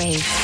grave.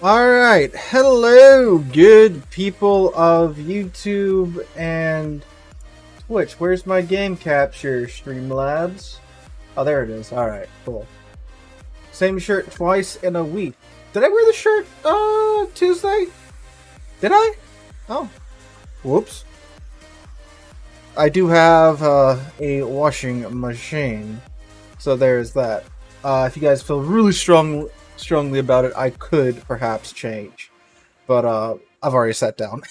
Alright, hello good people of YouTube and Twitch. Where's my game capture, Streamlabs? Oh, there it is. Alright, cool. Same shirt twice in a week. Did I wear the shirt Tuesday? Did I? Oh. Whoops. I do have a washing machine. So there's that. If you guys feel really strongly about it, I could perhaps change, but I've already sat down.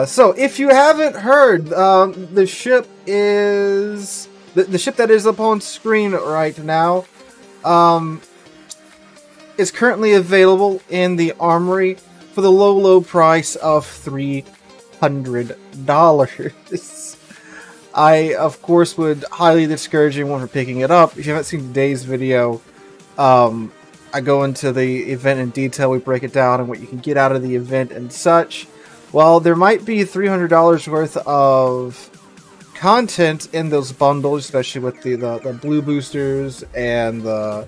So if you haven't heard, the ship is the ship that is up on screen right now is currently available in the armory for the low price of $300. I, of course, would highly discourage anyone from picking it up. If you haven't seen today's video, I go into the event in detail. We break it down and what you can get out of the event and such. Well, there might be $300 worth of content in those bundles, especially with the blue boosters and the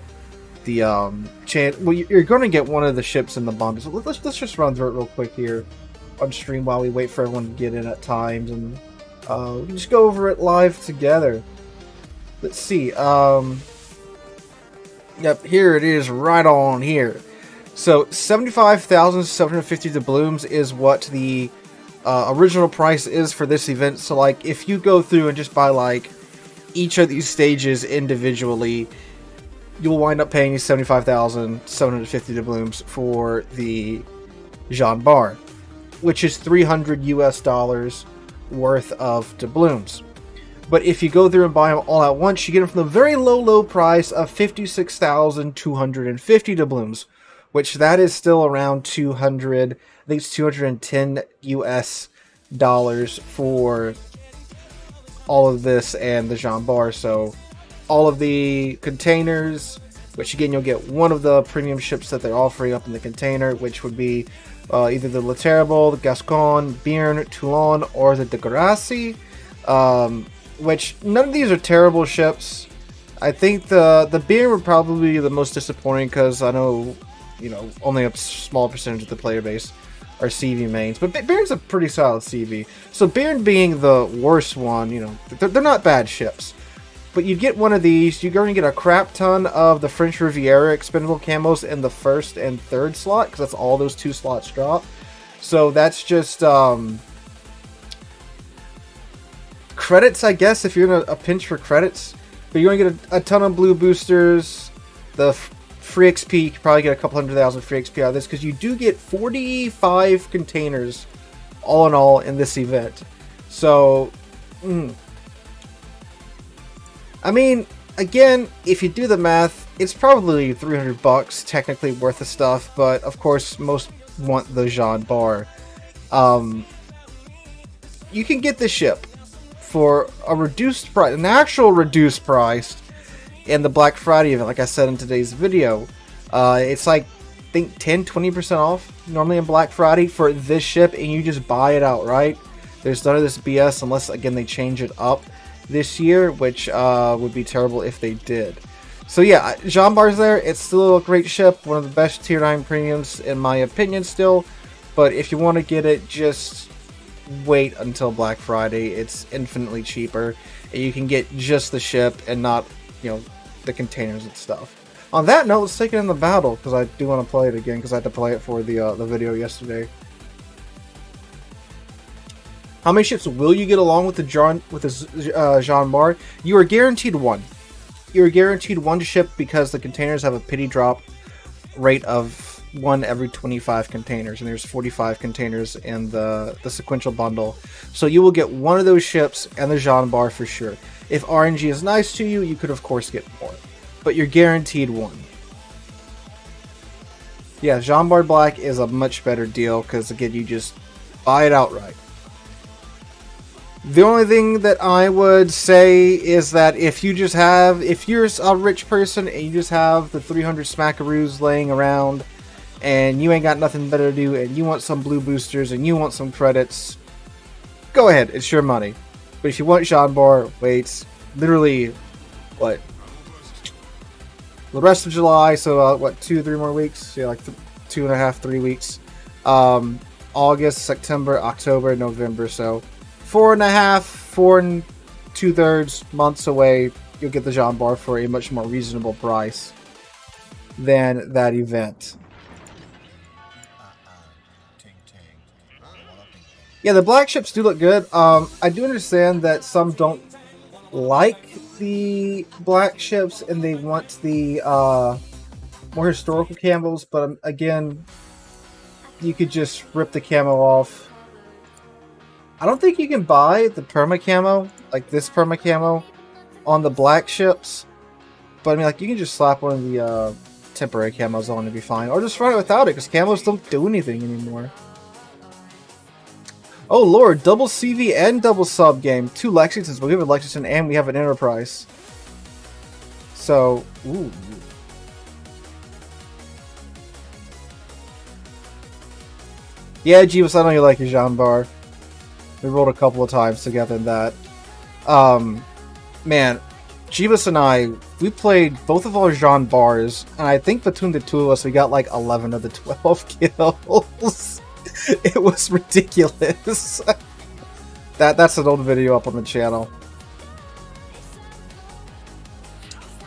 chance. Well, you're going to get one of the ships in the bundles. So let's just run through it real quick here on stream while we wait for everyone to get in at times, and we can just go over it live together. Let's see. Yep, here it is right on here. So 75,750 doubloons is what the original price is for this event. So like if you go through and just buy like each of these stages individually, you'll wind up paying 75,750 doubloons for the Jean Bart, which is $300 worth of doubloons. But if you go through and buy them all at once, you get them from the very low price of 56,250 doubloons, which that is still around 200, I think it's $210 for all of this and the Jean Bart. So all of the containers, which again you'll get one of the premium ships that they're offering up in the container, which would be either the Le Terrible, the Gascon, Bearn, Toulon, or the De Gracie. Which none of these are terrible ships. I think the Bearn would probably be the most disappointing because I know, you know, only a small percentage of the player base are CV mains, but Bearn's a pretty solid CV. So Bearn being the worst one, you know, they're not bad ships. But you get one of these, you're going to get a crap ton of the French Riviera expendable camos in the first and third slot, because that's all those two slots drop. So that's just credits, I guess, if you're in a pinch for credits. But you're going to get a ton of blue boosters, the free XP, you could probably get a couple 100,000 free XP out of this, because you do get 45 containers all in all in this event. So, I mean, again, if you do the math, it's probably 300 bucks technically worth of stuff, but of course most want the Jean Bart. You can get the ship for a reduced price, an actual reduced price in the Black Friday event, like I said in today's video. It's like, I think 10-20% off normally in Black Friday for this ship, and you just buy it outright. There's none of this BS unless, again, they change it up this year, which would be terrible if they did. So yeah, Jean Bart's there. It's still a great ship, one of the best tier 9 premiums in my opinion still, but if you want to get it, just wait until Black Friday. It's infinitely cheaper, and you can get just the ship and not, you know, the containers and stuff. On that note, let's take it in the battle, because I do want to play it again, because I had to play it for the video yesterday. How many ships will you get along with the Jean Bart? You are guaranteed one. You are guaranteed one ship because the containers have a pity drop rate of one every 25 containers, and there's 45 containers in the sequential bundle. So you will get one of those ships and the Jean Bar for sure. If RNG is nice to you, you could of course get more, but you're guaranteed one. Yeah, Jean Bar Black is a much better deal because again, you just buy it outright. The only thing that I would say is that if you're a rich person and you just have the 300 smackaroos laying around and you ain't got nothing better to do and you want some blue boosters and you want some credits, go ahead, it's your money. But if you want Jean Bar, wait, literally, what? The rest of July, so what, 2-3 more weeks? Yeah, like 2.5, 3 weeks. August, September, October, November, so 4.5, 4 2/3 months away, you'll get the Jean Bar for a much more reasonable price than that event. Yeah, the black ships do look good. I do understand that some don't like the black ships and they want the more historical camos, but again, you could just rip the camo off. I don't think you can buy the perma camo, like this perma camo, on the black ships. But I mean, like, you can just slap one of the temporary camos on and be fine. Or just run it without it, because camos don't do anything anymore. Oh lord, double CV and double sub game. 2 Lexingtons. We have a Lexington and we have an Enterprise. So, ooh. Yeah, Jeebus, I know you like your Jean Bar. We rolled a couple of times together in that. Man, Jeebus and I, we played both of our Jean Bars, and I think between the two of us, we got like 11 of the 12 kills. It was ridiculous. That's an old video up on the channel.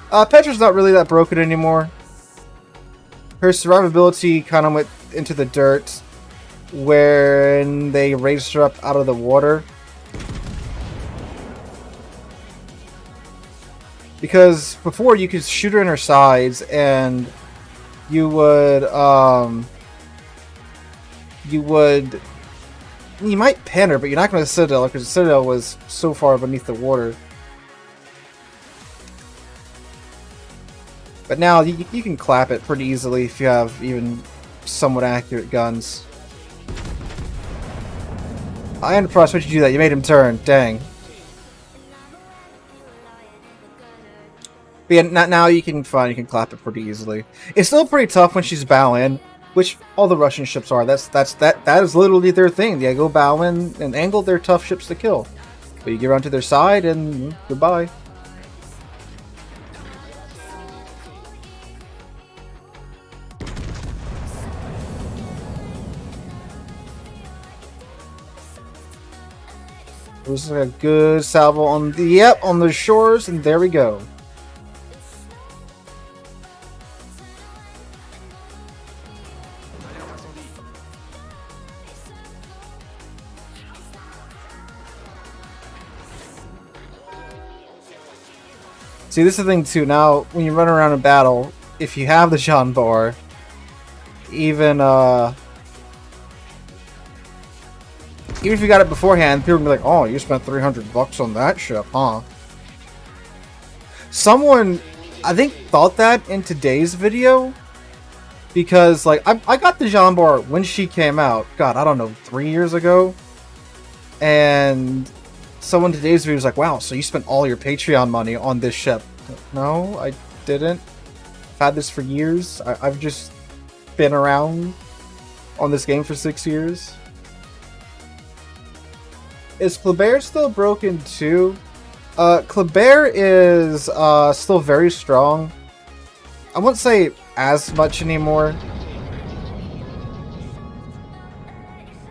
Petra's not really that broken anymore. Her survivability kind of went into the dirt when they raised her up out of the water. Because before you could shoot her in her sides and you might pin her, but you're not going to Citadel because the Citadel was so far beneath the water. But now you can clap it pretty easily if you have even somewhat accurate guns. I am surprised when you do that. You made him turn. Dang. But yeah, now you can clap it pretty easily. It's still pretty tough when she's bow in, which all the Russian ships are. That is literally their thing. They go bow in and angle. They're tough ships to kill. But you get around to their side and goodbye. It was a good salvo on the shores, and there we go. See, this is the thing too. Now, when you run around in battle, if you have the Jean Bar, even if you got it beforehand, people will be like, "Oh, you spent $300 on that ship, huh?" Someone, I think, thought that in today's video because, like, I got the Jean Bar when she came out. God, I don't know, 3 years ago, and someone in today's video was like, "Wow, so you spent all your Patreon money on this ship?" No, I didn't. I've had this for years. I've just been around on this game for 6 years. Is Colbert still broken too? Colbert is still very strong. I won't say as much anymore.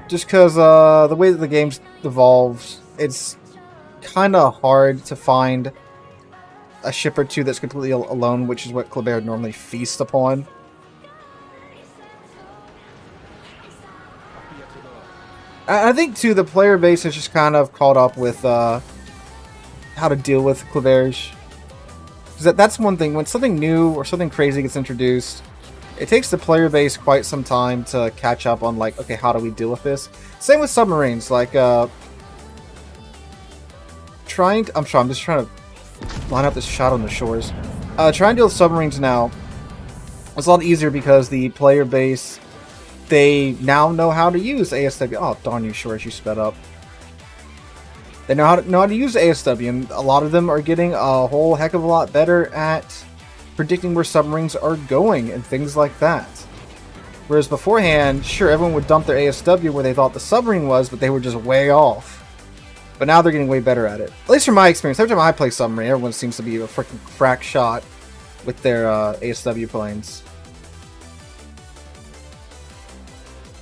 Just because the way that the game evolves, it's kind of hard to find a ship or two that's completely alone, which is what Colbert normally feasts upon. I think, too, the player base has just kind of caught up with how to deal with Colbert's. Because that's one thing. When something new or something crazy gets introduced, It takes the player base quite some time to catch up on, like, okay, how do we deal with this? Same with submarines, like, I'm just trying to line up this shot on the shores. Trying to deal with submarines now is a lot easier because the player base, they now know how to use ASW. Oh, darn you, shores, you sped up. They know how to use ASW, and a lot of them are getting a whole heck of a lot better at predicting where submarines are going and things like that. Whereas beforehand, sure, everyone would dump their ASW where they thought the submarine was, but they were just way off. But now they're getting way better at it. At least from my experience, every time I play submarine, everyone seems to be a freaking crack shot with their ASW planes.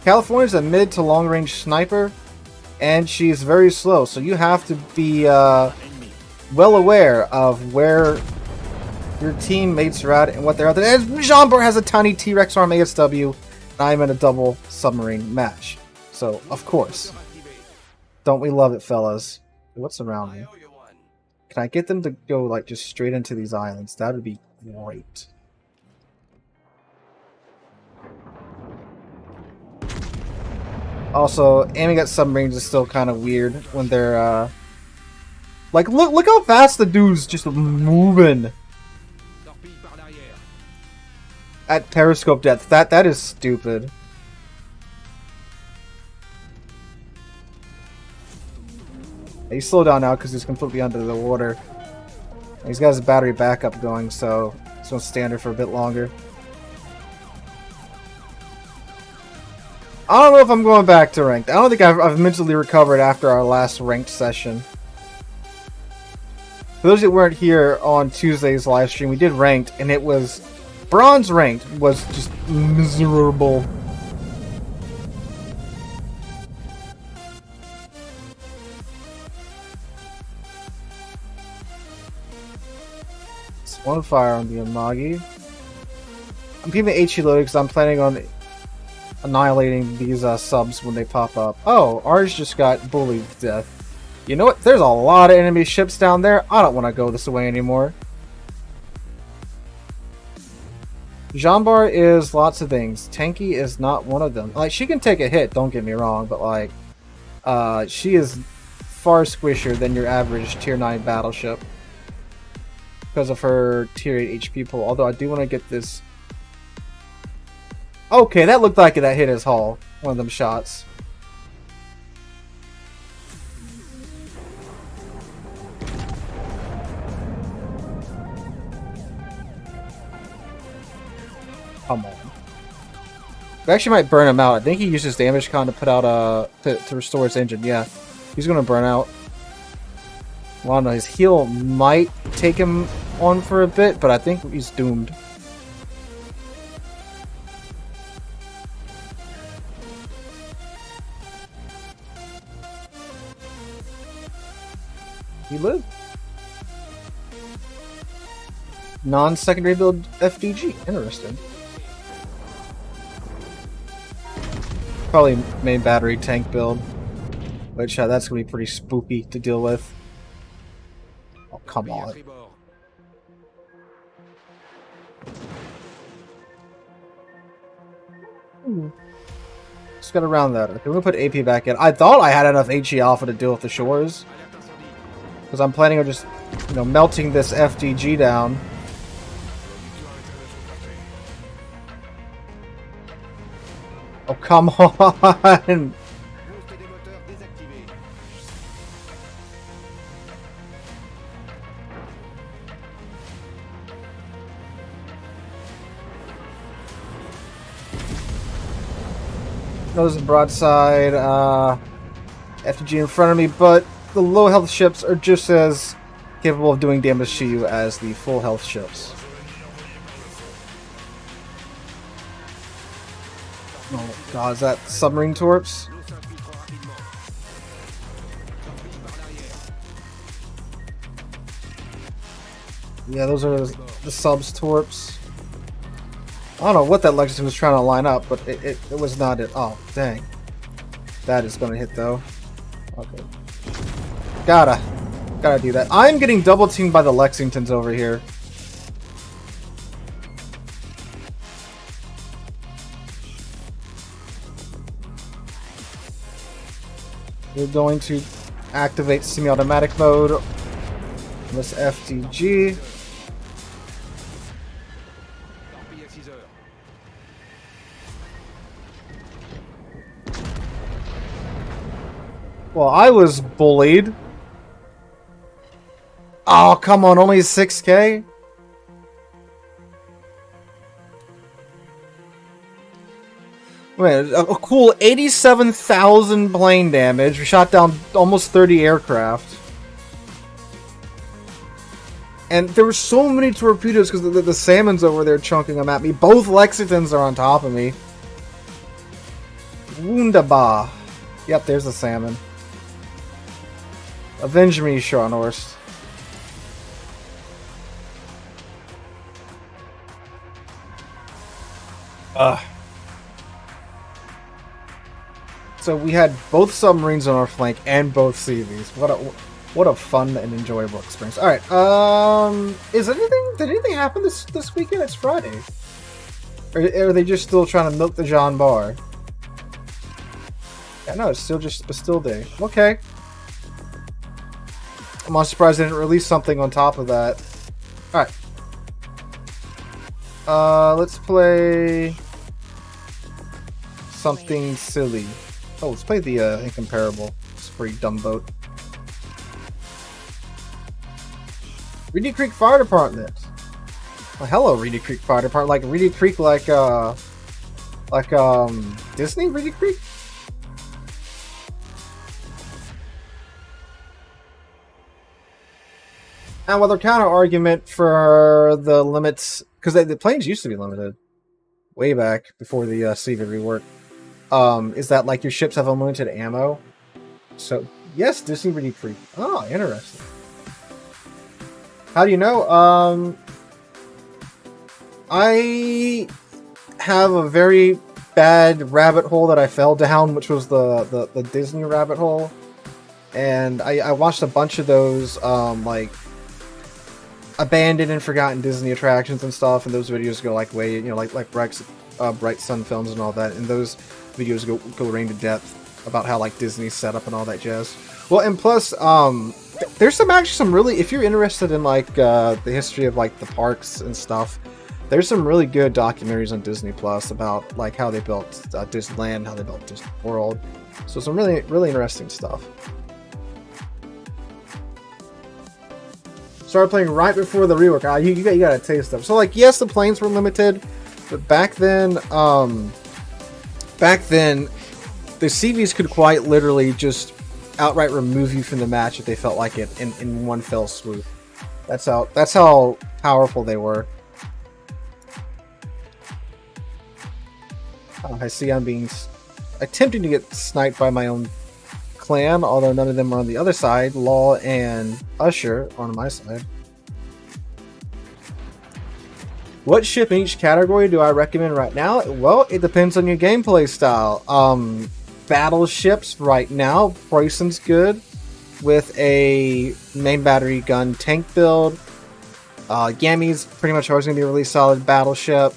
California's a mid to long range sniper, and she's very slow, so you have to be well aware of where your teammates are at and what they're at. And Jean-Bart has a tiny T-Rex arm ASW, and I'm in a double submarine match. So, of course. Don't we love it, fellas? What's around me? Can I get them to go, like, just straight into these islands? That would be great. Also, aiming at submarines is still kind of weird when they're, like, look how fast the dude's just moving at periscope depth. That is stupid. He's slowed down now because he's completely under the water. He's got his battery backup going, so it's going to stand there for a bit longer. I don't know if I'm going back to ranked. I don't think I've mentally recovered after our last ranked session. For those that weren't here on Tuesday's live stream, we did ranked, and it was... Bronze ranked was just miserable. It's one fire on the Amagi. I'm keeping HE loaded because I'm planning on annihilating these subs when they pop up. Oh, ours just got bullied to death. You know what? There's a lot of enemy ships down there. I don't want to go this way anymore. Jean-Bart is lots of things. Tanky is not one of them. Like, she can take a hit, don't get me wrong, but like, she is far squishier than your average tier 9 battleship because of her tier 8 HP pool. Although I do want to get this. Okay, that looked like that hit his hull. One of them shots. Come on. We actually might burn him out. I think he uses damage con to put out to restore his engine. Yeah, he's gonna burn out. Well, no, his heal might take him on for a bit, but I think he's doomed. He lived. Non-secondary build FDG. Interesting. Probably main battery tank build, which that's gonna be pretty spooky to deal with. Oh, come on. Just gotta round that. Okay, we're gonna put AP back in. I thought I had enough HE alpha to deal with the shores, because I'm planning on just, you know, melting this FDG down. Oh, come on! Nose and broadside, FTG in front of me, but the low health ships are just as capable of doing damage to you as the full health ships. Oh god, is that submarine torps? Yeah, those are the subs torps. I don't know what that Lexington was trying to line up, but it was not it. Oh, dang. That is gonna hit though. Okay. Gotta do that. I'm getting double teamed by the Lexingtons over here. we're going to activate semi-automatic mode on this FDG. Well, I was bullied. Oh, come on, only 6K? Wait, a cool 87,000 plane damage. We shot down almost 30 aircraft. And there were so many torpedoes because the salmon's over there chunking them at me. Both Lexingtons are on top of me. Wunderbar. Yep, there's the salmon. Avenge me, Scharnhorst. So we had both submarines on our flank and both CVs. What a fun and enjoyable experience. All right. Did anything happen this weekend? It's Friday. Or are they just still trying to milk the Jean Bar? Yeah, no, it's still just Bastille Day. Okay. I'm not surprised they didn't release something on top of that. All right. Let's play something silly. Oh, let's play the Incomparable. It's a pretty dumb boat. Reedy Creek Fire Department. Oh, hello, Reedy Creek Fire Department. Like Reedy Creek, like Disney Reedy Creek. And well, their counter argument for the limits, because the planes used to be limited way back before the CV rework. Is that like your ships have unlimited ammo? So yes, Disney Reedy Creek. Oh, interesting. How do you know? I have a very bad rabbit hole that I fell down, which was the Disney rabbit hole, and I watched a bunch of those like abandoned and forgotten Disney attractions and stuff, and those videos go like way, like Bright Sun Films and all that, and those videos go rain to depth about how like Disney's set up and all that jazz. Well, and plus, there's some really, if you're interested in like the history of like the parks and stuff, there's some really good documentaries on Disney Plus about like how they built Disneyland, how they built Disney World. So some really interesting stuff. Started playing right before the rework. You got a taste of. So like, yes, the planes were limited, but back then the CVs could quite literally just outright remove you from the match if they felt like it in one fell swoop. That's how powerful they were. I see I'm being attempting to get sniped by my own clan, although none of them are on the other side. Law and Usher are on my side. What ship in each category do I recommend right now? Well, it depends on your gameplay style. Battleships right now, Preußen's good with a main battery gun tank build. Yami's pretty much always going to be a really solid battleship.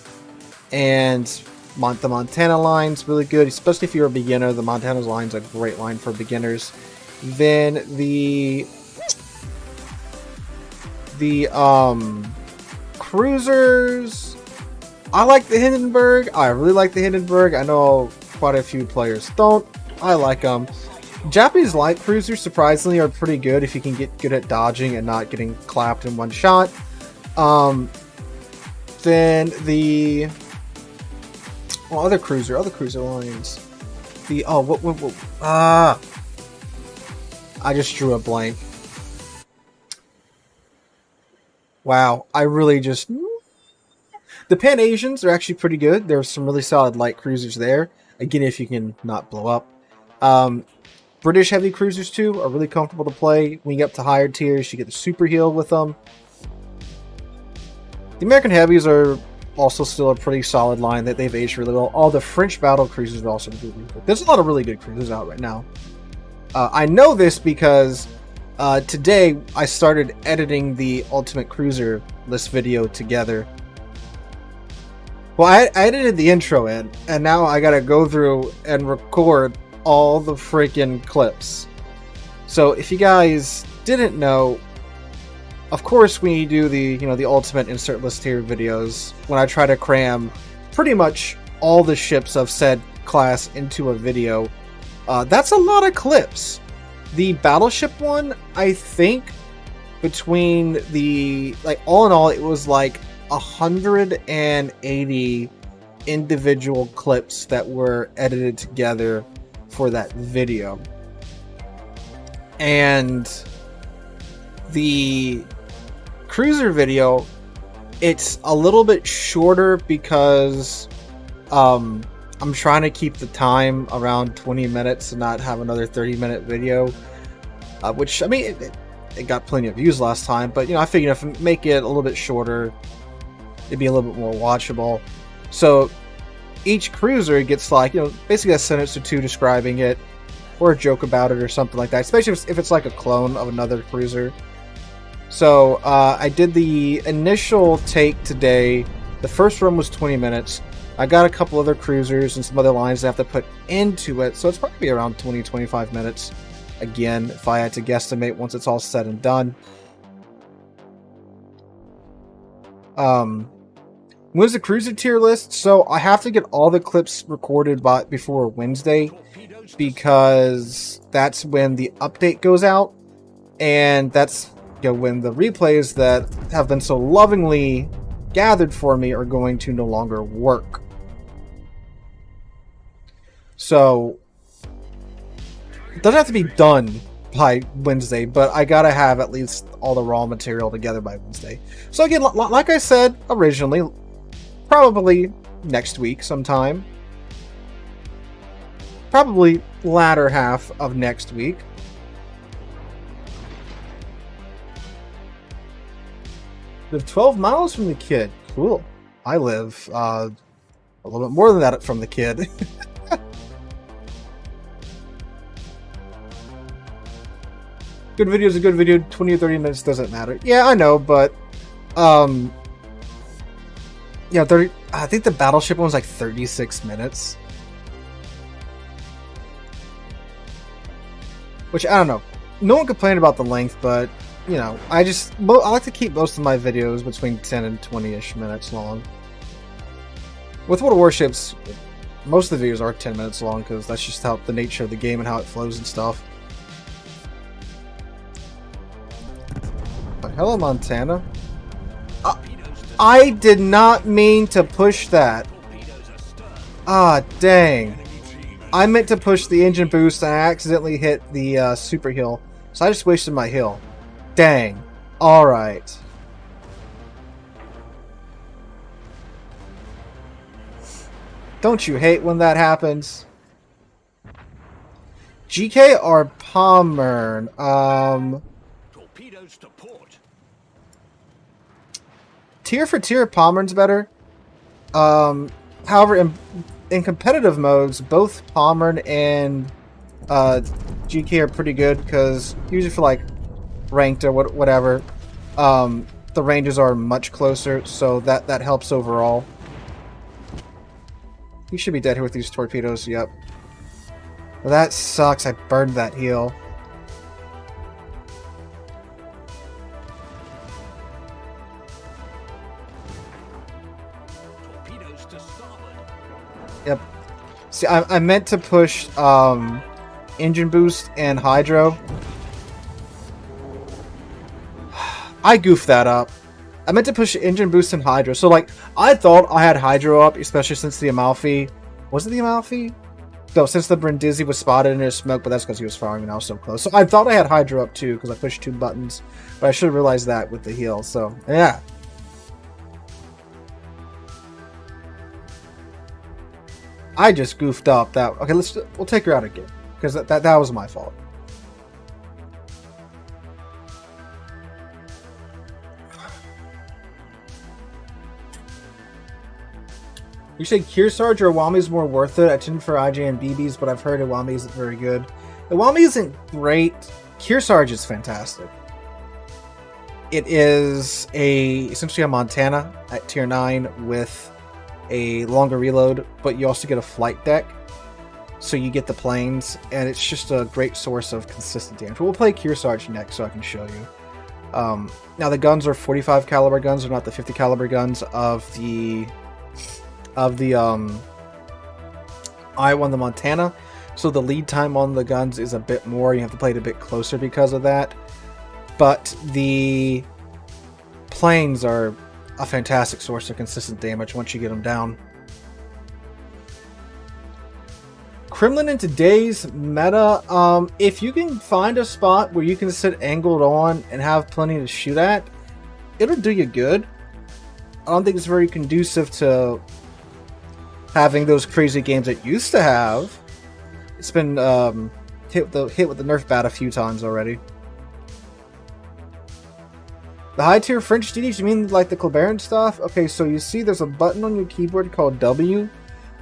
And the Montana line's really good, especially if you're a beginner. The Montana line's a great line for beginners. Then the cruisers, I like the Hindenburg. I really like the Hindenburg. I know quite a few players don't. I like them. Japanese light cruisers, surprisingly, are pretty good if you can get good at dodging and not getting clapped in one shot. Then the other cruiser lines. I just drew a blank. Wow, I really just... The Pan-Asians are actually pretty good. There's some really solid light cruisers there. Again, if you can not blow up. British heavy cruisers, too, are really comfortable to play. When you get up to higher tiers, you get the super heal with them. The American heavies are also still a pretty solid line that they've aged really well. All the French battle cruisers are also really good. There's a lot of really good cruisers out right now. I know this because today I started editing the Ultimate Cruiser list video together. Well, I edited the intro in, and now I gotta go through and record all the freaking clips. So if you guys didn't know, of course we do the the ultimate insert list here videos when I try to cram pretty much all the ships of said class into a video. That's a lot of clips. The battleship one, I think between the all in all, it was like 180 individual clips that were edited together for that video. And the cruiser video, it's a little bit shorter because I'm trying to keep the time around 20 minutes and not have another 30-minute video, which, I mean, it got plenty of views last time, but I figured if I make it a little bit shorter, it'd be a little bit more watchable. So each cruiser gets basically a sentence or two describing it, or a joke about it or something like that, especially if it's like a clone of another cruiser. So I did the initial take today. The first run was 20 minutes. I got a couple other cruisers and some other lines I have to put into it, so it's probably around 20-25 minutes again if I had to guesstimate once it's all said and done. When's the cruiser tier list? So I have to get all the clips recorded before Wednesday, because that's when the update goes out, and that's when the replays that have been so lovingly gathered for me are going to no longer work. So it doesn't have to be done by Wednesday, but I gotta have at least all the raw material together by Wednesday. So again, like I said originally, probably next week sometime. Probably latter half of next week. Live 12 miles from the kid. Cool. I live a little bit more than that from the kid. Good video is a good video. 20 or 30 minutes doesn't matter. Yeah, I know, but I think the battleship one was like 36 minutes. Which, I don't know. No one complained about the length, but, I like to keep most of my videos between 10 and 20-ish minutes long. With World of Warships, most of the videos are 10 minutes long, because that's just how the nature of the game and how it flows and stuff. Hello, Montana. I did not mean to push that. Ah, dang. I meant to push the engine boost and I accidentally hit the super heal. So I just wasted my heal. Dang. Alright. Don't you hate when that happens? GK or Pommern? Torpedoes to port. Tier for tier, Pommern's better. However, in competitive modes, both Pommern and GK are pretty good, because usually for like ranked or whatever, the ranges are much closer, so that helps overall. You should be dead here with these torpedoes. Yep. Well, that sucks. I burned that heal. Yep. See, I meant to push engine boost and hydro. I goofed that up. I meant to push engine boost and hydro. So, like, I thought I had hydro up, especially since the Amalfi... Was it the Amalfi? No, since the Brindisi was spotted in his smoke, but that's because he was firing and I was so close. So I thought I had hydro up too, because I pushed 2 buttons. But I should have realized that with the heal, so, yeah. I just goofed up that... Okay, we'll take her out again, because that was my fault. You say Kearsarge or Iwami is more worth it. I tend for IJ and BBs, but I've heard Iwami isn't very good. Iwami isn't great. Kearsarge is fantastic. It is essentially a Montana at tier 9 with a longer reload, but you also get a flight deck. so you get the planes, and it's just a great source of consistent damage. We'll play Kearsarge next so I can show you. Now the guns are 45 caliber guns, they're not the 50 caliber guns of the Iowa and the Montana. So the lead time on the guns is a bit more. You have to play it a bit closer because of that. But the planes are a fantastic source of consistent damage once you get them down. Kremlin in today's meta, if you can find a spot where you can sit angled on and have plenty to shoot at, it'll do you good. I don't think it's very conducive to having those crazy games it used to have. It's been hit with the Nerf bat a few times already. The high tier French DDs, you mean like the Colbert and stuff? Okay, so you see there's a button on your keyboard called W.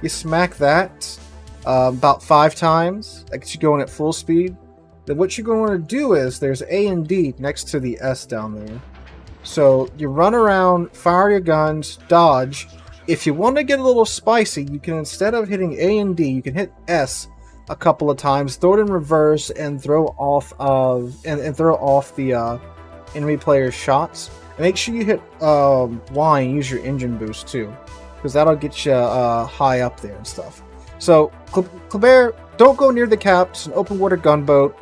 You smack that about 5 times. That gets you going at full speed. Then what you're going to want to do is there's A and D next to the S down there. So you run around, fire your guns, dodge. If you want to get a little spicy, you can, instead of hitting A and D, you can hit S a couple of times, throw it in reverse, and throw off the enemy player's shots. And make sure you hit Y and use your engine boost too, because that'll get you high up there and stuff. So Colbert, don't go near the cap. It's an open water gunboat.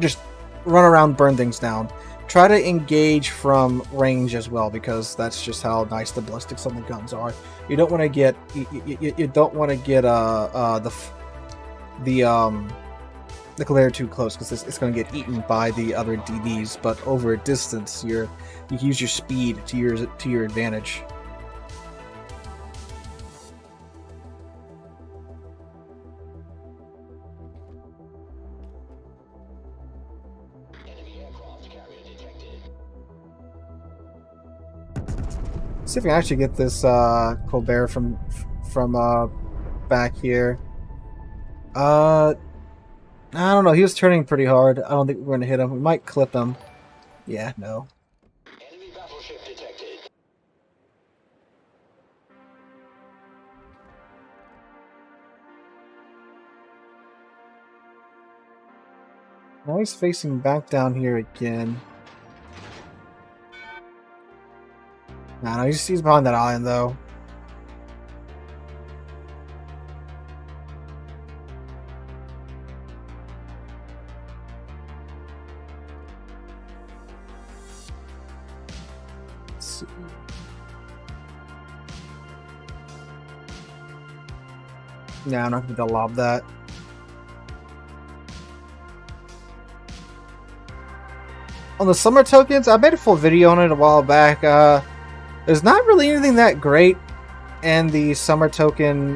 Just run around, burn things down. Try to engage from range as well, because that's just how nice the ballistics on the guns are. You don't want to get the Colbert too close, because it's going to get eaten by the other DDs. But over a distance, you can use your speed to your advantage. See if we can actually get this Colbert from back here. I don't know. He was turning pretty hard. I don't think we're going to hit him. We might clip him. Yeah, no. Enemy battleship detected. Now he's facing back down here again. No, he's behind that island, though. Let's see. Nah, I'm not going to lob that. On the summer tokens, I made a full video on it a while back. There's not really anything that great in the summer token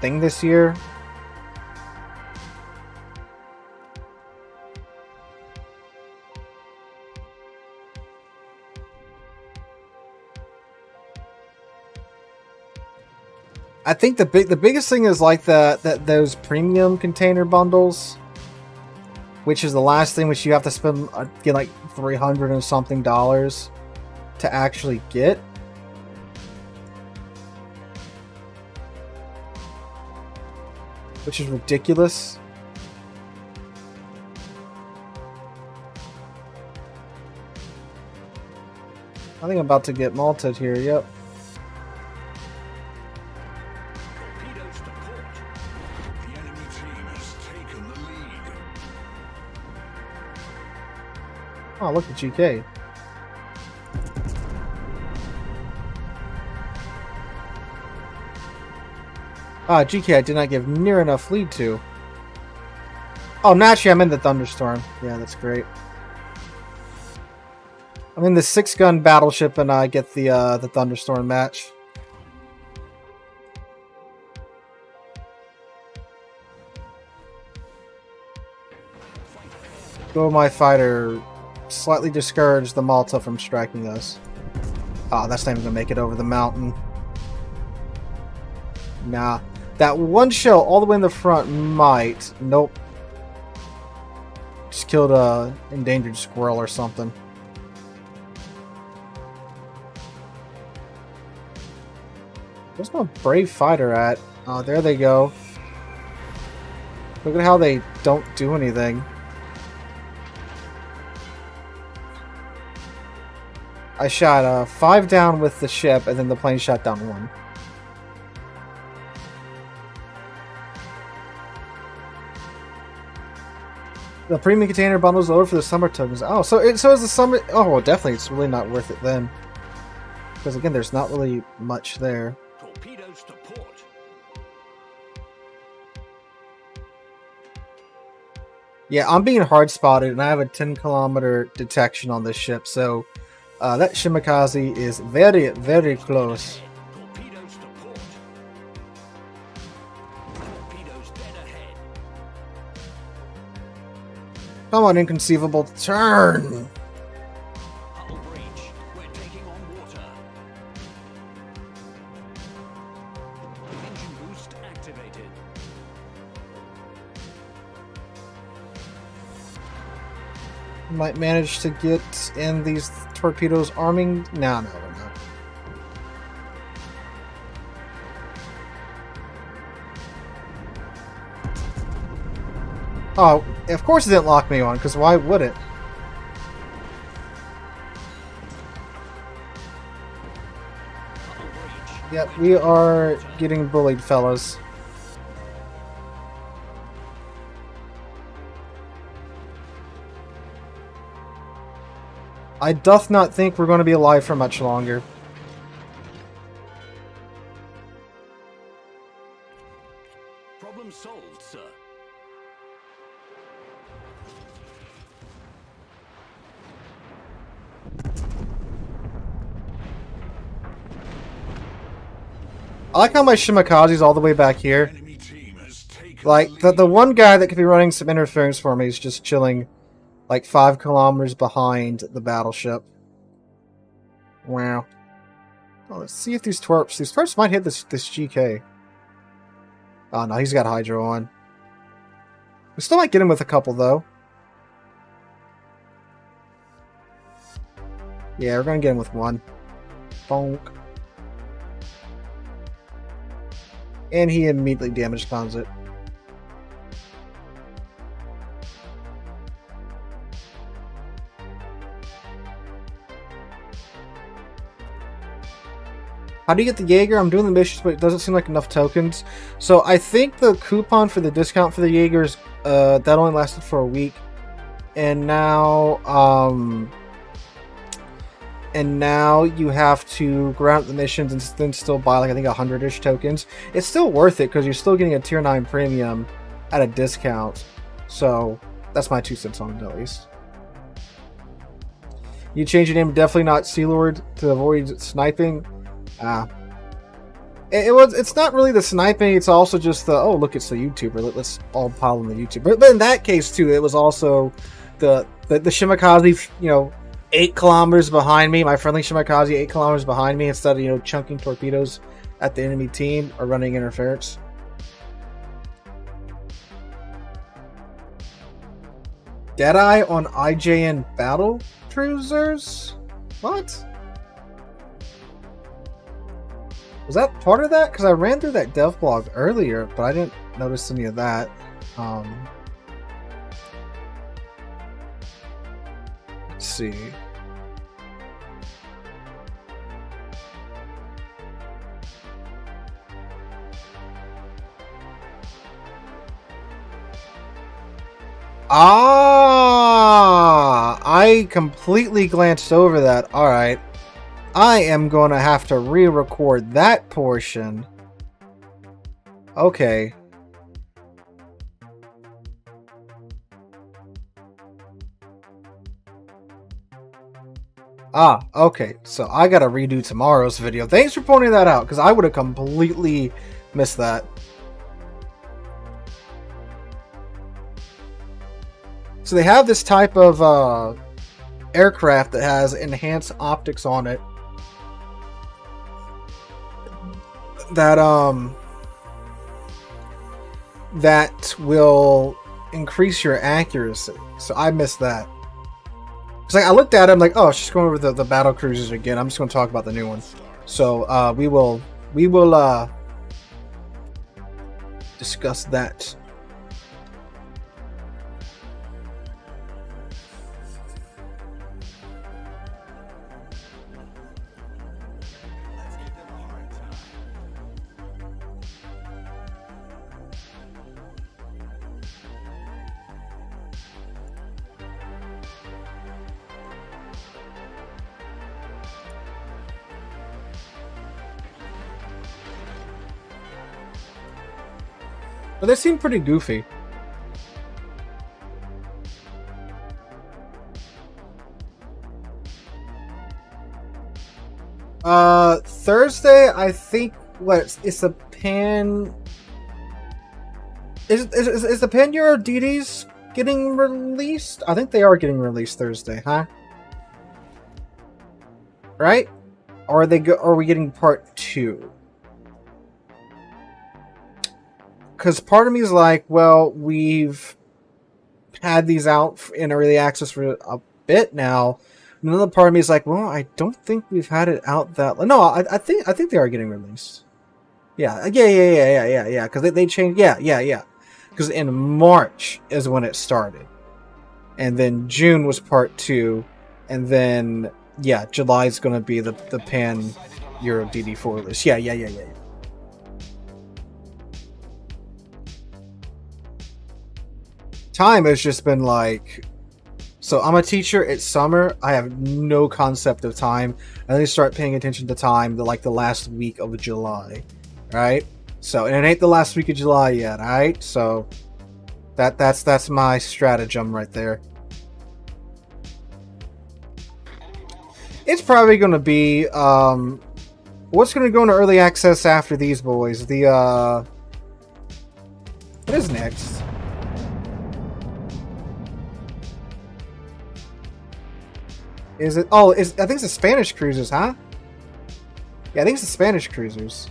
thing this year. I think the biggest thing is like those premium container bundles, which is the last thing which you have to spend get like $300 and something to actually get. Which is ridiculous. I think I'm about to get malted here, yep. Torpedoes to port. The enemy team has taken the lead. Oh, look at GK. GK I did not give near enough lead to. Oh, naturally I'm in the thunderstorm. Yeah, that's great. I'm in the 6-gun battleship and I get the thunderstorm match. Go my fighter. Slightly discouraged the Malta from striking us. Oh, that's not even gonna make it over the mountain. Nah. That one shell all the way in the front might. Nope. Just killed a endangered squirrel or something. Where's my brave fighter at? Oh, there they go. Look at how they don't do anything. I shot 5 down with the ship, and then the plane shot down 1. The premium container bundles lower for the summer tokens. Oh, so is the summer. Oh, well, definitely, it's really not worth it then. Because again, there's not really much there. Torpedoes to port. Yeah, I'm being hard spotted, and I have a 10-kilometer detection on this ship, so that Shimakaze is very, very close. Torpedoes to port. Torpedoes dead ahead. Come on, inconceivable, turn! Hull breach. We're taking on water. Engine boost activated. Might manage to get in these torpedoes arming. No, we're not. Oh, of course it didn't lock me on, because why would it? Yep, we are getting bullied, fellas. I doth not think we're going to be alive for much longer. Problem solved, sir. I like how my Shimakaze's all the way back here. Enemy team has taken Like, the the lead. one guy that could be running some interference for me is just chilling like 5 kilometers behind the battleship. Wow. Oh, let's see if these twerps might hit this GK. Oh no, he's got Hydro on. We still might get him with a couple though. Yeah, we're gonna get him with 1. Bonk. And he immediately damage cons it. How do you get the Jaeger? I'm doing the missions, but it doesn't seem like enough tokens. So I think the coupon for the discount for the Jaegers, that only lasted for a week. And now, you have to ground the missions and then still buy like I think 100-ish tokens. It's still worth it because you're still getting a tier 9 premium at a discount. So that's my 2 cents on it at least. You change your name, definitely not Sea Lord to avoid sniping. It's not really the sniping, it's also just the, oh look, it's the YouTuber, let's all pile on the YouTuber. But in that case too, it was also the Shimakaze, 8 kilometers behind me, my friendly Shimakaze 8 kilometers behind me, instead of, chunking torpedoes at the enemy team or running interference. Deadeye on IJN battle cruisers? What? Was that part of that? Because I ran through that dev blog earlier, but I didn't notice any of that. Let's see. I completely glanced over that. Alright. I am going to have to re-record that portion. Okay. Okay. So I gotta redo tomorrow's video. Thanks for pointing that out, because I would have completely missed that. So they have this type of aircraft that has enhanced optics on it. That will increase your accuracy. So I missed that. It's like I looked at it, I'm like, oh, it's just going over the battle cruisers again. I'm just going to talk about the new one. So we will discuss that But they seem pretty goofy. Thursday, I think, what, it's the Pan... Is the Pan Euro DDs getting released? I think they are getting released Thursday, huh? Right? Or are we getting part 2? Because part of me is like, well, we've had these out in early access for a bit now. Another part of me is like, well, I don't think we've had it out that. No, I think they are getting released. Yeah. Because they changed. Yeah. Because in March is when it started, and then June was part 2, and then yeah, July is going to be the Pan Euro DD4 release. Yeah. Time has just been like, so I'm a teacher, it's summer, I have no concept of time. I only start paying attention to time the last week of July, right? So, and it ain't the last week of July yet, alright? So that's my stratagem right there. It's probably gonna be what's gonna go into early access after these boys? What is next? Is it? Oh, I think it's the Spanish cruisers, huh? Yeah, I think it's the Spanish cruisers.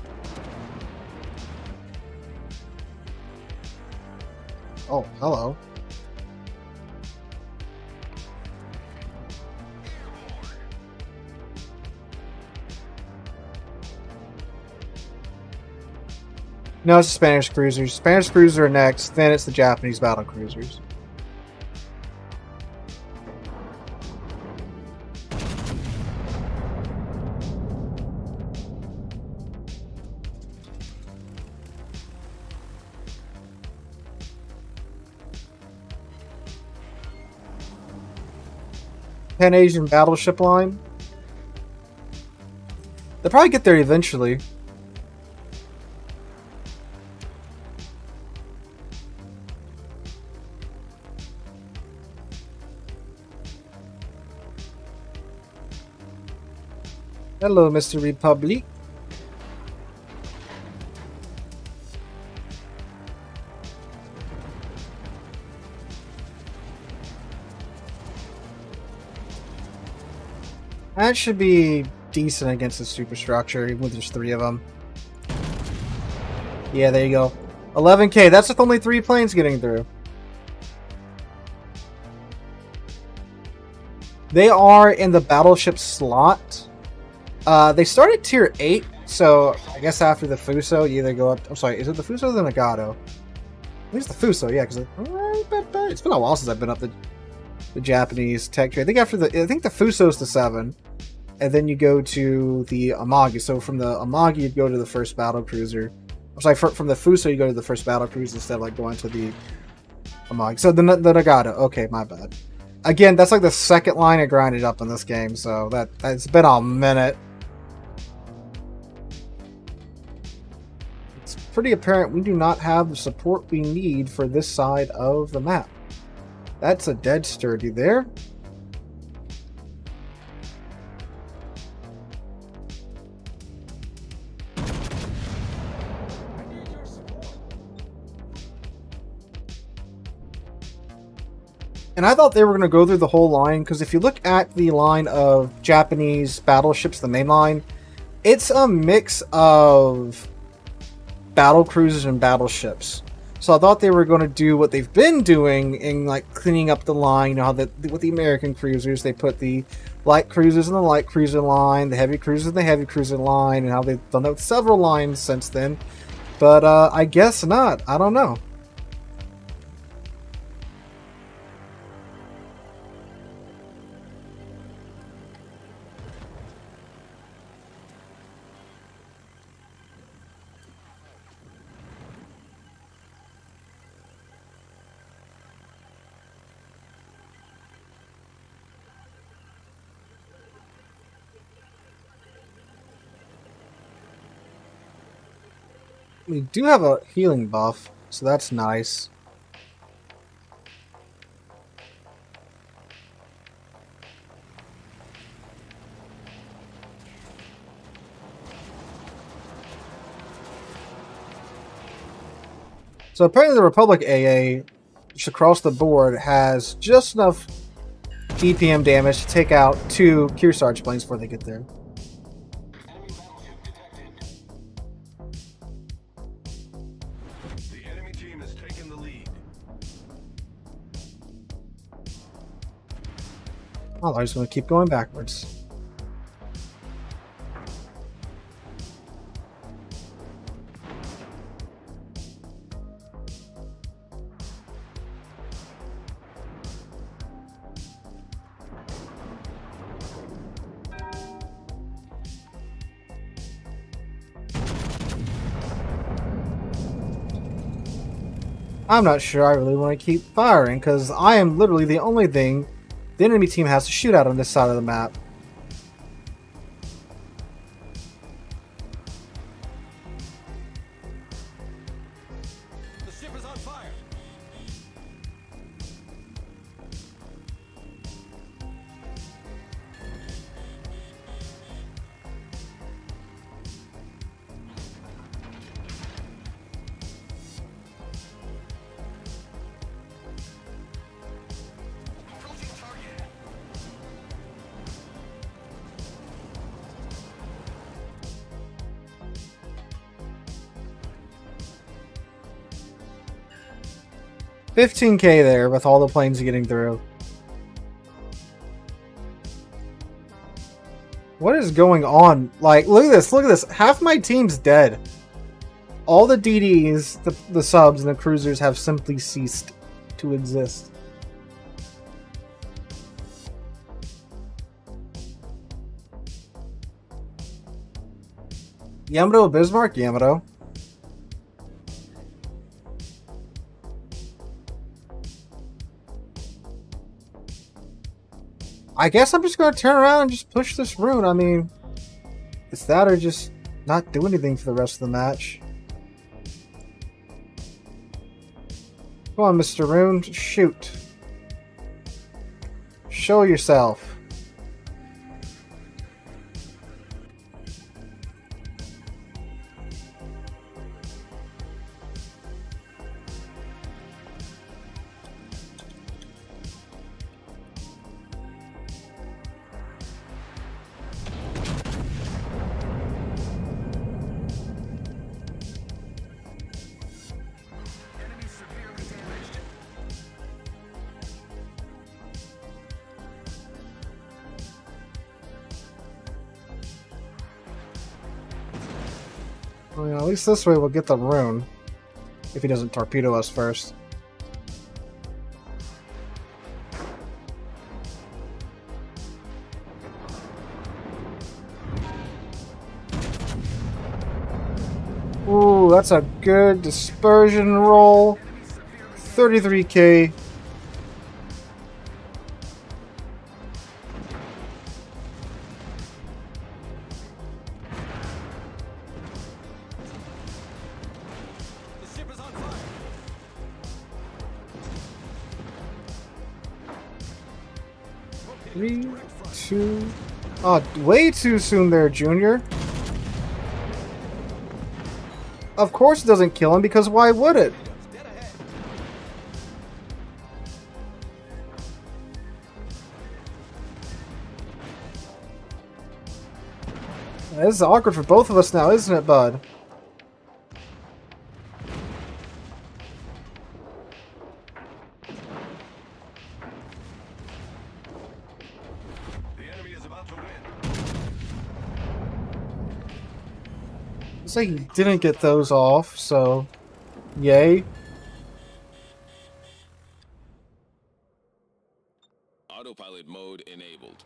Oh, hello. No, it's the Spanish cruisers. Spanish cruisers are next, then it's the Japanese battle cruisers. Pan-Asian battleship line. They'll probably get there eventually. Hello, Mr. Republic. That should be decent against the superstructure, even if there's 3 of them. Yeah, there you go. 11k, that's with only 3 planes getting through. They are in the battleship slot. They start at tier 8, so I guess after the Fuso, you either go up... I'm sorry, is it the Fuso or the Nagato? I think it's the Fuso, yeah, because it's been a while since I've been up the Japanese tech tree. I think the Fuso's the 7, and then you go to the Amagi. So from the Amagi, you'd go to the first battle cruiser. I'm sorry, from the Fuso, you go to the first battle cruiser instead of like going to the Amagi. So the Nagato. Okay, my bad. Again, that's like the second line I grinded up in this game, so that's been a minute. It's pretty apparent we do not have the support we need for this side of the map. That's a dead sturdy there. And I thought they were going to go through the whole line, because if you look at the line of Japanese battleships, the main line, it's a mix of battle cruisers and battleships. So I thought they were going to do what they've been doing in like cleaning up the line. You know how with the American cruisers, they put the light cruisers in the light cruiser line, the heavy cruisers in the heavy cruiser line, and how they've done that with several lines since then. But I guess not. I don't know. We do have a healing buff, So that's nice. So apparently the Republic AA, just across the board, has just enough EPM damage to take out 2 Kearsarge planes before they get there. The enemy team has taken the lead. Oh, they're just going to keep going backwards. I'm not sure I really want to keep firing, because I am literally the only thing the enemy team has to shoot at on this side of the map. The ship is on fire. Approaching target. $15K there with all the planes getting through. What is going on? Like, look at this, look at this. Half my team's dead. All the DDs, the subs, and the cruisers have simply ceased to exist. Yamato Bismarck? Yamato. I guess I'm just going to turn around and just push this rune. I mean, it's that or just not do anything for the rest of the match. Come on, Mr. Rune. Shoot. Show yourself. Enemy severely damaged. Well, yeah, at least this way we'll get the rune. If he doesn't torpedo us first. Ooh, that's a good dispersion roll. 33K. The ship is on fire. 3, 2. Oh, way too soon there, Junior. Of course it doesn't kill him, because why would it? Dead ahead. This is awkward for both of us now, isn't it, bud? The enemy is about to win. Looks like he didn't get those off, so yay. Autopilot mode enabled.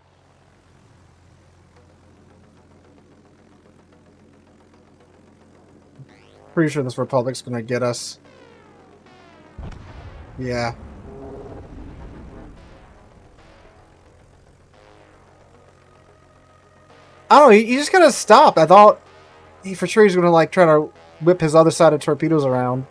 Pretty sure this Republic's gonna get us. Yeah. I don't know, he just gotta stop. I thought he for sure he's gonna like try to whip his other side of torpedoes around.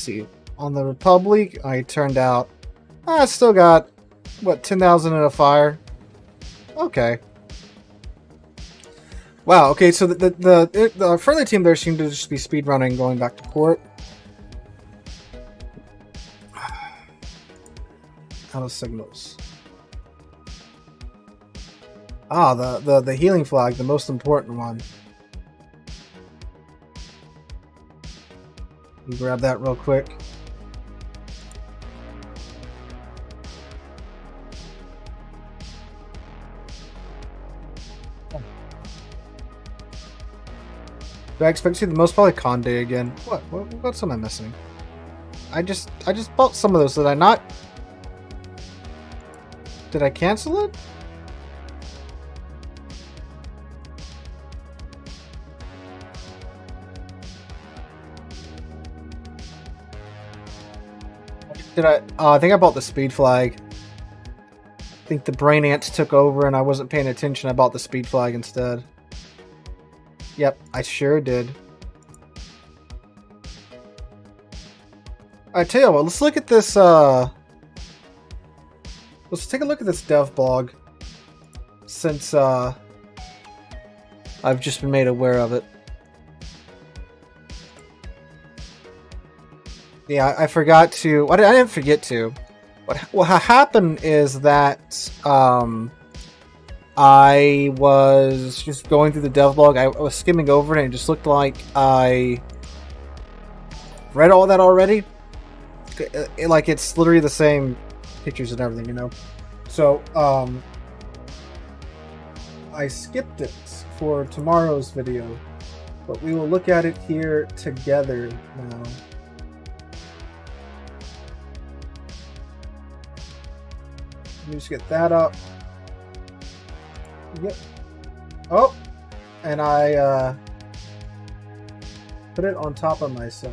see. On the Republic, I turned out... I still got, what, 10,000 in a fire? Okay. Wow, okay, so the friendly team there seemed to just be speedrunning going back to port. Out of signals. Ah, the healing flag, the most important one. Let me grab that real quick. Do I expect to see the most probably Conde again? What's am I missing? I just bought some of those, did I not? Did I cancel it? Did I? Oh, I think I bought the speed flag. I think the brain ants took over and I wasn't paying attention. I bought the speed flag instead. Yep, I sure did. I tell you what, let's look at this, let's take a look at this dev blog. Since, I've just been made aware of it. Yeah, I forgot to, I didn't forget to. What happened is that, I was just going through the dev blog. I was skimming over it and it just looked like I read all that already. Like it's literally the same pictures and everything, you know. So, I skipped it for tomorrow's video, but we will look at it here together now. Let me just get that up. Yep. Oh, and I put it on top of myself.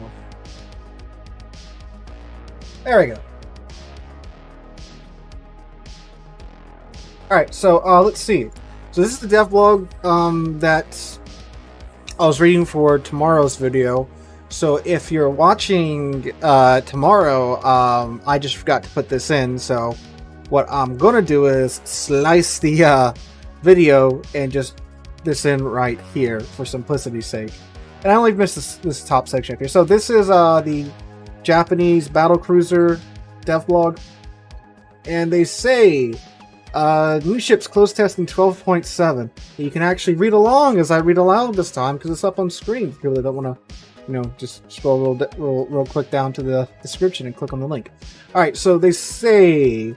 There we go. Alright, so let's see. So this is the dev blog that I was reading for tomorrow's video. So if you're watching tomorrow, I just forgot to put this in. So what I'm gonna do is slice the video and just this in right here for simplicity's sake. And I only missed this top section here. So this is the Japanese battlecruiser dev blog, and they say new ships close testing 12.7. You can actually read along as I read aloud this time because it's up on screen. If you really don't want to, you know, just scroll real quick down to the description and click on the link. All right, so they say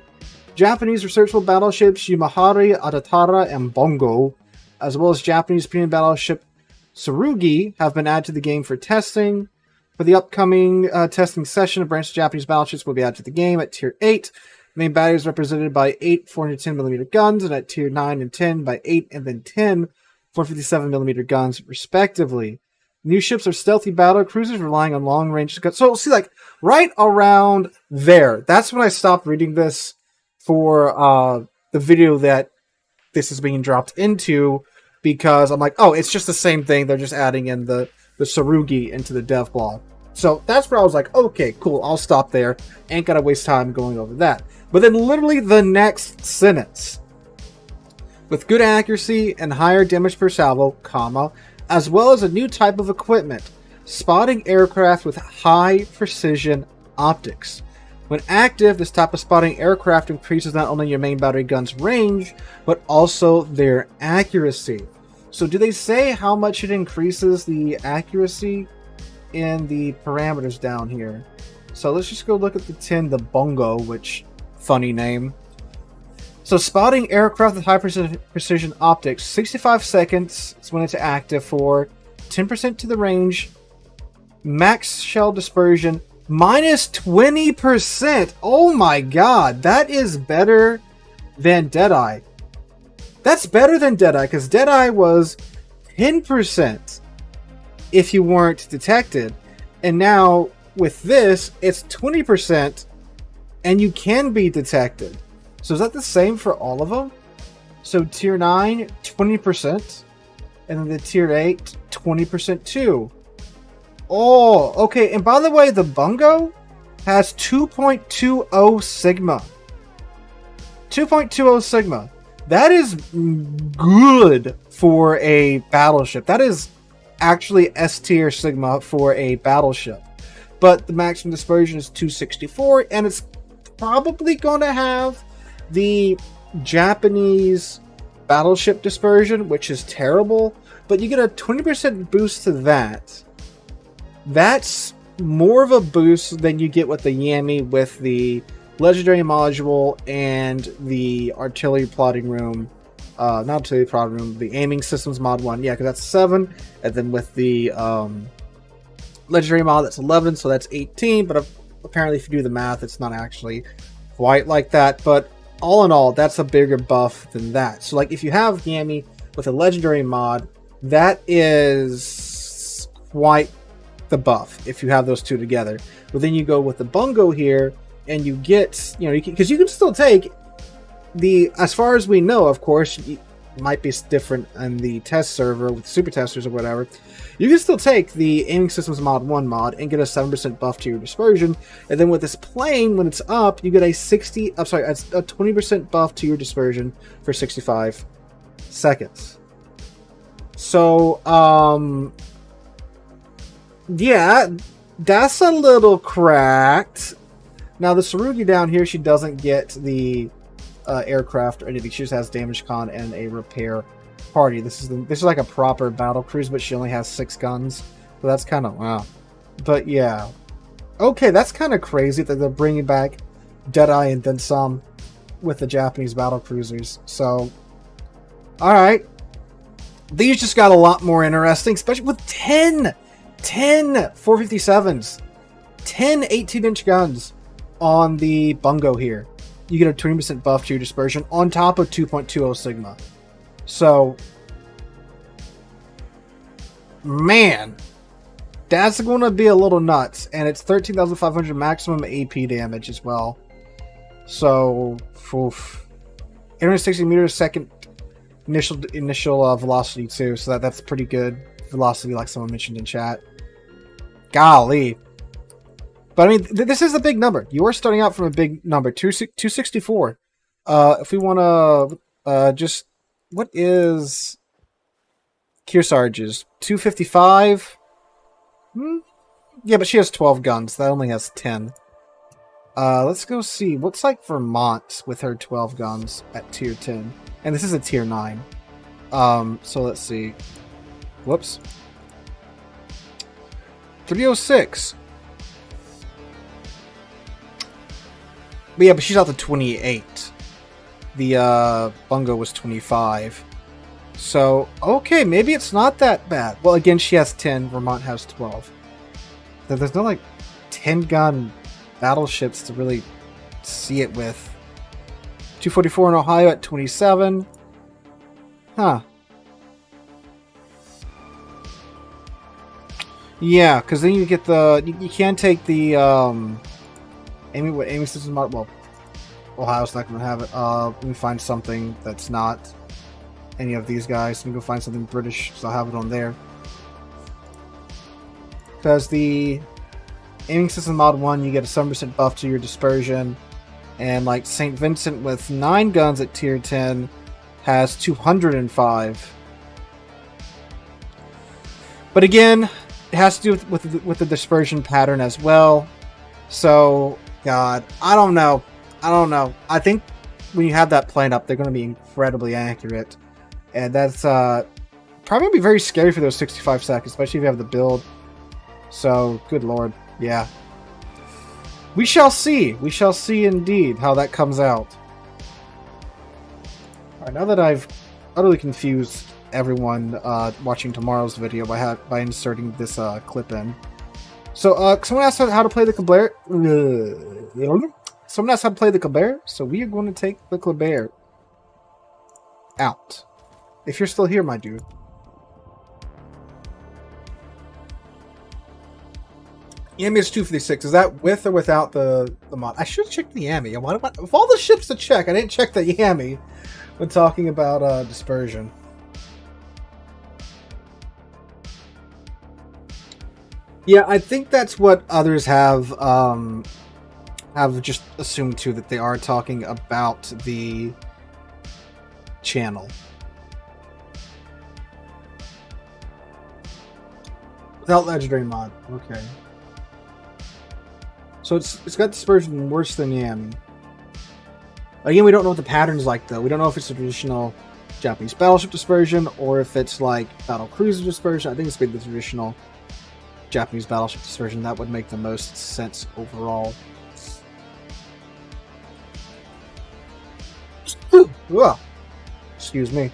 Japanese researchable battleships Yamahari, Adatara, and Bongo, as well as Japanese premium battleship Tsurugi, have been added to the game for testing. For the upcoming testing session, a branch of Japanese battleships will be added to the game at Tier 8. The main battery is represented by 8 410mm guns, and at Tier 9 and 10 by 8 and then 10 457mm guns, respectively. New ships are stealthy battle cruisers relying on long-range guns. So, see, like, right around there, that's when I stopped reading this for the video that this is being dropped into, because I'm like, oh, it's just the same thing. They're just adding in the Tsurugi into the dev blog. So that's where I was like, okay, cool, I'll stop there. Ain't gotta waste time going over that. But then literally the next sentence. With good accuracy and higher damage per salvo, comma, as well as a new type of equipment, spotting aircraft with high precision optics. When active, this type of spotting aircraft increases not only your main battery gun's range, but also their accuracy. So do they say how much it increases the accuracy in the parameters down here? So let's just go look at the 10, the Bongo, which, funny name. So spotting aircraft with high precision optics, 65 seconds is when it's active for, 10% to the range, max shell dispersion, minus 20%. Oh my god, that is better than Deadeye. That's better than Deadeye, because Deadeye was 10% if you weren't detected. And now, with this, it's 20% and you can be detected. So is that the same for all of them? So Tier 9, 20%. And then the Tier 8, 20% too. Oh, okay. And by the way, the Bungo has 2.20 Sigma. 2.20 Sigma. That is good for a battleship. That is actually S tier Sigma for a battleship. But the maximum dispersion is 264, and it's probably going to have the Japanese battleship dispersion, which is terrible. But you get a 20% boost to that. That's more of a boost than you get with the Yami with the legendary module and the artillery plotting room. Not artillery plotting room, the aiming systems mod 1. Yeah, because that's 7. And then with the legendary mod, that's 11, so that's 18. But apparently, if you do the math, it's not actually quite like that. But all in all, that's a bigger buff than that. So, like, if you have Yami with a legendary mod, that is quite the buff if you have those two together. But then you go with the Bungo here, and you get, you know, because you can still take the, as far as we know, of course, it might be different in the test server with super testers or whatever. You can still take the aiming systems mod 1 mod and get a 7% buff to your dispersion, and then with this plane, when it's up, you get a 20% buff to your dispersion for 65 seconds. So, yeah, that's a little cracked. Now, the Tsurugi down here, she doesn't get the aircraft or anything. She just has damage con and a repair party. This is like a proper battle cruise, but she only has 6 guns. So that's kind of, wow. But yeah. Okay, that's kind of crazy that they're bringing back Deadeye and then some with the Japanese battle cruisers. So, alright. These just got a lot more interesting, especially with 10 457s. 10 18-inch guns on the Bungo here. You get a 20% buff to your dispersion on top of 2.20 Sigma. So, man, that's going to be a little nuts. And it's 13,500 maximum AP damage as well. So, 860 meters second initial velocity too. So that's pretty good velocity, like someone mentioned in chat. Golly. But I mean, this is a big number. You are starting out from a big number, 264. If we want to just, what is Kearsarge's? 255? Yeah, but she has 12 guns. That only has 10. Let's go see. What's like Vermont with her 12 guns at tier 10? And this is a tier 9. So let's see. Whoops. 306. But yeah, but she's out to 28. The Bungo was 25. So, okay, maybe it's not that bad. Well, again, she has 10. Vermont has 12. There's no, like, 10-gun battleships to really see it with. 244 in Ohio at 27. Huh. Yeah, because then you get the... You can take the... aiming system mod. Well, Ohio's not going to have it. Let me find something that's not any of these guys. Let me go find something British, so I'll have it on there. Because the aiming system mod 1, you get a 7% buff to your dispersion. And like St. Vincent with 9 guns at tier 10 has 205. But again, it has to do with the dispersion pattern as well. So, God, I don't know. I think when you have that plane up, they're going to be incredibly accurate. And that's probably going to be very scary for those 65 seconds, especially if you have the build. So, good lord. Yeah. We shall see. We shall see indeed how that comes out. Alright, now that I've utterly confused everyone watching tomorrow's video by inserting this clip in. So, someone asked how to play the Colbert. Someone asked how to play the Colbert, so we are going to take the Colbert out. If you're still here, my dude. Yami is 256. Is that with or without the mod? I should check the Yami. Of all the ships to check, I didn't check the Yami when talking about dispersion. Yeah, I think that's what others have just assumed too, that they are talking about the channel. Without legendary mod, okay. So it's got dispersion worse than Yami. Again, we don't know what the pattern's like though. We don't know if it's a traditional Japanese battleship dispersion or if it's like battle cruiser dispersion. I think it's been the traditional Japanese battleship dispersion. That would make the most sense overall. Ugh. Excuse me.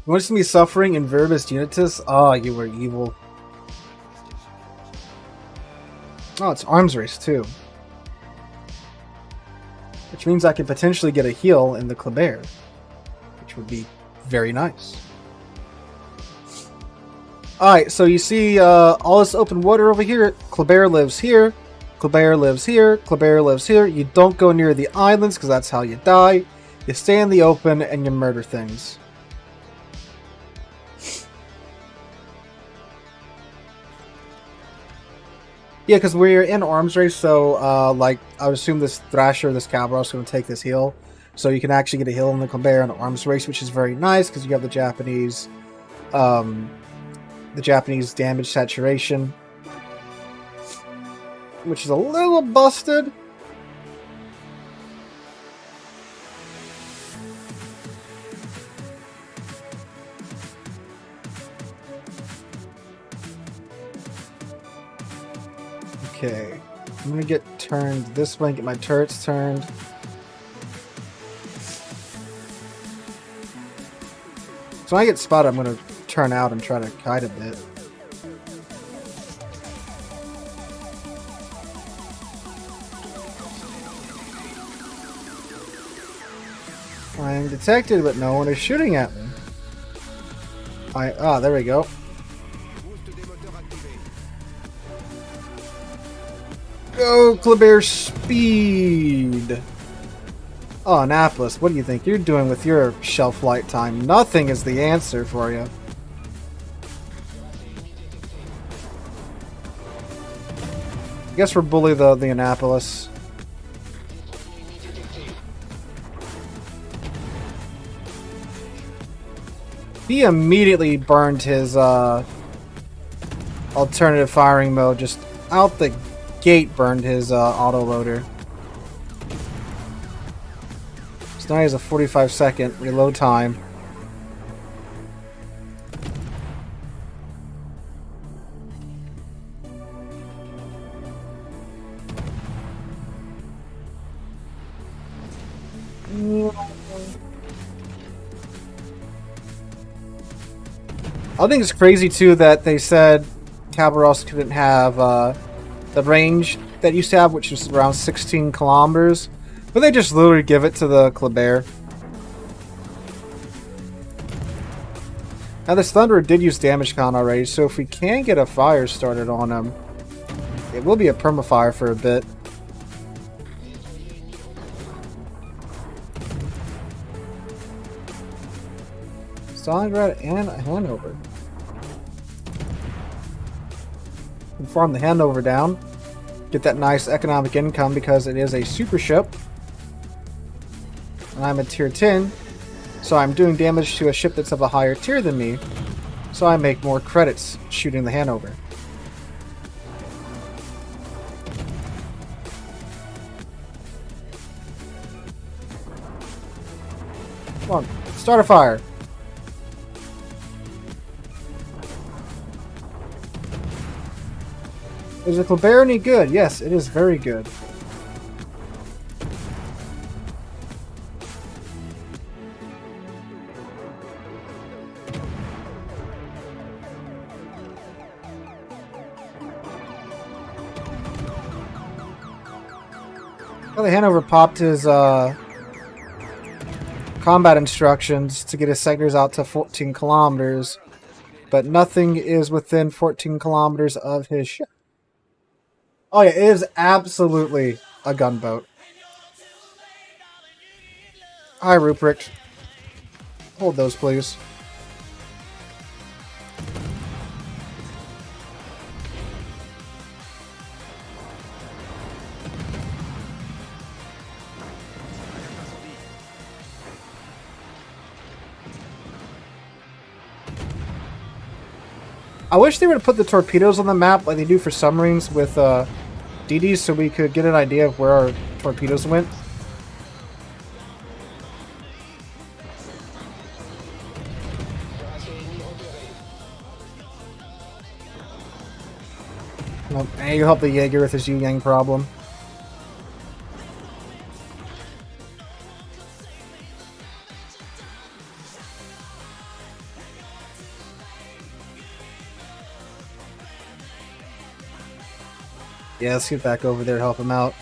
You want to see me suffering in Viribus Unitis? Oh, you were evil. Oh, it's arms race too. Which means I could potentially get a heal in the Colbert. Which would be very nice. Alright, so you see all this open water over here. Colbert lives here. Colbert lives here. Colbert lives here. You don't go near the islands because that's how you die. You stay in the open and you murder things. Yeah, because we're in arms race, so like I would assume this Thrasher, this Cavalry is going to take this heal. So you can actually get a heal in the Colbert in arms race, which is very nice because you have the Japanese damage saturation, which is a little busted. Okay, I'm gonna get turned this way and get my turrets turned. So when I get spotted, I'm gonna turn out and try to kite a bit. I'm detected, but no one is shooting at me. There we go. Go, Colbert speed! Oh, Annapolis, what do you think you're doing with your shelf light time? Nothing is the answer for you. I guess we're bully the Annapolis. He immediately burned his alternative firing mode, just out the gate burned his autoloader. So now he has a 45-second reload time. I think it's crazy too that they said Caballeros couldn't have the range that used to have, which was around 16 kilometers, but they just literally give it to the Colbert. Now this Thunderer did use damage con already, so if we can get a fire started on him, it will be a permafire for a bit. Stalingrad and Hanover. And farm the Hanover down. Get that nice economic income because it is a super ship. And I'm a tier 10. So I'm doing damage to a ship that's of a higher tier than me. So I make more credits shooting the Hanover. Come on, start a fire. Is the Colbert any good? Yes, it is very good. Well, the Hanover popped his combat instructions to get his sectors out to 14 kilometers, but nothing is within 14 kilometers of his ship. Oh yeah, it is absolutely a gunboat. Hi, Ruprecht. Hold those, please. I wish they would have put the torpedoes on the map like they do for submarines with DDs so we could get an idea of where our torpedoes went. Well, and you help the Jaeger with his Yu-Yang problem. Yeah, let's get back over there to help him out.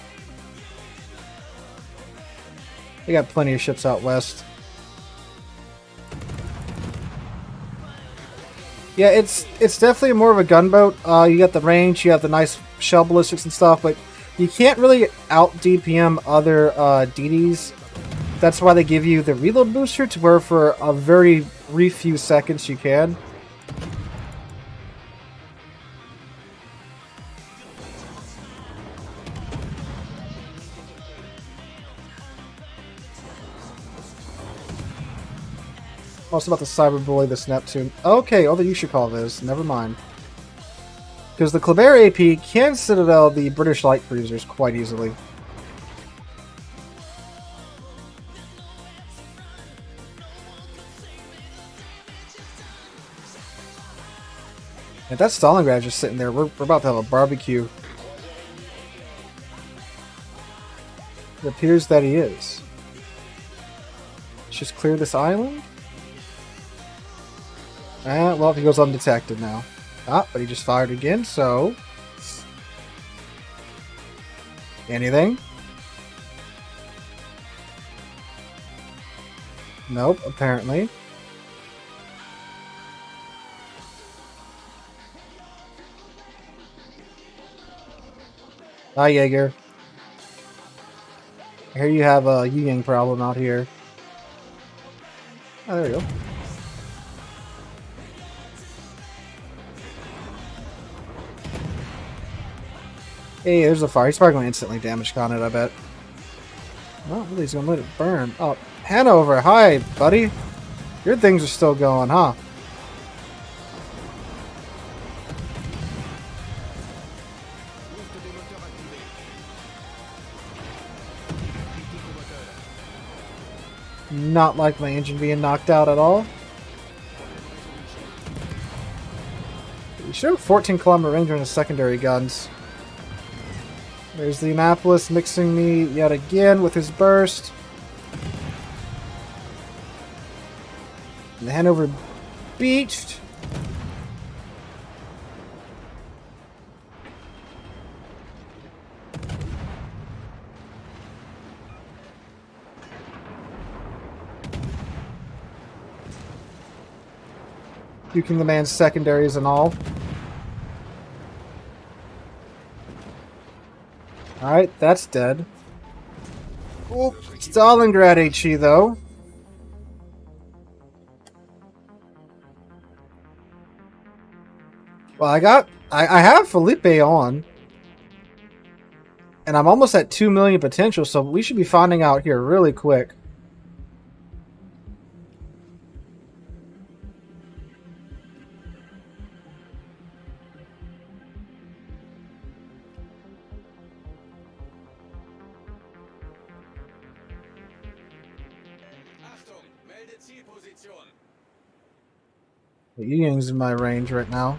We got plenty of ships out west. Yeah, it's definitely more of a gunboat. You got the range, you have the nice shell ballistics and stuff, but you can't really out DPM other DDs. That's why they give you the reload booster, to where for a very few seconds you can. Also about to cyberbully this Neptune. Okay, although you should call this. Never mind. Because the Colbert AP can citadel the British light cruisers quite easily. If that Stalingrad just sitting there, we're about to have a barbecue. It appears that he is. Let's just clear this island. Well, he goes undetected now. Ah, but he just fired again, so... Anything? Nope, apparently. Hi, Jaeger. I hear you have a Yu-Yang problem out here. Oh, there we go. Hey, there's a fire. He's probably going to instantly damage con it, I bet. Well, he's going to let it burn. Oh, Hanover. Hi, buddy. Your things are still going, huh? Not like my engine being knocked out at all. You should have 14-kilometer range on his secondary guns. There's the Annapolis mixing me yet again with his burst. And the Hanover beached. Duking the man's secondaries and all. Alright, that's dead. Oh, Stalingrad HE though. Well, I have Felipe on. And I'm almost at 2 million potential, so we should be finding out here really quick. The Yu-Yang's in my range right now.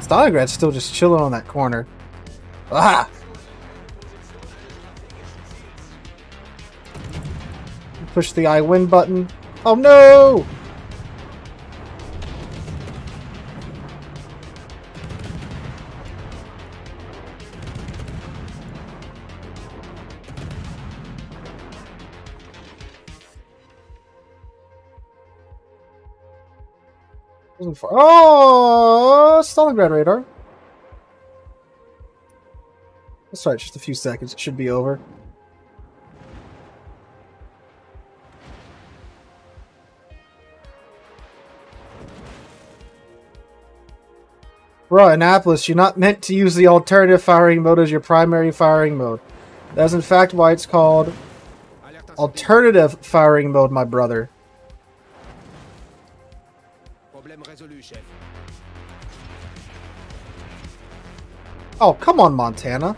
Stalingrad's still just chilling on that corner. Ah! Push the I win button. Oh no! Oh, Stalingrad radar. That's right, just a few seconds. It should be over. Bro, Annapolis, you're not meant to use the alternative firing mode as your primary firing mode. That's in fact why it's called alternative firing mode, my brother. Oh, come on, Montana.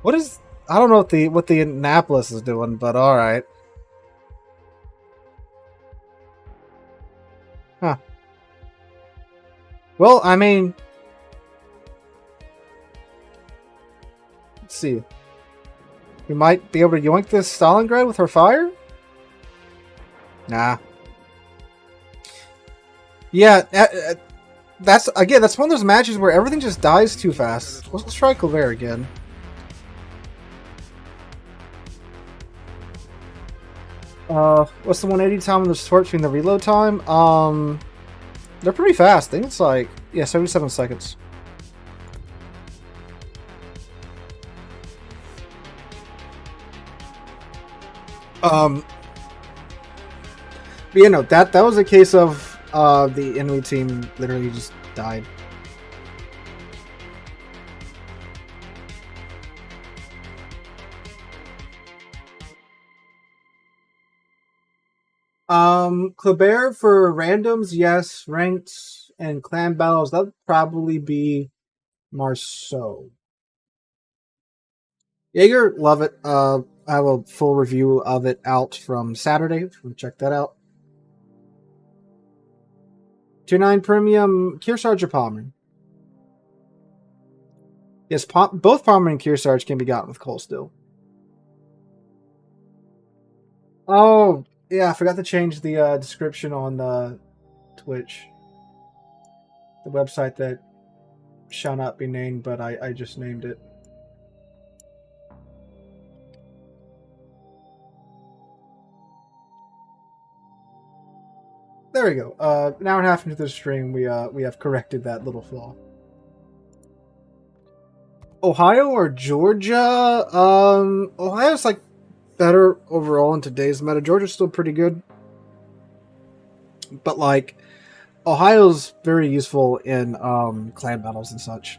What is... I don't know what the Annapolis is doing, but alright. Huh. Well, I mean... Let's see. We might be able to yoink this Stalingrad with her fire? Nah. Yeah, that's one of those matches where everything just dies too fast. Let's try Colbert again. What's the 180 time on the sword between the reload time? They're pretty fast. I think it's like, yeah, 77 seconds. But yeah, no, that was a case of the enemy team literally just died. Colbert for randoms, yes. Ranked and clan battles, that would probably be Marceau. Jaeger, love it. I have a full review of it out from Saturday. If you want to check that out. Tier 9 Premium, Kearsarge or Palmer? Yes, both Palmer and Kearsarge can be gotten with coal still. Oh, yeah, I forgot to change the description on Twitch. The website that shall not be named, but I just named it. There we go. An hour and a half into the stream, we have corrected that little flaw. Ohio or Georgia? Ohio's like better overall in today's meta. Georgia's still pretty good, but like Ohio's very useful in clan battles and such.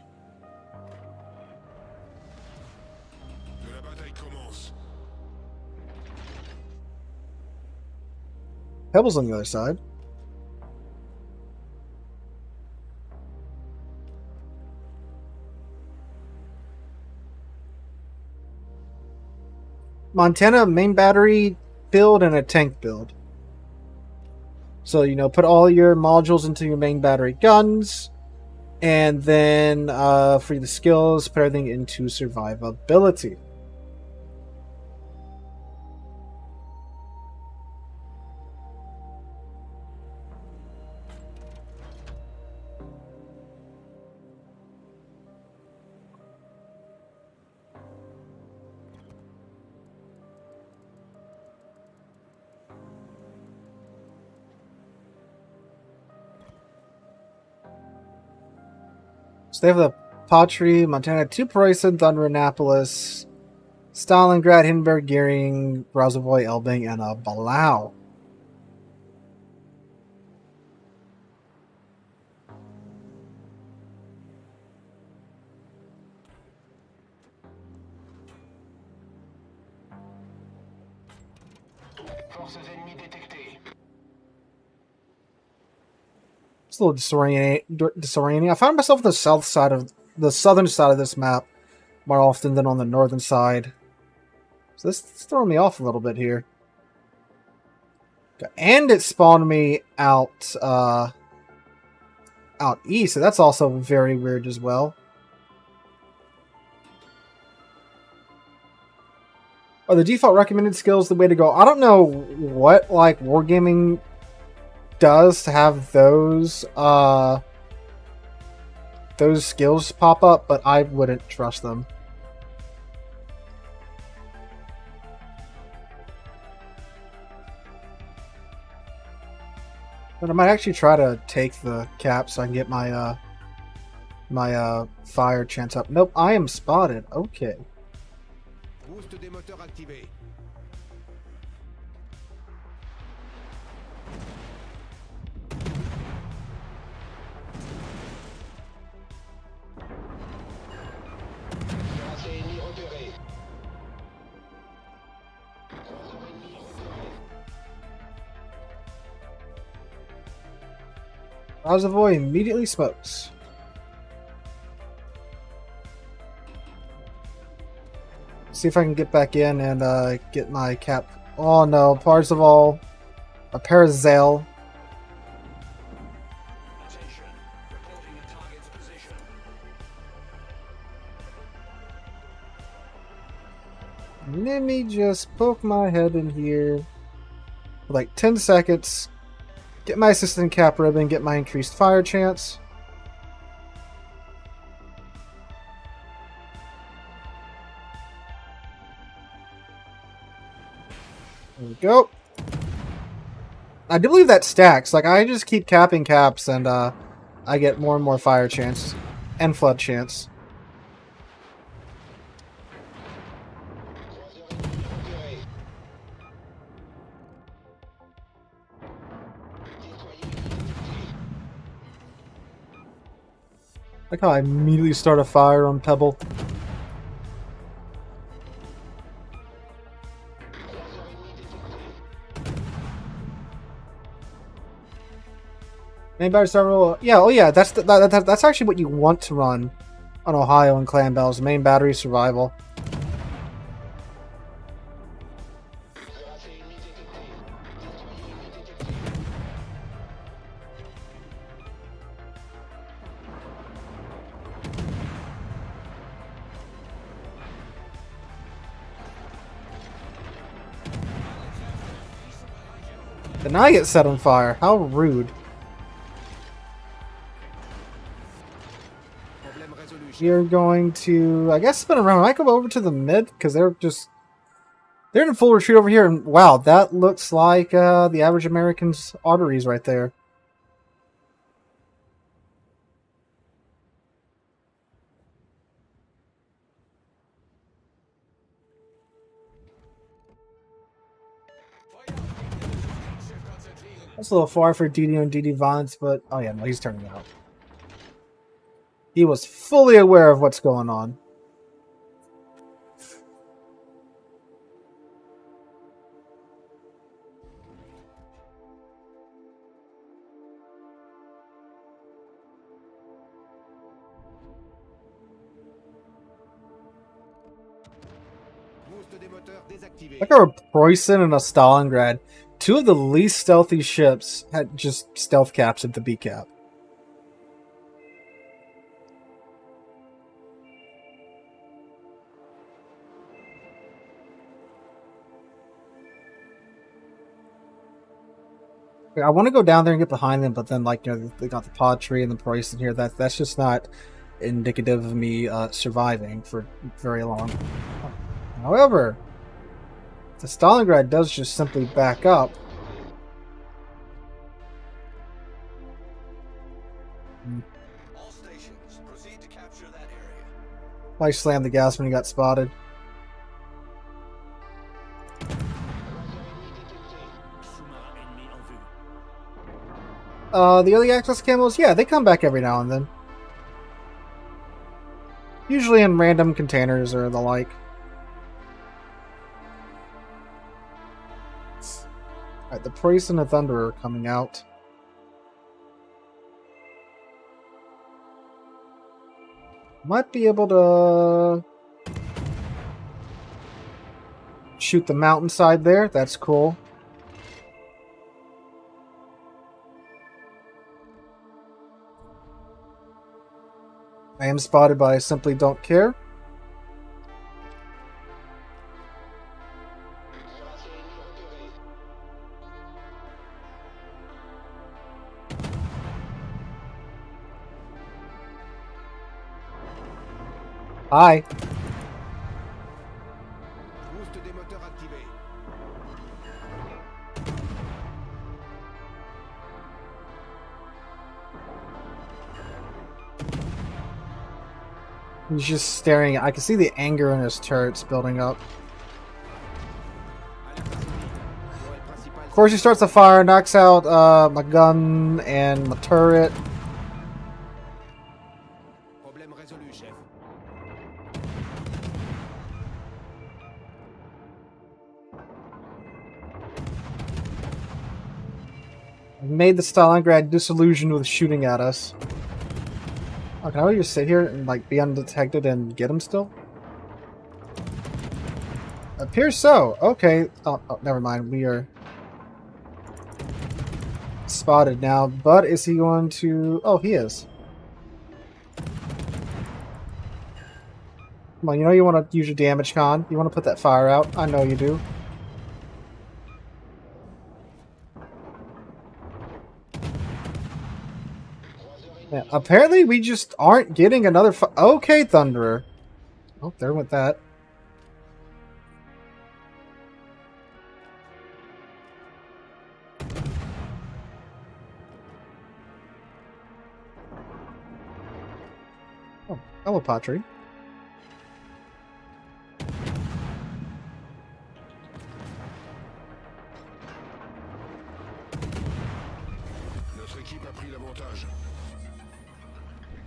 Pebble's on the other side. Montana main battery build and a tank build. So, you know, put all your modules into your main battery guns, and then for the skills, put everything into survivability. So they have the Patry, Montana, 2 Preußen, Thunder, Annapolis, Stalingrad, Hindenburg, Gearing, Brazovoy, Elbing, and Balau. It's a little disorienting. I found myself on the southern side of this map more often than on the northern side. So this is throwing me off a little bit here. Okay. And it spawned me out out east, so that's also very weird as well. Are the default recommended skills the way to go? I don't know what like wargaming does to have those skills pop up, but I wouldn't trust them. But I might actually try to take the cap so I can get my my fire chance up. Nope, I am spotted. Okay. Boost des moteurs activé. Razovoy immediately smokes. See if I can get back in and get my cap. Oh no, Parzival, a Parazale. Attention. Reporting a target's position. Let me just poke my head in here for like 10 seconds. Get my assistant cap ribbon, get my increased fire chance. There we go. I do believe that stacks. Like, I just keep capping caps and I get more and more fire chance and flood chance. Like how I immediately start a fire on Pebble. Anybody start roll? Yeah, oh yeah, that's actually what you want to run on Ohio and Clan Bells. Main battery survival. Then I get set on fire. How rude. You're going to, I guess, spin around. I come over to the mid because they're in full retreat over here. And wow, that looks like the average American's arteries right there. That's a little far for DD and DD Vance, but oh yeah, no, he's turning out. He was fully aware of what's going on. Like a Preußen and a Stalingrad, two of the least stealthy ships had just stealth caps at the B cap. I want to go down there and get behind them, but then, like, you know, they got the pod tree and the Preußen here. That's just not indicative of me surviving for very long. However, the Stalingrad does just simply back up. All stations, proceed to capture that area. I slammed the gas when he got spotted. The early access camos, yeah, they come back every now and then. Usually in random containers or the like. Alright, the Preußen and the Thunderer are coming out. Might be able to shoot the mountainside there. That's cool. I am spotted, but I simply don't care. Hi. Boost des moteurs activé. He's just staring. I can see the anger in his turrets building up. Of course, he starts to fire, knocks out my gun and my turret. Problème résolu, chef. I've made the Stalingrad disillusioned with shooting at us. Oh, can I just sit here and like be undetected and get him still? Appears so. Okay. Oh, never mind. We are spotted now. But is he going to... Oh, he is. Come on, you know you want to use your damage con. You want to put that fire out. I know you do. Yeah, apparently we just aren't getting another okay, Thunderer. Oh, there went that. Oh, hello, Patri. Notre équipe a pris l'avantage.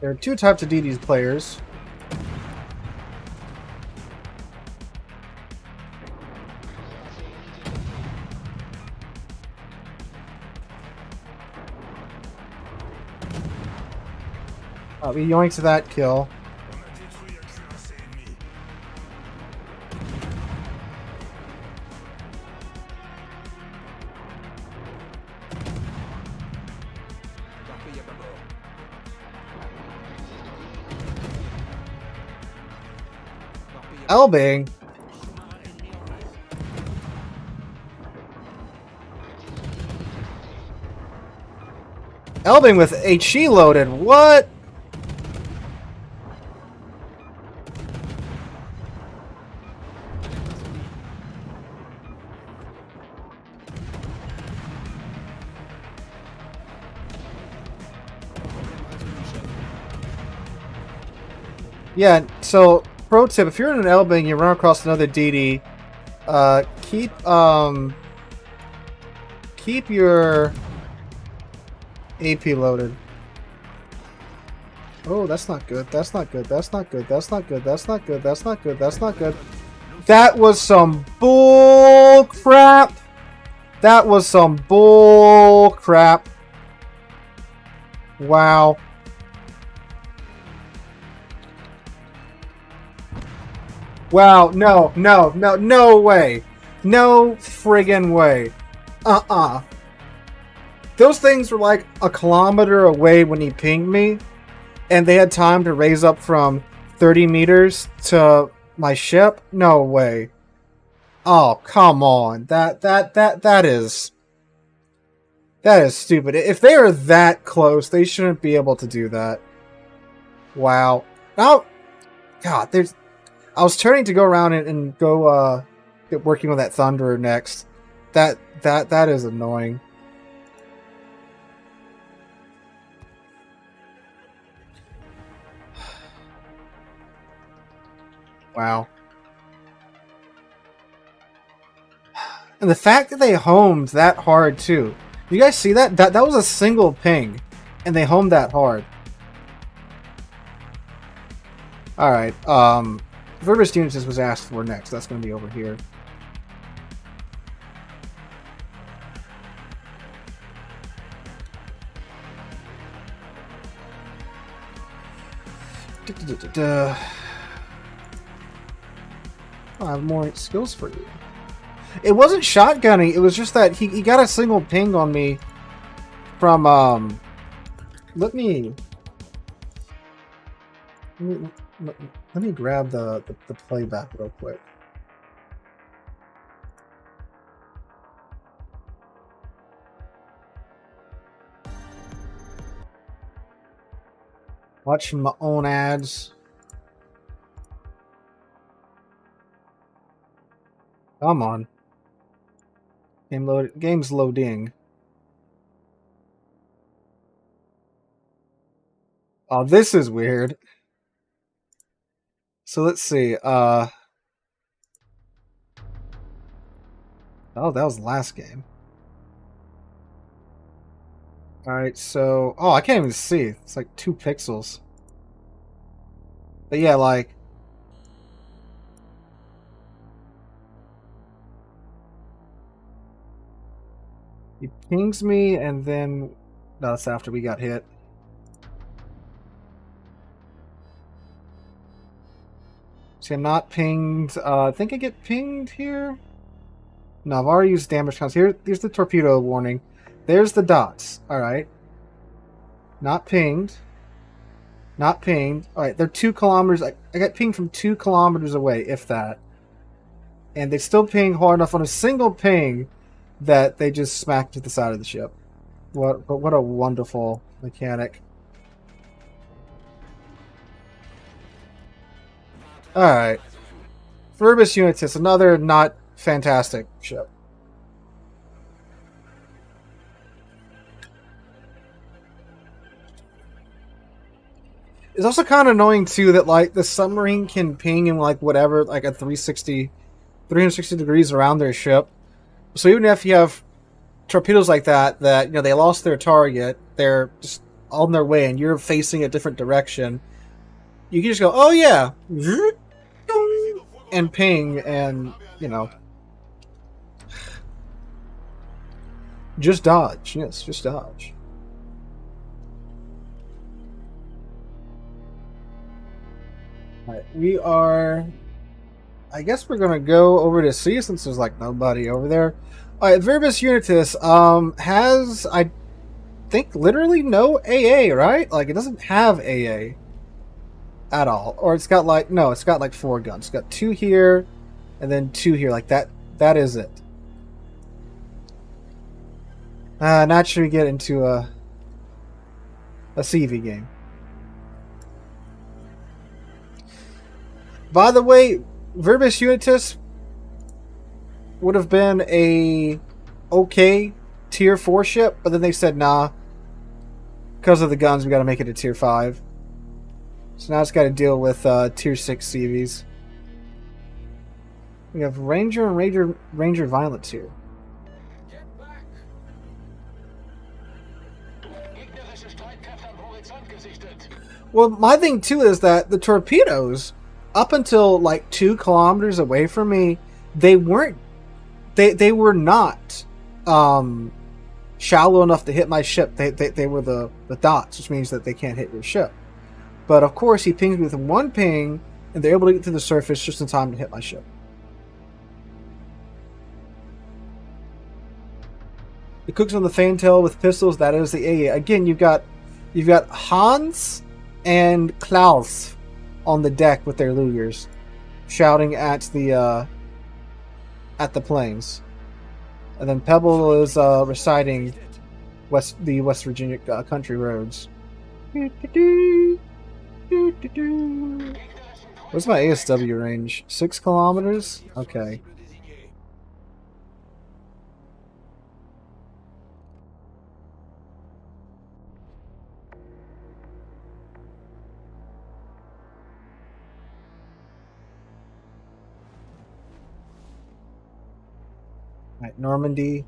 There are two types of DD's players. We yoinked that kill. On a détruit un cuirassé ennemi. Parfait, Yamato. Elbing. Elbing with HE loaded. What? Yeah, so pro tip, if you're in an Elbing, you run across another DD, keep your AP loaded. Oh, that's not good. That's not good. That's not good. That's not good. That's not good. That's not good. That's not good. That was some bull crap. That was some bull crap. Wow. Wow, no, no, no, no way. No friggin' way. Those things were like a kilometer away when he pinged me, and they had time to raise up from 30 meters to my ship? No way. Oh, come on. That is stupid. If they are that close, they shouldn't be able to do that. Wow. Now, God, I was turning to go around and go get working with that Thunderer next. That is annoying. Wow. And the fact that they homed that hard too. You guys see that? That was a single ping, and they homed that hard. All right. Viribus Unitis was asked for next. That's going to be over here. I have more skills for you. It wasn't shotgunning. It was just that he got a single ping on me from let me Let me grab the playback real quick. Watching my own ads. Come on. Game's loading. Oh, this is weird. So let's see. Oh, that was the last game. Alright, so... Oh, I can't even see. It's like 2 pixels. But yeah, like... He pings me, and then... No, that's after we got hit. See, I'm not pinged. I think I get pinged here? No, I've already used damage counts. Here's the torpedo warning. There's the dots. Alright. Not pinged. Not pinged. Alright, they're 2 kilometers. I got pinged from 2 kilometers away, if that. And they still ping hard enough on a single ping that they just smacked to the side of the ship. What a wonderful mechanic. Alright. Viribus Unitis, another not fantastic ship. It's also kind of annoying too that like the submarine can ping in like whatever, like at 360 degrees around their ship. So even if you have torpedoes like that, you know, they lost their target, they're just on their way and you're facing a different direction, you can just go, oh yeah, and ping, and, you know, just dodge. Yes, just dodge. Alright, we are... I guess we're gonna go over to sea since there's like nobody over there. Alright, Viribus Unitis has, I think, literally no AA, right? Like, it doesn't have AA at all. Or it's got like, no, it's got like 4 guns. It's got 2 here, and then 2 here. Like, that is it. Now should we get into a CV game. By the way, Viribus Unitis would have been a okay tier 4 ship, but then they said, nah, because of the guns, we got to make it a tier 5. So now it's got to deal with tier 6 CVs. We have Ranger and Ranger Violets here. Well, my thing too is that the torpedoes, up until like 2 kilometers away from me, they weren't. They were not shallow enough to hit my ship. They were the dots, which means that they can't hit your ship. But of course, he pings me with 1 ping, and they're able to get to the surface just in time to hit my ship. The cooks on the fantail with pistols. That is the AA. Again, you've got Hans and Klaus on the deck with their Lugers, shouting at the planes, and then Pebble is reciting the West Virginia country roads. What's my ASW range? 6 kilometers? Okay. Right, Normandy,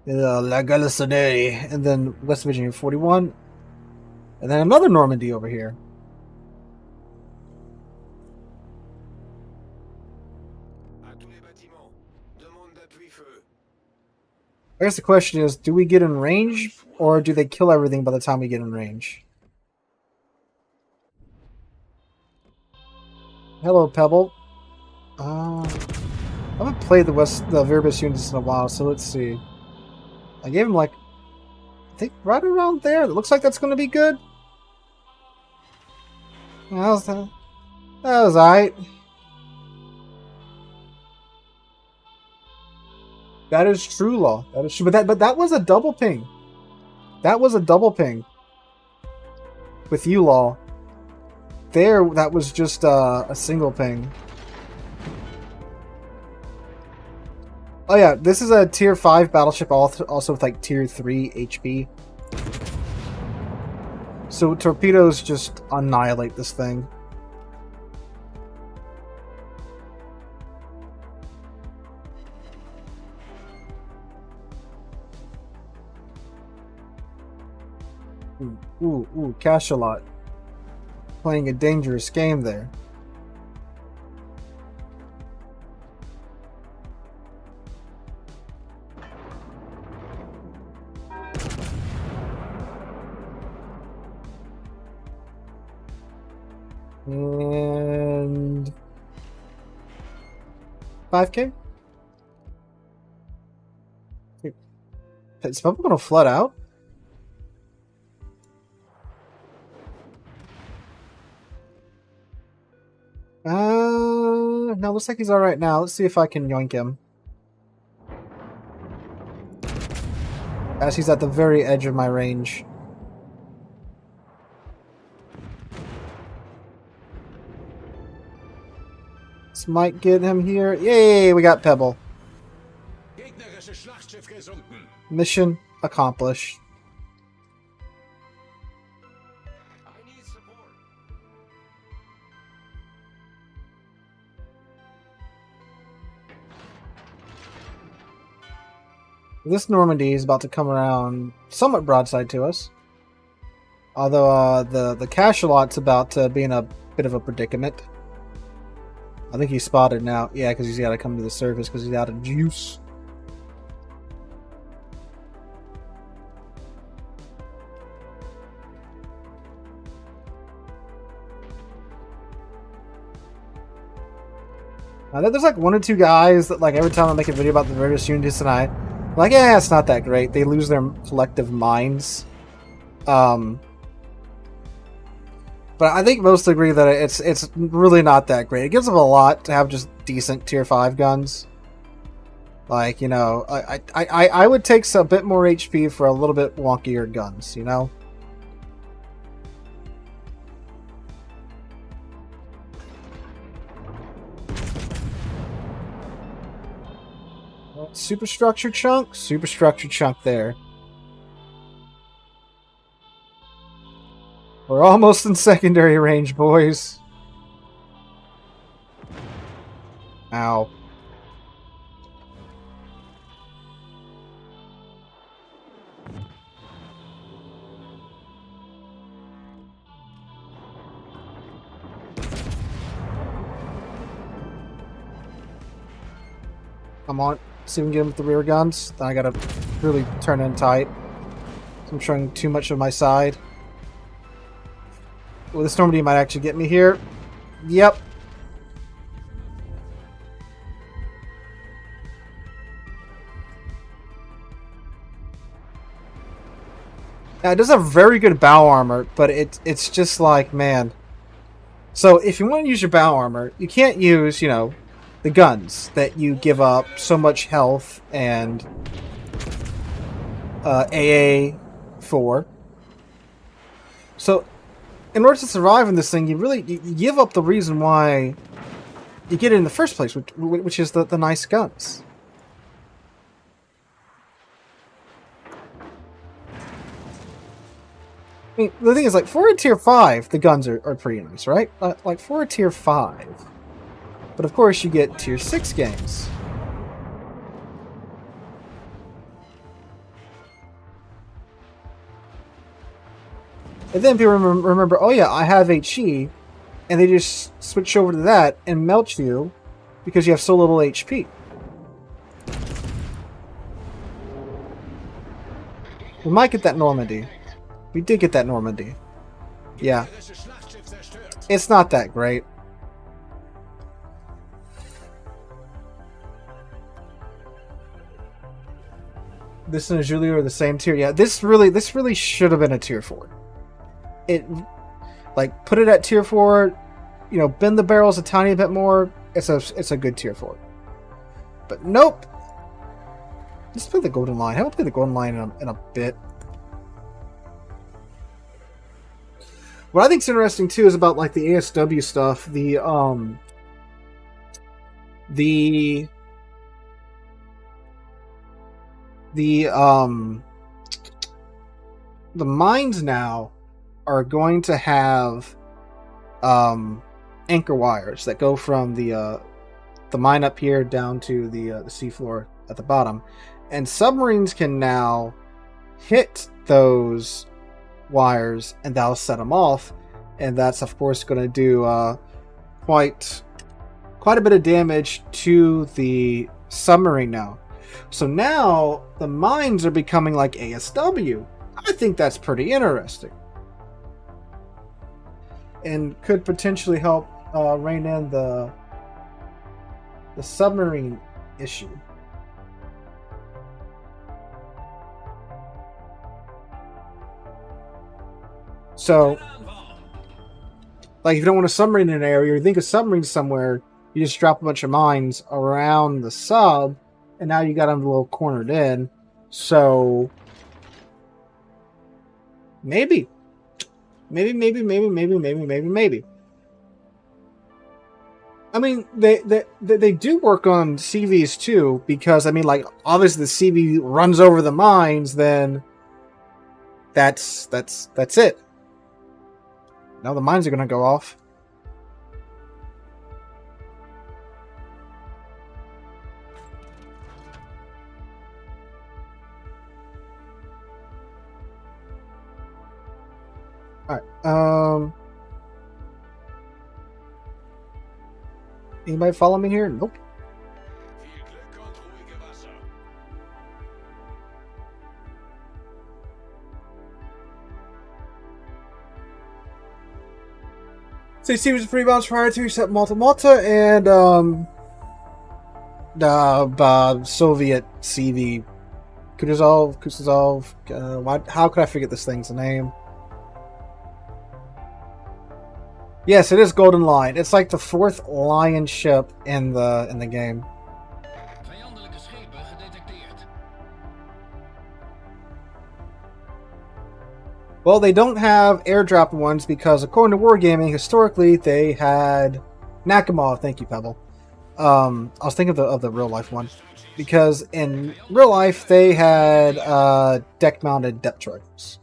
La Galissonnerie, and then West Virginia 41, and then another Normandy over here. I guess the question is, do we get in range, or do they kill everything by the time we get in range? Hello, Pebble. I haven't played the Viribus Unitis in a while, so let's see. I gave him like, I think right around there. It looks like that's going to be good. That was alright. That is true, Law. That is true. But that was a double ping. That was a double ping. With you, Law. There, that was just a single ping. Oh yeah, this is a tier 5 battleship, also with like tier 3 HP. So torpedoes just annihilate this thing. Ooh, Cash-a-lot. Playing a dangerous game there. And 5K? Is people gonna flood out? No, looks like he's alright now. Let's see if I can yoink him. As he's at the very edge of my range. This might get him here. Yay, we got Pebble. Mission accomplished. This Normandy is about to come around somewhat broadside to us. Although the Cachalot's about to be in a bit of a predicament. I think he's spotted now. Yeah, because he's got to come to the surface because he's out of juice. There's like 1 or 2 guys that like every time I make a video about the Viribus Unitis and I'm like, yeah, it's not that great. They lose their collective minds. But I think most agree that it's really not that great. It gives them a lot to have just decent tier 5 guns. Like, you know, I would take a bit more HP for a little bit wonkier guns, you know? Superstructure chunk? Superstructure chunk there. We're almost in secondary range, boys. Ow. Come on. See if we can get him with the rear guns. Then I gotta really turn in tight. I'm showing too much of my side. Well, this Normandy might actually get me here. Yep. Yeah, it does have very good bow armor, but it's just like, man. So if you want to use your bow armor, you can't use, you know, the guns that you give up so much health and AA for. So in order to survive in this thing, you give up the reason why you get it in the first place, which is the nice guns. I mean, the thing is, like, for a tier 5, the guns are pretty nice, right? Like, for a tier 5. But of course, you get tier 6 games. And then people remember, oh yeah, I have HE, and they just switch over to that and melt you because you have so little HP. We might get that Normandy. We did get that Normandy. Yeah. It's not that great. This and Julio are the same tier. Yeah, this really should have been a tier 4. Like, put it at tier 4, you know, bend the barrels a tiny bit more, it's a good tier 4. But nope. Let's play the Golden Line. I haven't played the Golden Line in a bit. What I think's interesting too is about like the ASW stuff. The mines now are going to have anchor wires that go from the mine up here down to the seafloor at the bottom, and submarines can now hit those wires and that'll set them off, and that's of course going to do quite a bit of damage to the submarine now. So now the mines are becoming like ASW. I think that's pretty interesting and could potentially help rein in the submarine issue. So, like, if you don't want a submarine in an area, or you think a submarine somewhere, you just drop a bunch of mines around the sub, and now you got them a little cornered in. So, maybe. I mean, they do work on CVs too, because, I mean, like, obviously the CV runs over the mines, then that's it. Now the mines are going to go off. Alright, anybody follow me here? Nope. So you see, it was pretty balanced prior to except Malta and Soviet CV Kutuzov. How could I forget this thing's name? Yes, it is Golden Line. It's like the 4th Lion ship in the game. Well, they don't have airdrop ones because, according to Wargaming, historically they had Nakamov. Thank you, Pebble. I was thinking of the real life one, because in real life they had deck-mounted depth charges.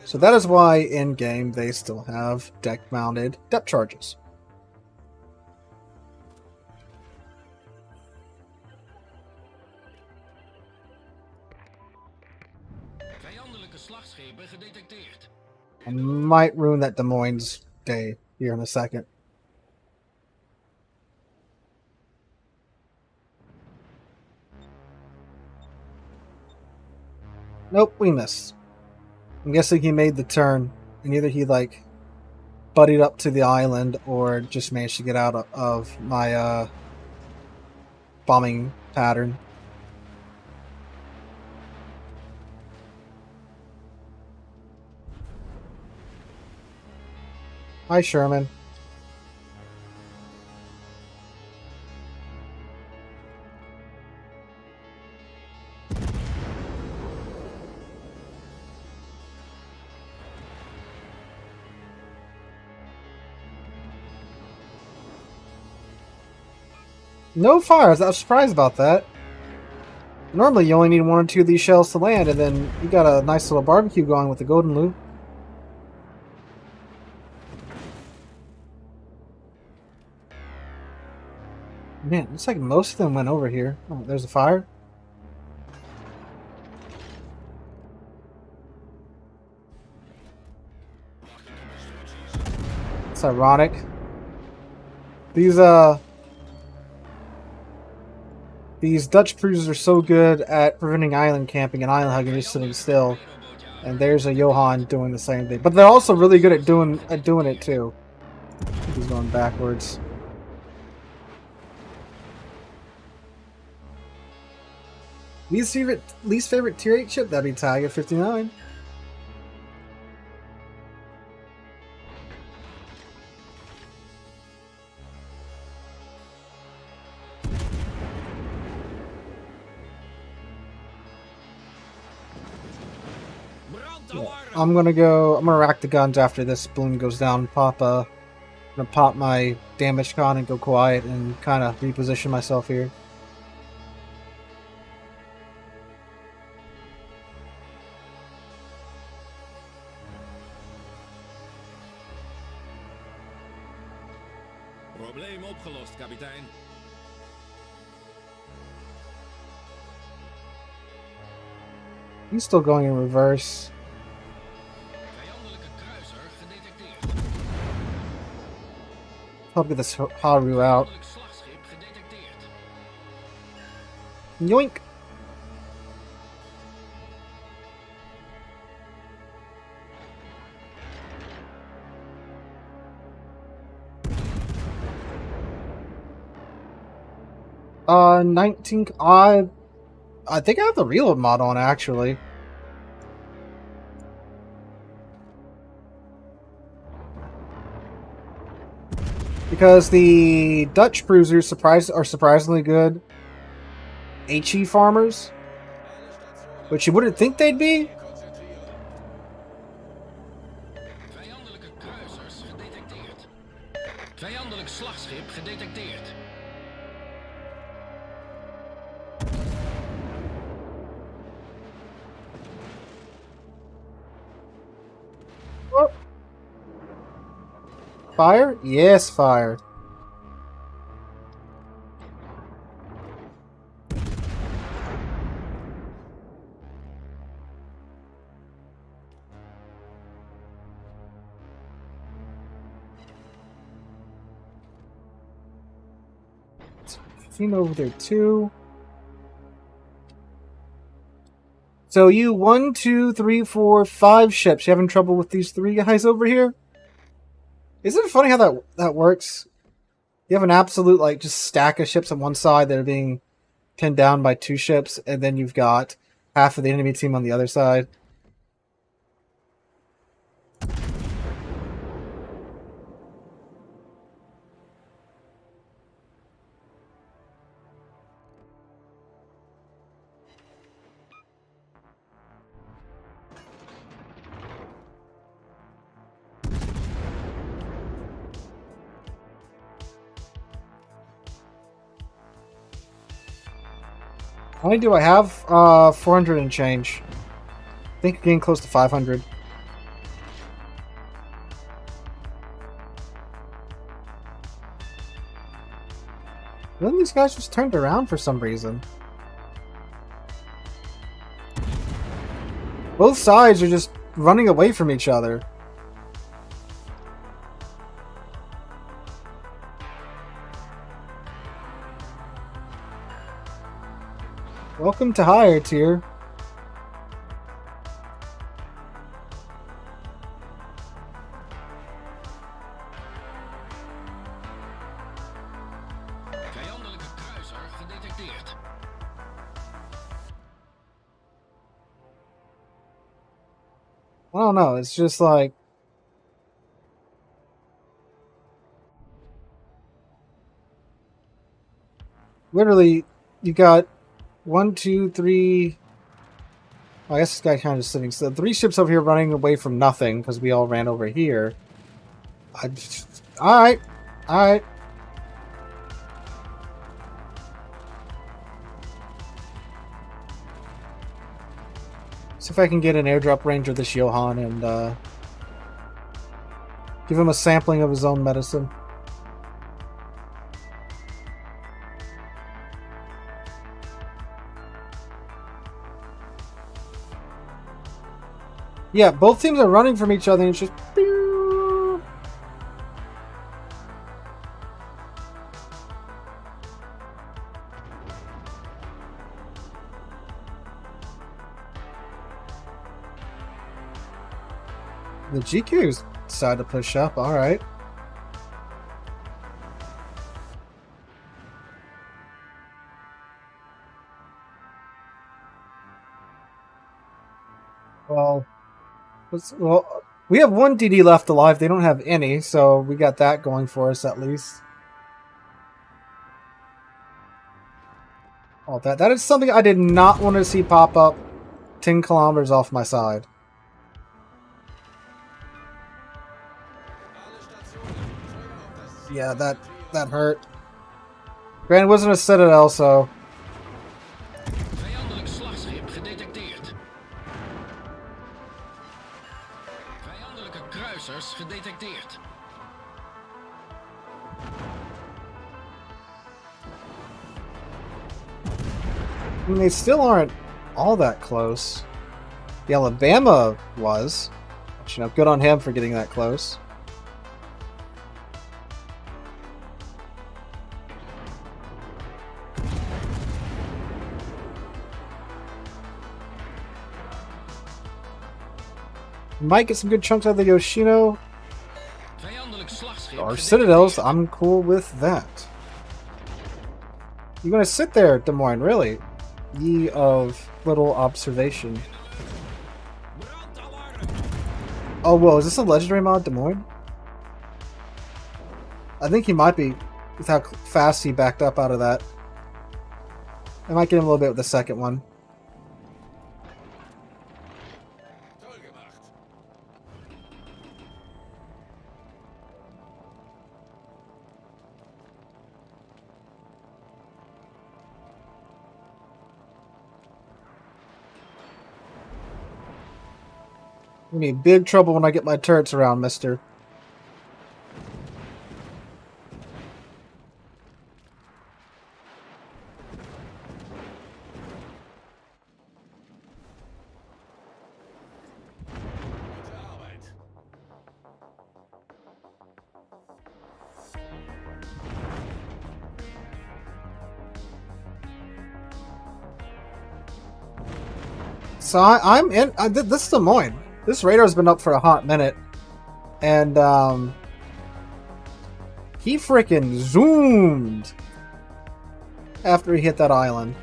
So that is why in game they still have deck-mounted depth charges. I might ruin that Des Moines day here in a second. Nope, we missed. I'm guessing he made the turn, and either he like buddied up to the island or just managed to get out of my bombing pattern. Hi, Sherman. No fires. I was surprised about that. Normally, you only need 1 or 2 of these shells to land, and then you got a nice little barbecue going with the golden loot. Man, looks like most of them went over here. Oh, there's a fire. It's ironic. These Dutch cruisers are so good at preventing island camping and island hugging, just sitting still. And there's a Johan doing the same thing. But they're also really good at doing it too. He's going backwards. Least favorite tier 8 ship? That'd be Tiger 59. I'm gonna rack the guns after this balloon goes down. I'm gonna pop my damage con and go quiet and kind of reposition myself here. Probleem opgelost, kapitein. He's still going in reverse. Vijandelijke kruiser gedetecteerd. I'll get this Haru out. Vijandelijk slagschip gedetecteerd. Yoink! Uh, 19. I think I have the reload mod on actually. Because the Dutch cruisers are surprisingly good HE farmers, which you wouldn't think they'd be. Vijandelijke kruisers gedetecteerd. Vijandelijk slagschip gedetecteerd. Oh. Fire? Yes, fire. Over there too. So you 1, 2, 3, 4, 5 ships. You having trouble with these 3 guys over here? Isn't it funny how that works? You have an absolute like just stack of ships on one side that are being pinned down by 2 ships, and then you've got half of the enemy team on the other side. How many do I have? 400 and change. I think getting close to 500. Then these guys just turned around for some reason. Both sides are just running away from each other. Welcome to higher tier. Vijandelijke kruiser gedetecteerd. I don't know, it's just like... Literally, you got 1, 2, 3... Well, I guess this guy kind of sitting. So 3 ships over here running away from nothing because we all ran over here. Alright. Alright. See if I can get an airdrop range of this Johan and give him a sampling of his own medicine. Yeah, both teams are running from each other and it's just... The GQ's decided to push up, alright. Well, we have 1 DD left alive. They don't have any, so we got that going for us at least. Oh, that is something I did not want to see pop up 10 kilometers off my side. Yeah, that hurt. Granted, it wasn't a citadel, so... Vijandelijk slagschip gedetecteerd. Vijandelijke kruisers gedetecteerd. I mean, they still aren't all that close. The Alabama was. Which, you know, good on him for getting that close. Might get some good chunks out of the Yoshino. Vijandelijk slagschip Or gedetecteerd. citadels, I'm cool with that. You're gonna sit there, Des Moines, really? Ye of little observation. Oh, whoa, is this a legendary mod, Des Moines? I think he might be, with how fast he backed up out of that. I might get him a little bit with the second one. We need big trouble when I get my turrets around, mister. So I'm in. This is Des Moines. This radar's been up for a hot minute, and he freaking zoomed after he hit that island.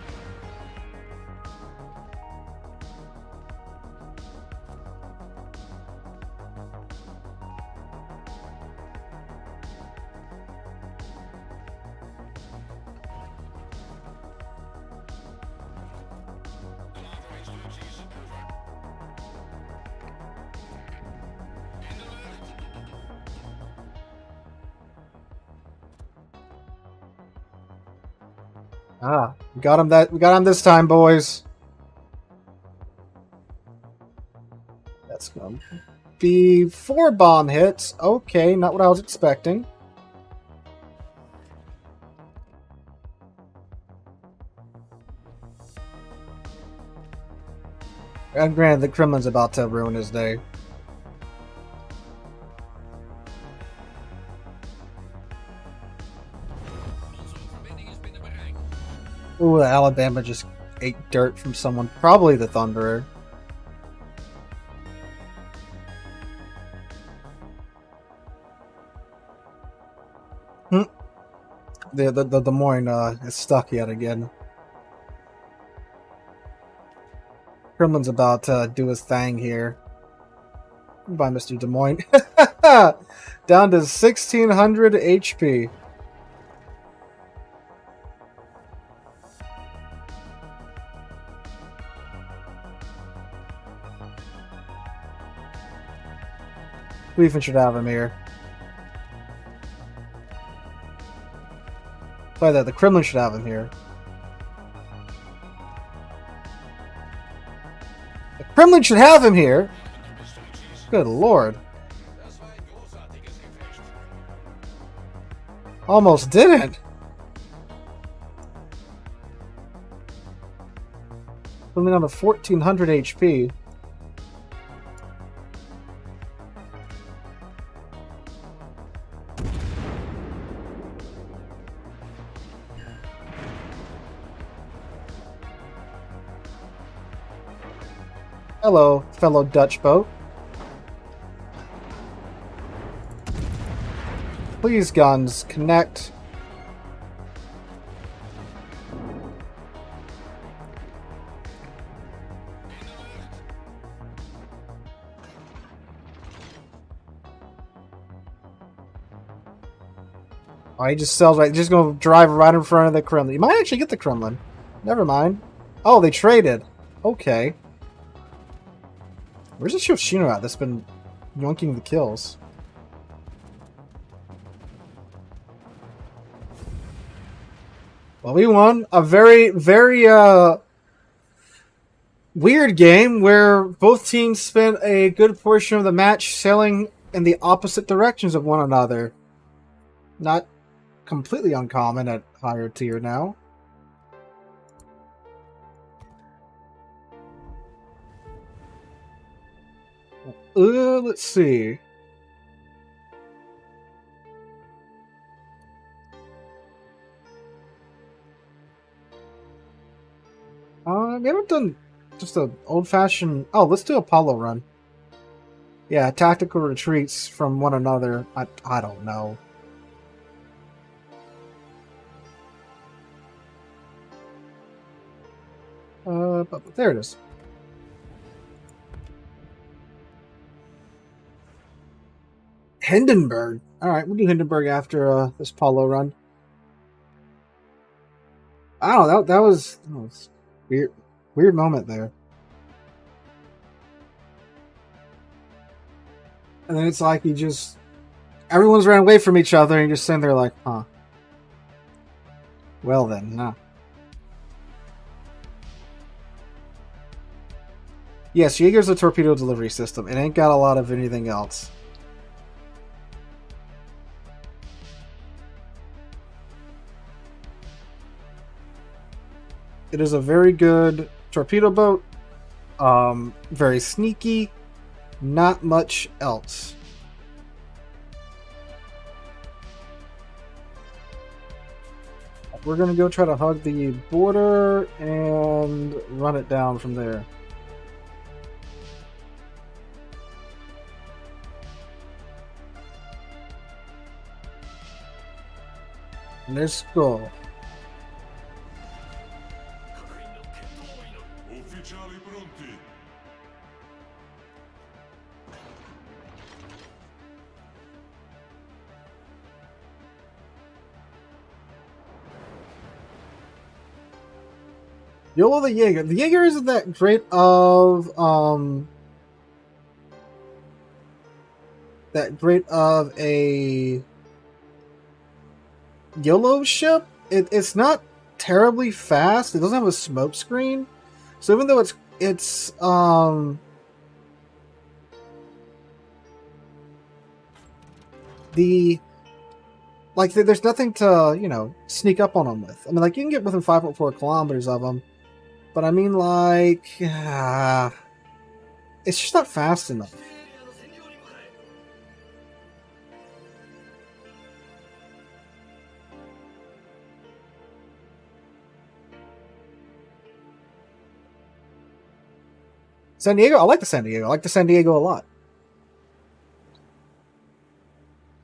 Ah, we got him we got him this time, boys. That's gonna be 4 bomb hits. Okay, not what I was expecting. And granted, the Kremlin's about to ruin his day. Ooh, the Alabama just ate dirt from someone. Probably the Thunderer. The Des Moines is stuck yet again. Kremlin's about to do his thing here. Goodbye, Mr. Des Moines. Down to 1600 HP. We even should have him here. By that, the Kremlin should have him here. The Kremlin should have him here! Good lord. Almost didn't! Putting down to 1400 HP. Hello, fellow Dutch boat. Please, guns, connect. Oh, he just sells right. Just gonna drive right in front of the Kremlin. You might actually get the Kremlin. Never mind. Oh, they traded. Okay. Where's this Yoshino at that's been yoinking the kills? Well, we won a very, very weird game where both teams spent a good portion of the match sailing in the opposite directions of one another. Not completely uncommon at higher tier now. Let's see. We haven't done just an old-fashioned... Oh, let's do a Paolo run. Yeah, tactical retreats from one another. I don't know. But there it is. Hindenburg. Alright, we'll do Hindenburg after this Paolo run. I don't know, that was weird moment there. And then it's like you just... Everyone's ran away from each other and you're just sitting there like, huh. Well then, nah. Yes, Jaeger's a torpedo delivery system. It ain't got a lot of anything else. It is a very good torpedo boat. Very sneaky. Not much else. We're going to go try to hug the border and run it down from there. Let's go. Ufficiali pronti. YOLO the Jaeger. The Jaeger isn't that great of a YOLO ship. It's not terribly fast. It doesn't have a smoke screen. So even though it's there's nothing to, you know, sneak up on them with. I mean, like, you can get within 5.4 kilometers of them, but I mean, like, it's just not fast enough. San Diego? I like the San Diego. I like the San Diego a lot.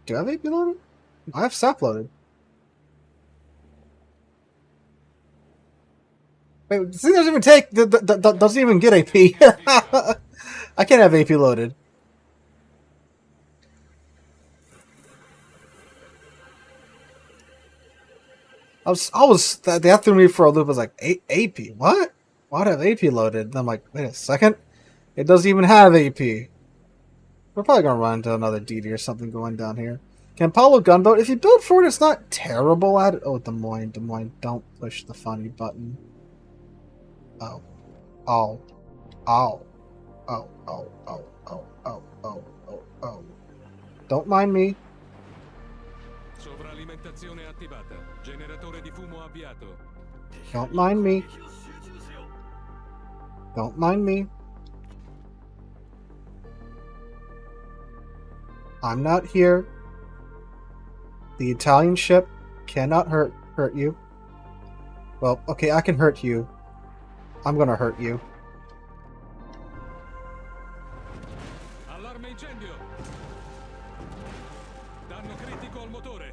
Do I have AP loaded? I have SAP loaded. Wait, this thing doesn't even take... doesn't even get AP. I can't have AP loaded. That threw me for a loop. I was like, AP? What? Why'd I have AP loaded? And I'm like, wait a second. It doesn't even have AP. We're probably going to run into another DD or something going down here. Can Paolo gunboat? If you build for it, it's not terrible at it. Oh, Des Moines, don't push the funny button. Oh. Oh. Oh. Oh, oh, oh, oh, oh, oh, oh, oh. Don't mind me. Sovralimentazione attivata. Generatore di fumo avviato. Don't mind me. Don't mind me. I'm not here. The Italian ship cannot hurt you. Well, okay, I can hurt you. I'm gonna hurt you. Allarme incendio. Danno critico al motore.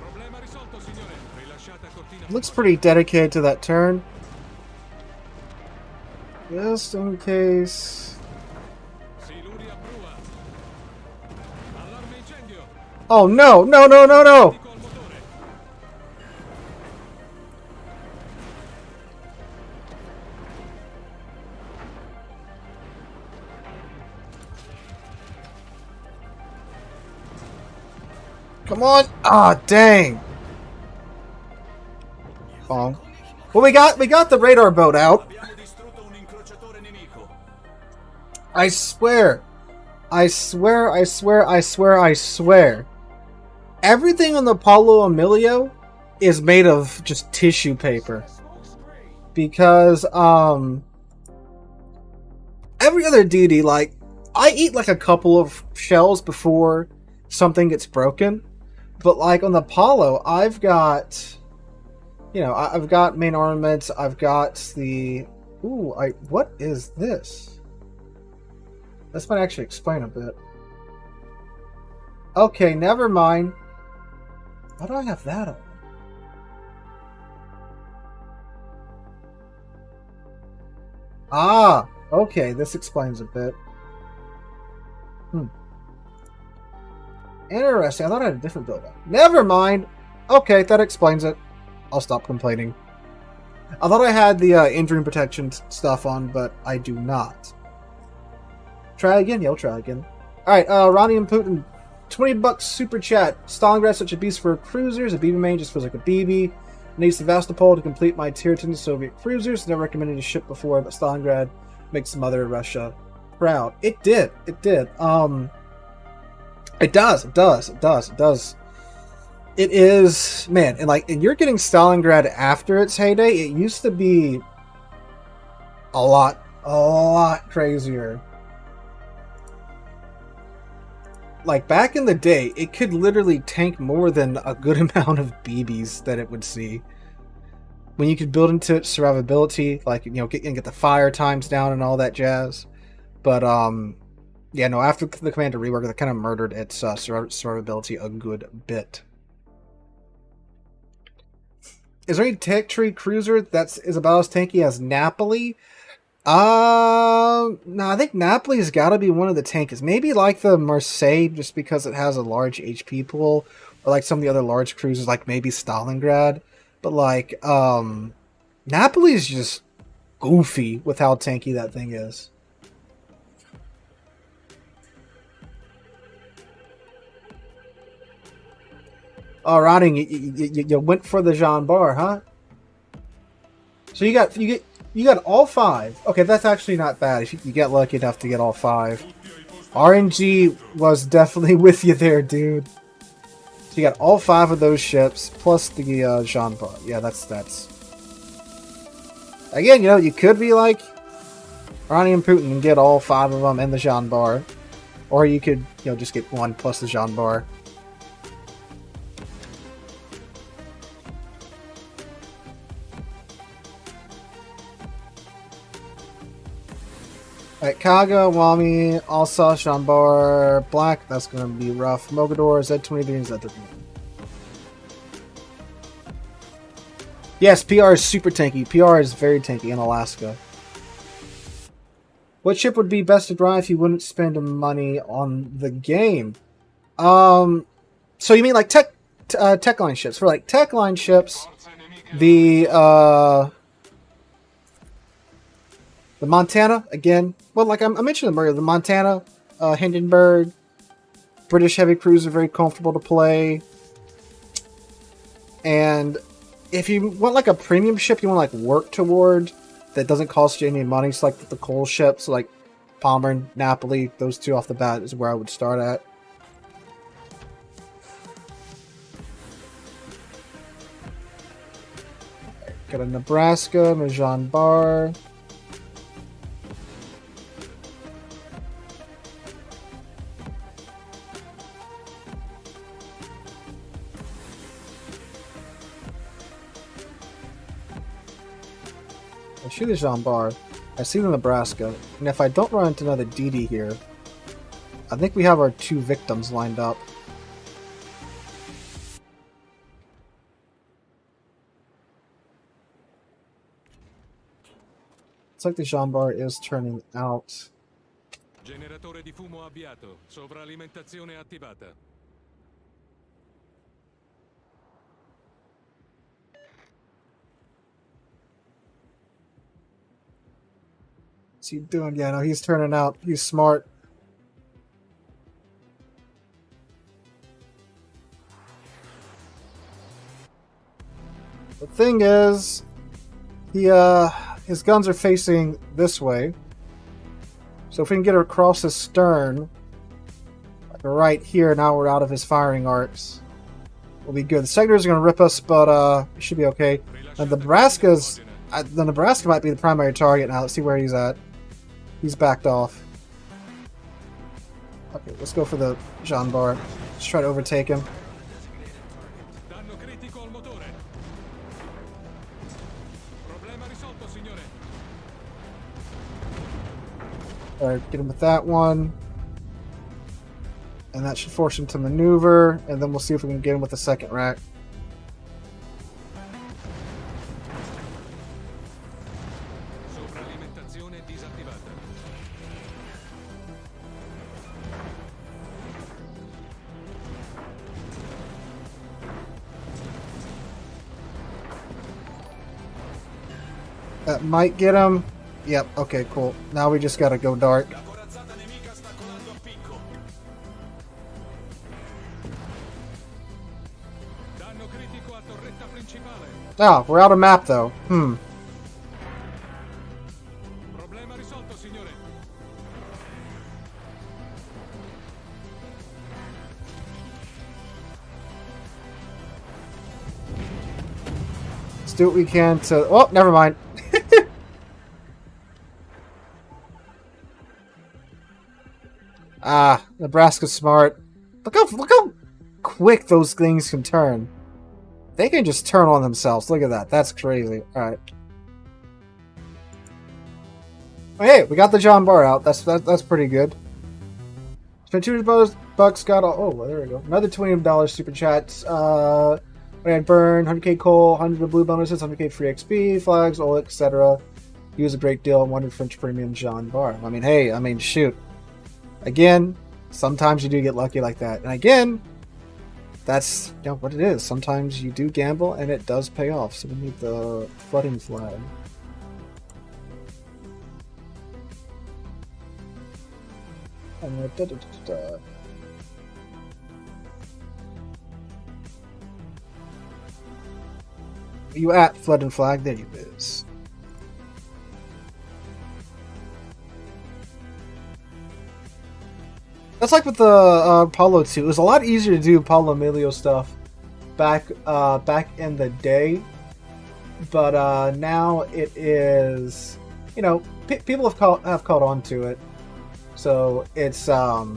Problema risolto, signore. Rilasciata cortina. Looks pretty dedicated to that turn. Just in case. Siluria prua. Allarme incendio. Oh no, no, no, no, no! Critico al motore. Come on! Ah, dang! Bong. Well, we got the radar boat out. Abbiamo distrutto un incrociatore nemico. I swear. I swear, I swear, I swear, I swear. Everything on the Paolo Emilio is made of just tissue paper. Because, every other deity, like, I eat like a couple of shells before something gets broken. But like on the Paolo, I've got, you know, I've got main armaments, I've got the, ooh, what is this? This might actually explain a bit. Okay, never mind. Why do I have that on? Ah, okay, this explains a bit. Interesting, I thought I had a different build-up. Never mind! Okay, that explains it. I'll stop complaining. I thought I had the injury protection stuff on, but I do not. Try again? Yeah, we'll try again. Alright, Ronnie and Putin, $20 super chat. Stalingrad such a beast for cruisers. A BB main just feels like a BB. Needs Sevastopol to complete my tier 10 Soviet cruisers. Never recommended a ship before, but Stalingrad makes Mother Russia proud. It did. It did. It does. It does. It does. It does. It is, man, and you're getting Stalingrad after its heyday. It used to be a lot crazier. Like back in the day, it could literally tank more than a good amount of BBs that it would see. When you could build into it survivability, like, you know, get the fire times down and all that jazz. But yeah, no, after the Commander rework, that kind of murdered its survivability a good bit. Is there any tech tree cruiser that is about as tanky as Napoli? No, I think Napoli's got to be one of the tankiest. Maybe like the Marseille, just because it has a large HP pool, or like some of the other large cruisers, like maybe Stalingrad. But like, Napoli's just goofy with how tanky that thing is. Oh, Ronnie, you went for the Jean Bar, huh? So you got all 5. Okay, that's actually not bad if you get lucky enough to get all 5. RNG was definitely with you there, dude. So you got all 5 of those ships plus the Jean Bar. Yeah, that's. Again, you know, you could be like Ronnie and Putin and get all 5 of them and the Jean Bar, or you could, you know, just get 1 plus the Jean Bar. Alright, Kaga, Wami, Alsa, Shambar, Black, that's going to be rough. Mogador, Z23, and Z39. Yes, PR is super tanky. PR is very tanky in Alaska. What ship would be best to drive if you wouldn't spend money on the game? So you mean like tech line ships? For like tech line ships, the Montana, again, well, like I mentioned them earlier, the Montana, Hindenburg, British heavy cruiser, very comfortable to play. And if you want like a premium ship you want to like work toward that doesn't cost you any money, it's like the coal ships, like Palmer and Napoli, those 2 off the bat is where I would start at. Got a Nebraska, Majan Bar. I see the Jean Bar. I see the Nebraska. And if I don't run into another DD here, I think we have our 2 victims lined up. It's like the Jean Bar is turning out. Generatore di fumo avviato. Sovralimentazione attivata. What's he doing? Yeah, no, he's turning out. He's smart. thing is, his guns are facing this way. So if we can get her across his stern, like right here, now we're out of his firing arcs. We'll be good. The Sectors are going to rip us, but it should be okay. And the Nebraska might be the primary target now. Let's see where he's at. He's backed off. Okay, let's go for the Jean Bart. Let's try to overtake him. Danno critico al motore. Problema risolto, signore. Alright, get him with that one. And that should force him to maneuver. And then we'll see if we can get him with the second rack. Sovralimentazione disattivata. That might get him. Yep, okay, cool. Now we just gotta go dark. La corazzata nemica sta colando a picco. Danno critico a torretta principale. Ah, we're out of map though. Problema risolto, signore. Let's do what we can to... Oh, never mind. Ah, Nebraska's smart. Look how quick those things can turn. They can just turn on themselves. Look at that. That's crazy. Alright. Oh, hey, we got the John Bar out. That's pretty good. Spent $200 got all... Oh, well, there we go. Another $20 super chats. We had burn, 100k coal, 100 of blue bonuses, 100k free XP, flags, oil, etc. Use a great deal, 100 French premium John Bar. I mean, hey, shoot. Again, sometimes you do get lucky like that. And again, that's what it is. Sometimes you do gamble and it does pay off. So we need the flooding flag. And you at flooding flag? There you is. That's like with the Paolo 2. It was a lot easier to do Paolo Emilio stuff back in the day, but now it is, people have caught on to it, so it's a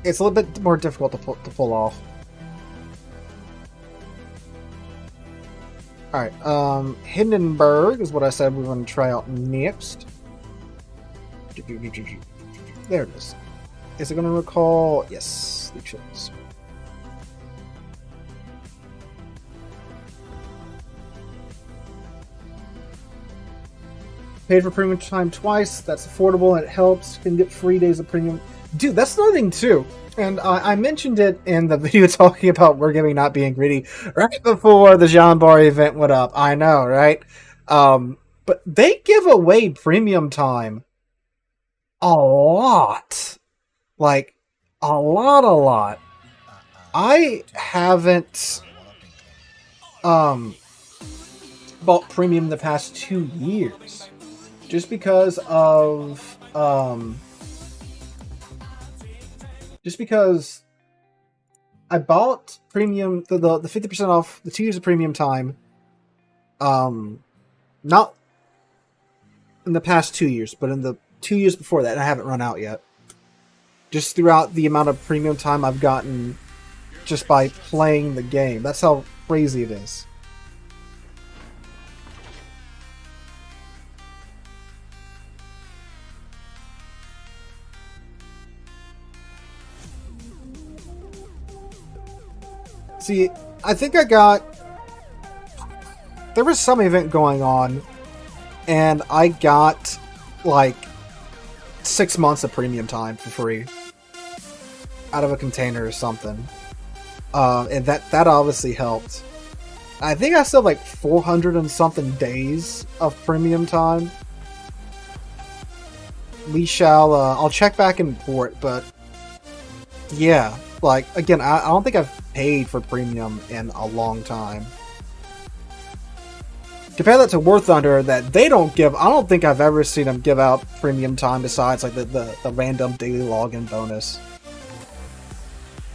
little bit more difficult to pull off. All right, Hindenburg is what I said we were going to try out next. There it is. Is it going to recall? Yes, it should. Paid for premium time twice. That's affordable and it helps. Can get 3 days of premium. Dude, that's another thing too. And I mentioned it in the video talking about Wargaming not being greedy right before the Jean Bar event went up. I know, right? But they give away premium time a lot. Like, a lot. I haven't bought premium the past 2 years. Just because of I bought premium the 50% off the 2 years of premium time not in the past 2 years, but in the 2 years before that, and I haven't run out yet. Just throughout the amount of premium time I've gotten just by playing the game. That's how crazy it is. See, I think there was some event going on, and I got, like, 6 months of premium time for free out of a container or something, and that obviously helped. I think I still have like 400 and something days of premium time. We shall I'll check back in port, but yeah, like, again, I don't think I've paid for premium in a long time. compare that to War Thunder, that they don't give. I don't think I've ever seen them give out premium time besides like the random daily login bonus.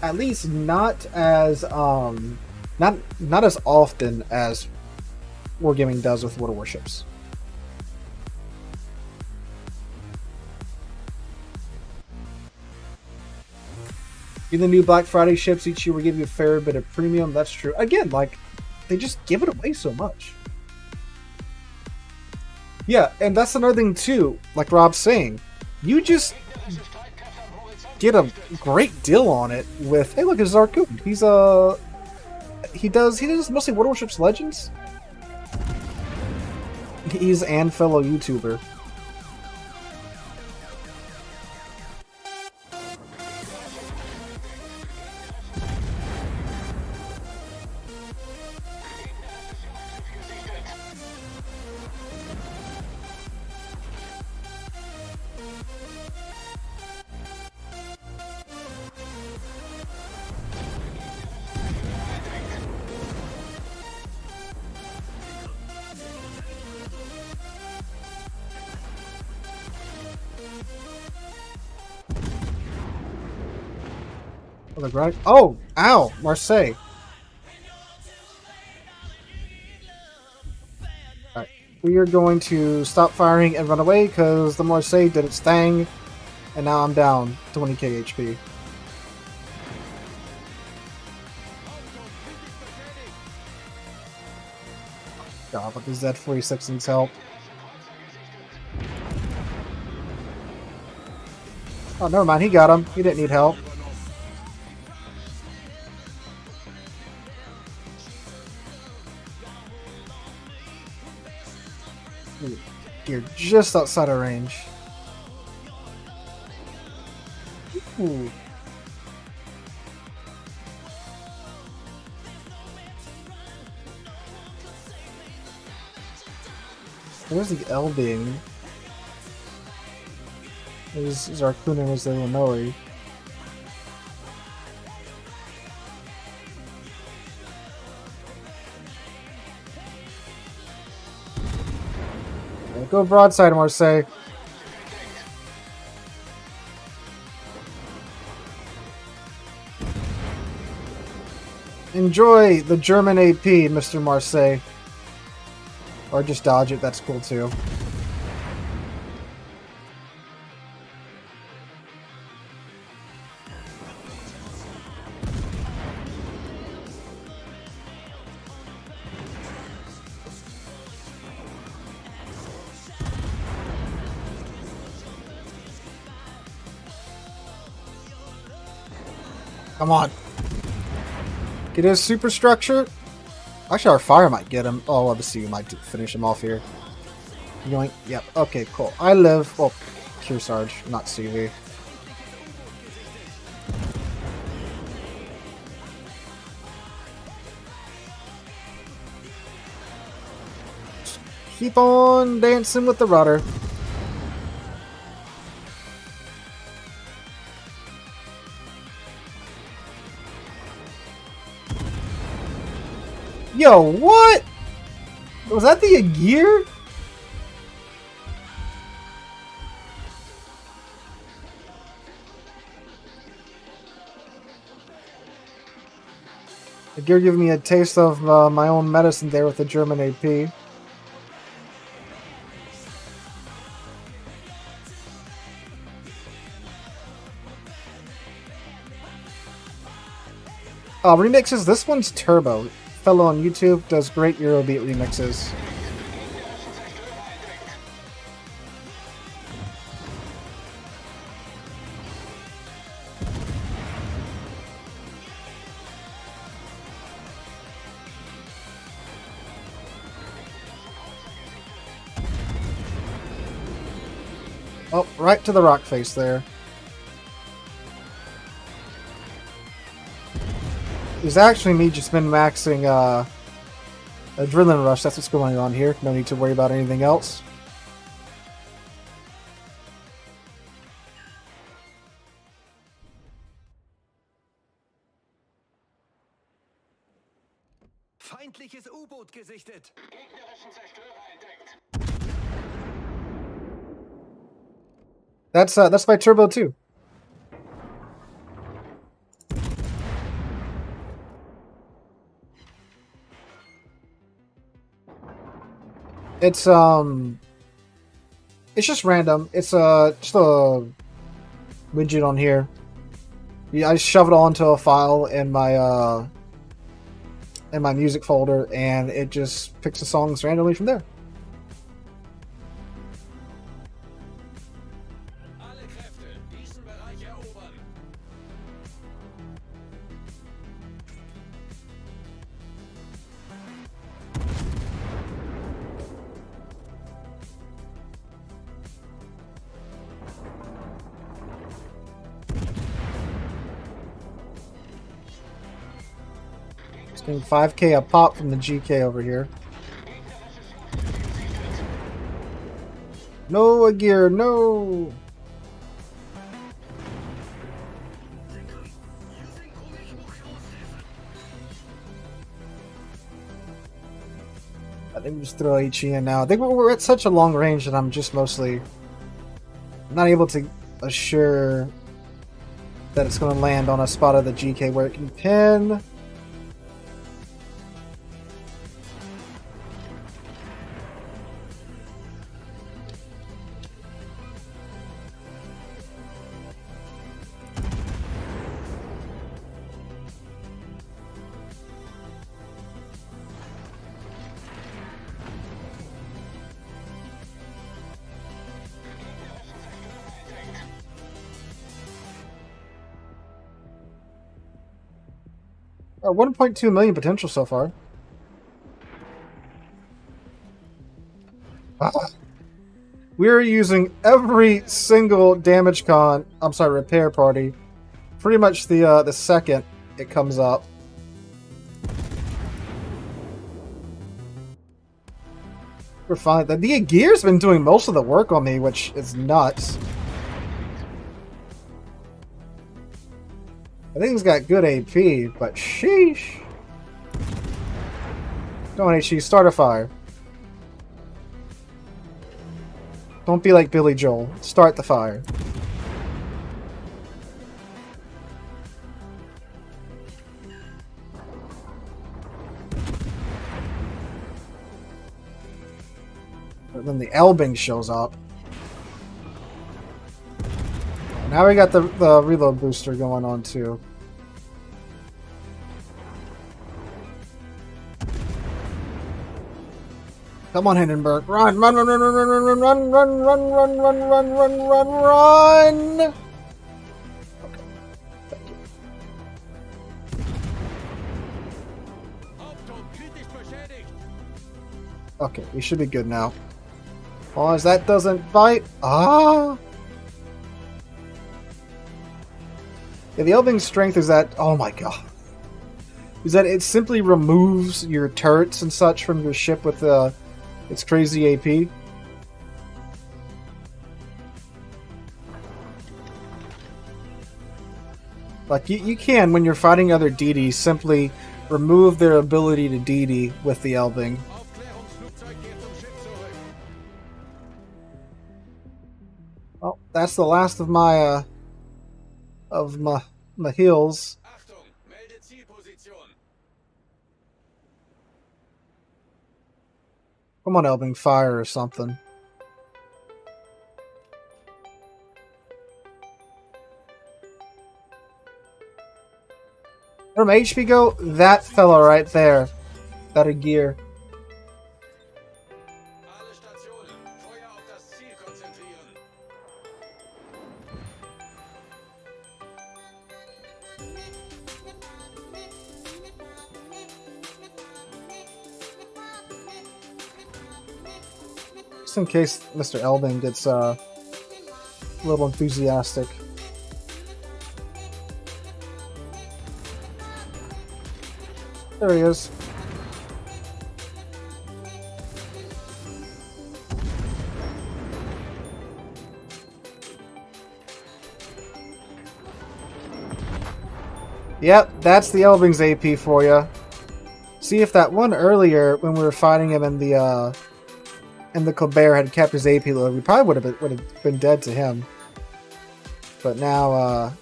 At least not as not as often as Wargaming does with World of Warships. In the new Black Friday ships each year, we give you a fair bit of premium. That's true. Again, like, they just give it away so much. Yeah, and that's another thing too. Like Rob's saying, you just get a great deal on it with. Hey, look, it's Zarkun. He does mostly World of Warships Legends. He's and fellow YouTuber. Oh, ow, Marseille. Alright, we are going to stop firing and run away because the Marseille did its thing, and now I'm down 20k HP. God, but the Z46 needs help. Oh, never mind, he got him. He didn't need help. You're just outside of range. Ooh. There's the Elbing. There's Zarkun and there's the Illinois. Go broadside, Marseille. Enjoy the German AP, Mr. Marseille. Or just dodge it, that's cool too. Come on. Get his superstructure. Actually, our fire might get him. Oh, let's see. We might finish him off here. Yoink. Yep. Okay, cool. I live. Well, Kearsarge, not CV. Just keep on dancing with the rudder. Yo, what? Was that the Agir? Agir giving me a taste of my own medicine there with the German AP. Remixes. This one's Turbo. Fellow on YouTube does great Eurobeat remixes. Oh, right to the rock face there. It's actually me just been maxing Adrenaline Rush. That's what's going on here. No need to worry about anything else. Feindliches U-Boot gesichtet. That's my turbo too. It's just random. It's just a widget on here. Yeah, I just shove it all into a file in my music folder, and it just picks the songs randomly from there. Alle Kräfte, diesen Bereich erobern. It's getting 5k a pop from the GK over here. No, a gear, no! I think we just throw HE in now. I think we're at such a long range that I'm just mostly not able to assure that it's going to land on a spot of the GK where it can pin. Oh, 1.2 million potential so far. We're using every single damage con. I'm sorry, repair party. Pretty much the second it comes up. We're fine. The gear's been doing most of the work on me, which is nuts. I think he's got good AP, but sheesh. Come on, HE, start a fire. Don't be like Billy Joel. Start the fire. But then the Elbing shows up. Now we got the reload booster going on too. Come on, Hindenburg. Run, run, run, run, run, run, run, run, run, run, run, run, run, run, run, run. Okay. Thank you. Okay, we should be good now. As long as that doesn't bite. Ah! Yeah, the Elbing's strength is that... Oh my god. Is that it simply removes your turrets and such from your ship with its crazy AP. Like, you can, when you're fighting other DDs, simply remove their ability to DD with the Elbing. Well, that's the last of my my heals. Come on, Elbing, fire or something. Where my HP go? That fella right there. That a gear. Just in case Mr. Elbing gets a little enthusiastic. There he is. Yep, that's the Elbing's AP for you. See, if that one earlier when we were fighting him in the Colbert had kept his AP low, we probably would have been dead to him. But now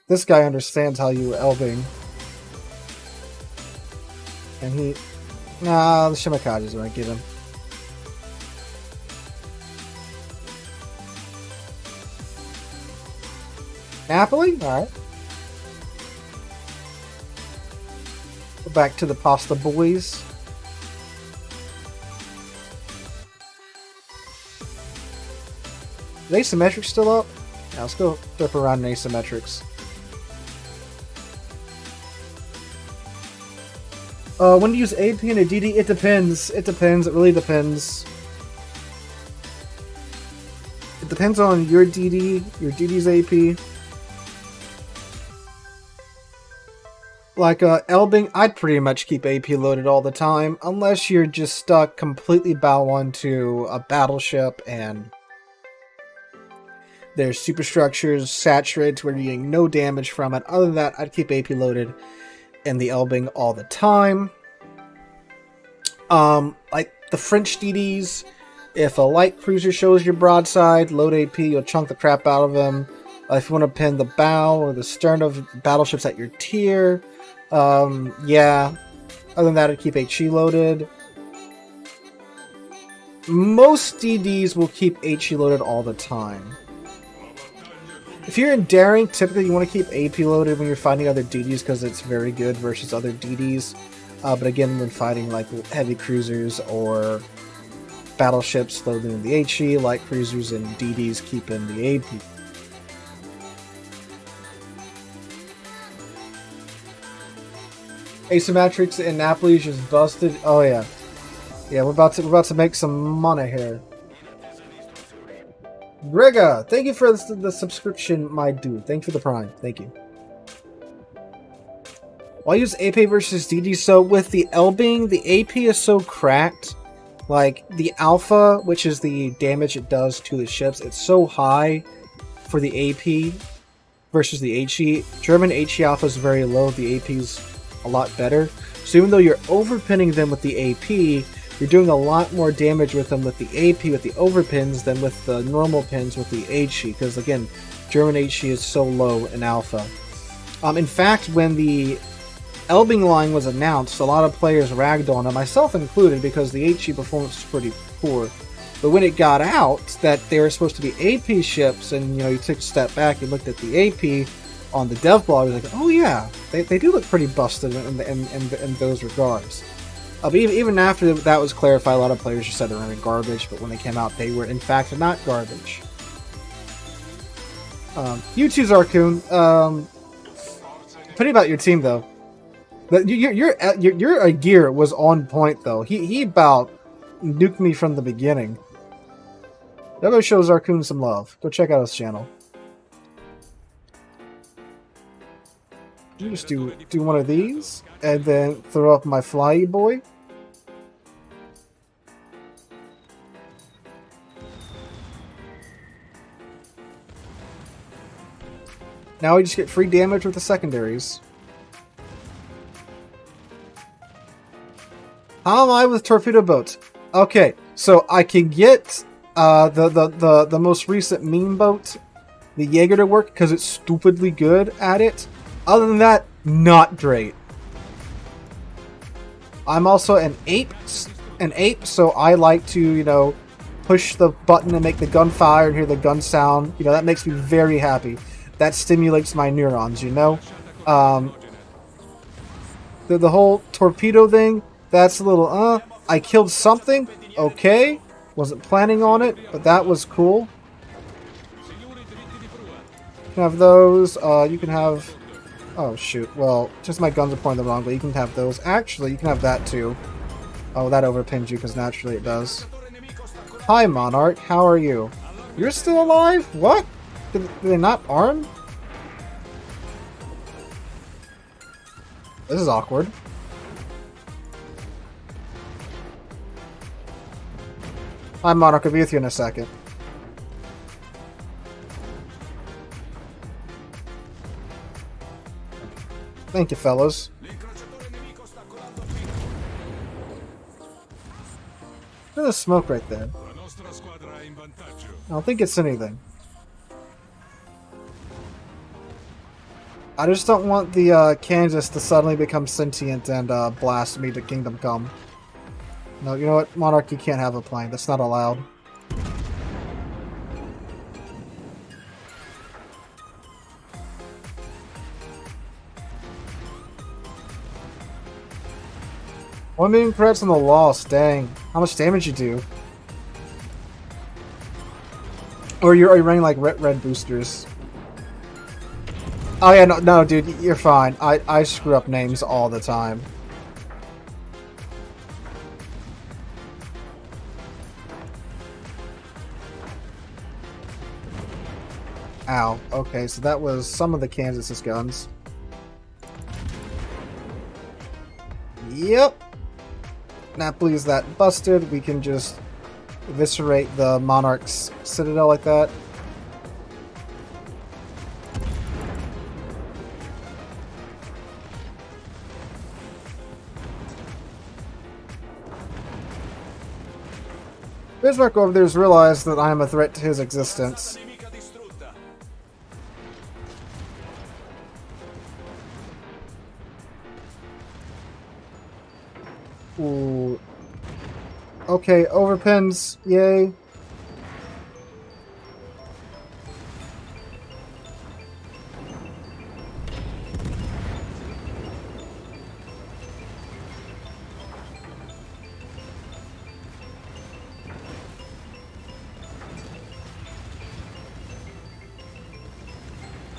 this guy understands how you Elbing. And he... Nah, the Shimakaji's gonna get him. Napoli? Alright. Go back to the Pasta Boys. Is asymmetric still up? Yeah, let's go flip around in asymmetrics. When to use AP and a DD? It depends. It depends. It really depends. It depends on your DD, your DD's AP. Like Elbing, I'd pretty much keep AP loaded all the time, unless you're just stuck completely bow onto a battleship and there's superstructures saturated to where you're getting no damage from it. Other than that, I'd keep AP loaded in the Elbing all the time. Like the French DDs, if a light cruiser shows your broadside, load AP, you'll chunk the crap out of them. If you want to pin the bow or the stern of battleships at your tier, yeah. Other than that, I'd keep HE loaded. Most DDs will keep HE loaded all the time. If you're in daring, typically you want to keep AP loaded when you're fighting other DDs because it's very good versus other DDs. But again, when fighting like heavy cruisers or battleships, loading in the HE, light cruisers and DDs keeping the AP. Asymmetrics in Napoli is just busted. Oh yeah, yeah. We're about to make some money here. Briga, thank you for the subscription, my dude. Thank you for the prime. Thank you. Why use AP versus DD? So with the Elbing, the AP is so cracked. Like the alpha, which is the damage it does to the ships, it's so high for the AP versus the HE. German HE alpha is very low. The AP's a lot better. So even though you're overpinning them with the AP, you're doing a lot more damage with them with the AP, with the overpins, than with the normal pins with the HE. Because again, German HE is so low in alpha. In fact, when the Elbing line was announced, a lot of players ragged on it, myself included, because the HE performance was pretty poor. But when it got out that they were supposed to be AP ships, and you took a step back and looked at the AP on the dev blog, I was like, oh yeah, they do look pretty busted in those regards. But even after that was clarified, a lot of players just said they were garbage, but when they came out, they were in fact not garbage. You too, Zarkoon. Pretty about your team though. Your gear was on point though. He about nuked me from the beginning. That go show Zarkoon some love. Go check out his channel. You just do one of these and then throw up my flyy boy. Now we just get free damage with the secondaries. How am I with torpedo boats? Okay, so I can get the most recent meme boat, the Jaeger, to work because it's stupidly good at it. Other than that, not great. I'm also an ape, so I like to, push the button and make the gun fire and hear the gun sound. That makes me very happy. That stimulates my neurons, The whole torpedo thing, that's a little, I killed something, okay. Wasn't planning on it, but that was cool. You can have those, you can have... Oh, shoot. Well, just my guns are pointing the wrong way. You can have those. Actually, you can have that, too. Oh, that overpins you, because naturally it does. Hi, Monarch. How are you? You're still alive? What? Did they not arm? This is awkward. Hi, Monarch. I'll be with you in a second. Thank you, fellas. the smoke right there? La nostra squadra è in vantaggio. I don't think it's anything. I just don't want the Kansas to suddenly become sentient and blast me to Kingdom Come. No, you know what? Monarch, you can't have a plane. That's not allowed. One million credits on the loss. Dang. How much damage you do? Or are you running like red boosters? Oh yeah, no, dude, you're fine. I screw up names all the time. Ow. Okay, so that was some of the Kansas's guns. Yep. Napoli is that busted. We can just eviscerate the Monarch's citadel like that. Bismarck over there has realized that I am a threat to his existence. Nemica distrutta. Ooh. Okay, overpins. Yay.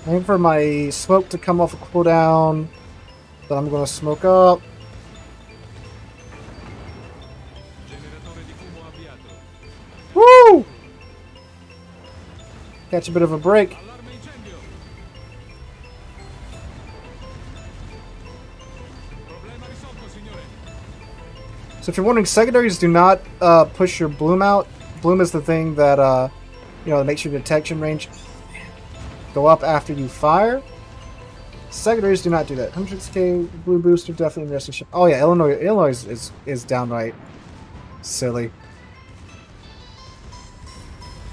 Waiting for my smoke to come off a cooldown. Then I'm gonna smoke up. Generatore di fumo avviato. Woo! Catch a bit of a break. Allarme incendio. Problema risolto, signore. So if you're wondering, secondaries do not push your bloom out. Bloom is the thing that you know, makes your detection range go up after you fire. Secondaries do not do that. 100k blue booster definitely interesting ship. Oh yeah, Illinois is downright silly.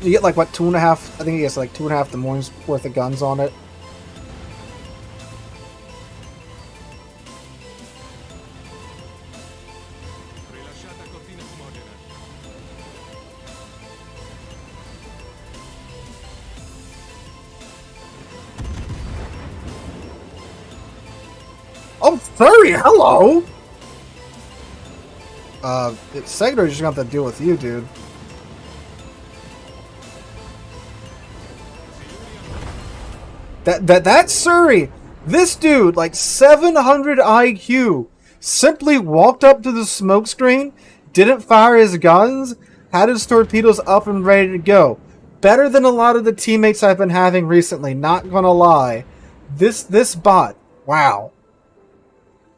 You get like what, 2.5? I think he gets like 2.5 Des Moines worth of guns on it. Rilasciata cortina fumogena. Oh, furry, hello! Secondary's just gonna have to deal with you, dude. That's Surrey! This dude, like 700 IQ, simply walked up to the smoke screen, didn't fire his guns, had his torpedoes up and ready to go. Better than a lot of the teammates I've been having recently, not gonna lie. This bot, wow.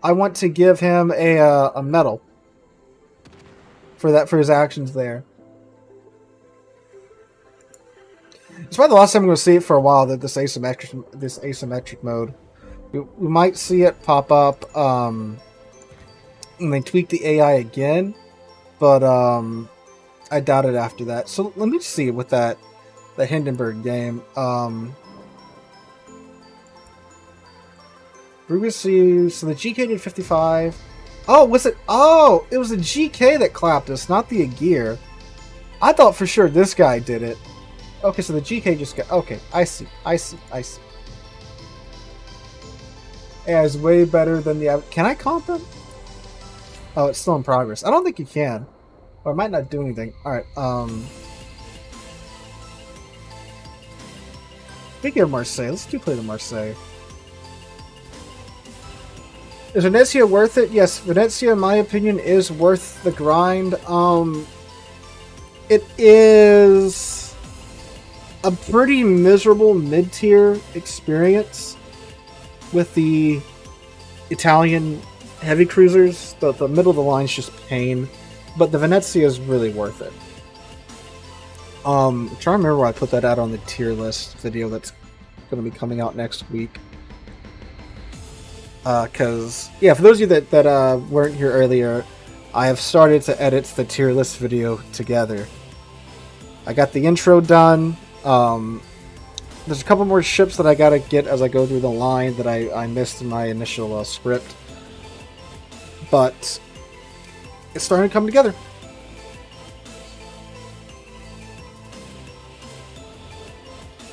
I want to give him a medal for his actions there. It's probably the last time we're going to see it for a while. That this asymmetric mode, we might see it pop up and they tweak the AI again, but I doubt it after that. So let me see with the Hindenburg game. Previously, so the GK did 55. Oh, was it? Oh, it was the GK that clapped us, not the Agir. I thought for sure this guy did it. Okay, so the GK just got... Okay, I see. Yeah, it's way better than the... Can I comp him? Oh, it's still in progress. I don't think you can. Or it might not do anything. Alright, Speaking of Marseille, let's keep playing the Marseille. Is Venezia worth it? Yes, Venezia, in my opinion, is worth the grind. It is a pretty miserable mid-tier experience with the Italian heavy cruisers. The middle of the line is just pain, but the Venezia is really worth it. I'm trying to remember where I put that out on the tier list video that's going to be coming out next week. Because, yeah, for those of you that weren't here earlier, I have started to edit the tier list video together. I got the intro done. There's a couple more ships that I gotta get as I go through the line that I missed in my initial script. But it's starting to come together.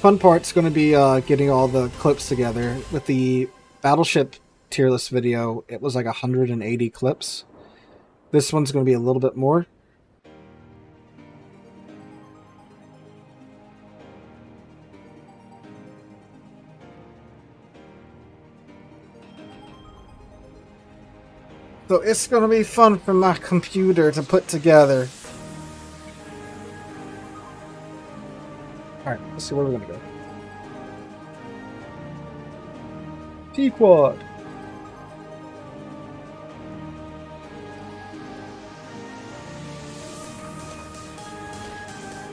Fun part's going to be getting all the clips together. With the Battleship tier list video, it was like 180 clips. This one's going to be a little bit more. So it's going to be fun for my computer to put together. Alright, let's see where we're going to go. T-Quad.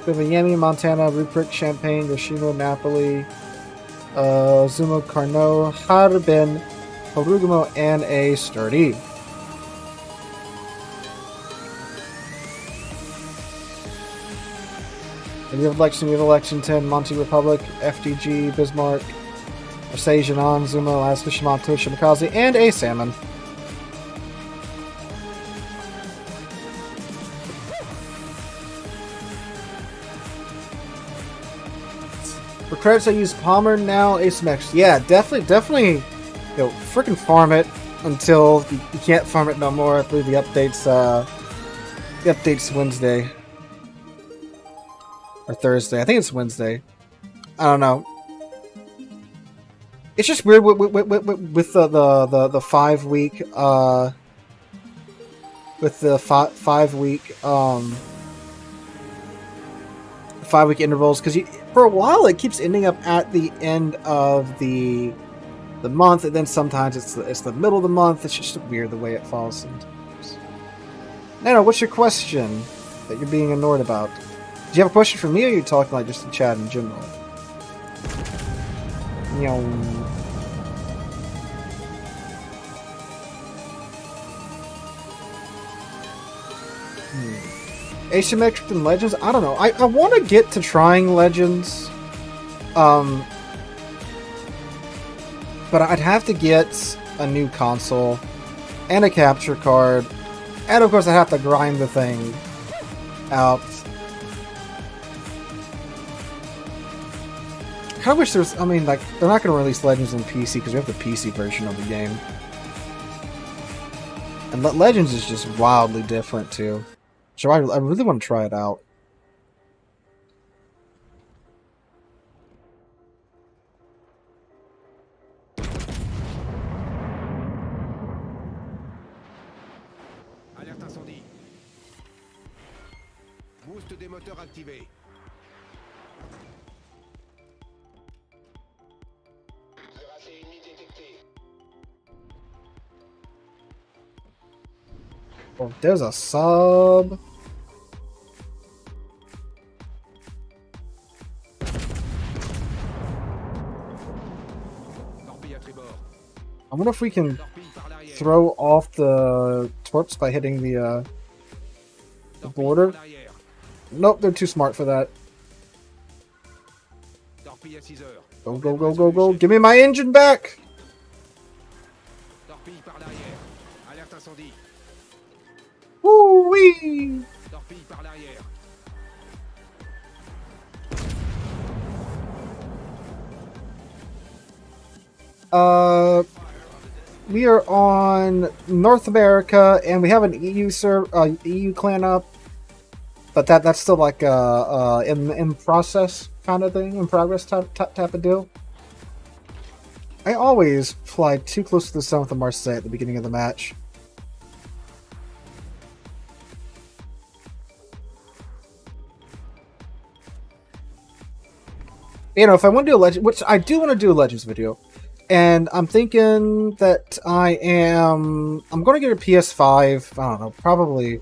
We have Miami, Montana, Rupert, Champaign, Yoshino, Napoli, Zumo, Carnot, Harbin, Horugamo, and a Sturdy. And we have Lexington, Monty Republic, FDG, Bismarck, Marseille, Janan, Zuma, Alaska, Shamato, Shimakaze, and a Salmon. For credits, I use Palmer now, Asymmetrics. Yeah, definitely, freaking farm it until you can't farm it no more. I believe the update's Wednesday. Or Thursday. I think it's Wednesday. I don't know. It's just weird with the 5 week with the 5 week 5 week intervals, because for a while it keeps ending up at the end of the month, and then sometimes it's the middle of the month. It's just weird the way it falls sometimes. Nano, what's your question that you're being annoyed about? Do you have a question for me, or are you talking like just in chat in general? Asymmetric and Legends? I don't know. I want to get to trying Legends. But I'd have to get a new console and a capture card. And of course I'd have to grind the thing out. I kind of wish there's, I mean, like, they're not going to release Legends on PC because we have the PC version of the game. And Legends is just wildly different, too. So I really want to try it out. Alerte incendie. Boost des moteurs activé. Oh, there's a sub. I wonder if we can throw off the torps by hitting the border. Nope, they're too smart for that. Go, go, go, go, go. Give me my engine back! Woo-wee! We are on North America, and we have an EU clan up, but that's still like in process kind of thing, in progress type of deal. I always fly too close to the sun with the Marseille at the beginning of the match. You know, if I want to do a Legend, which I do want to do a Legends video, and I'm thinking that I'm going to get a PS5, I don't know, probably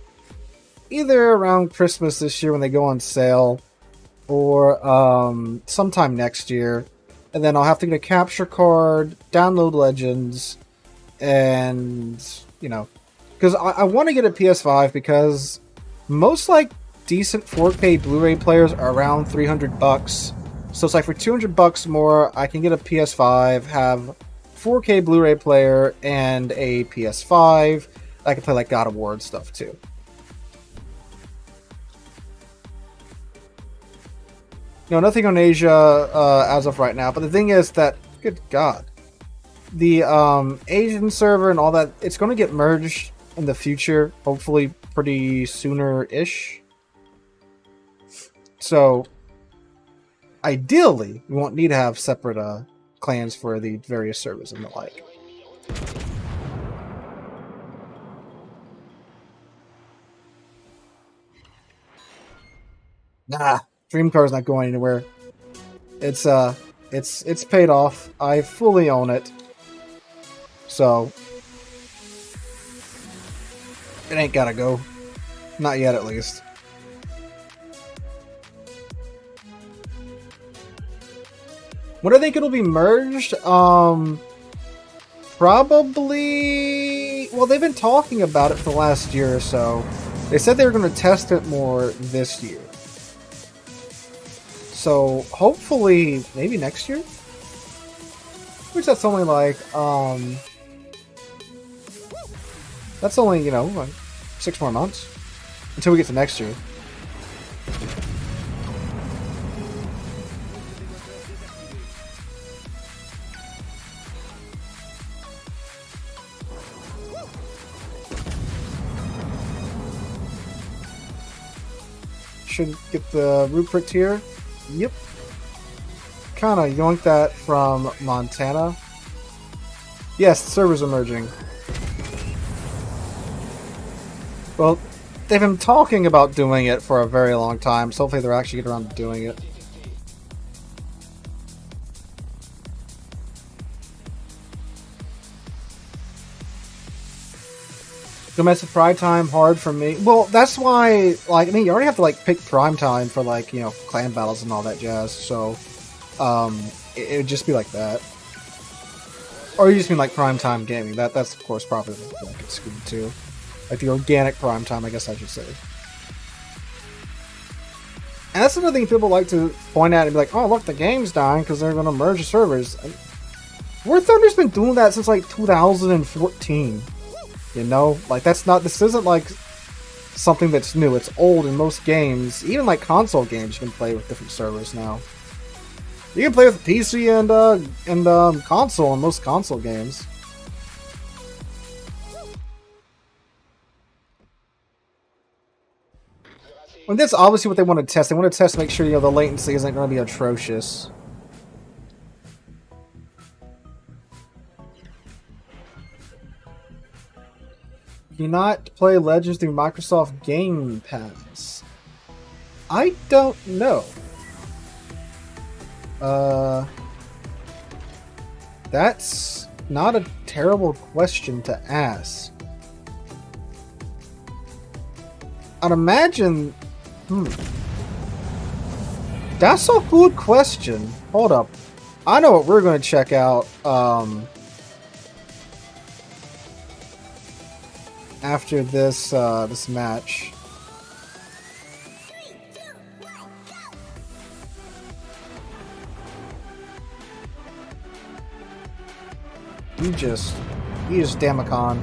either around Christmas this year when they go on sale, or sometime next year, and then I'll have to get a capture card, download Legends, and, you know, because I want to get a PS5 because most like decent 4K Blu-ray players are around $300. So it's like for $200 more, I can get a PS5, have 4K Blu-ray player, and a PS5. I can play like God of War and stuff too. No, nothing on Asia as of right now. But the thing is that, good God, the Asian server and all that, it's going to get merged in the future, hopefully pretty sooner-ish. So, ideally, we won't need to have separate clans for the various servers and the like. Nah, Dreamcar's not going anywhere. It's paid off. I fully own it. So it ain't gotta go. Not yet, at least. When I think it'll be merged? Probably... Well, they've been talking about it for the last year or so. They said they were going to test it more this year. So, hopefully, maybe next year? Which that's only like, that's only, you know, like 6 more months. Until we get to next year. Should get the Rupert here. Yep. Kinda yoinked that from Montana. Yes, the servers are merging. Well, they've been talking about doing it for a very long time, so hopefully they're actually getting around to doing it. Domestic prime time hard for me. Well, that's why, like, I mean, you already have to like pick prime time for like, you know, clan battles and all that jazz. So, it would just be like that. Or you just mean like prime time gaming. That's of course probably like it's good too. Like the organic prime time, I guess I should say. And that's another thing people like to point at and be like, "Oh, look, the game's dying because they're going to merge the servers." War Thunder's been doing that since like 2014. You know, like this isn't like something that's new. It's old in most games. Even like console games, you can play with different servers now. You can play with PC and console in most console games. And that's obviously what they want to test. They want to test to make sure, you know, the latency isn't going to be atrocious. Do you not play Legends through Microsoft Game Pass? I don't know. That's not a terrible question to ask. I'd imagine... That's a good question. Hold up. I know what we're going to check out, after this this match. You just Damacon.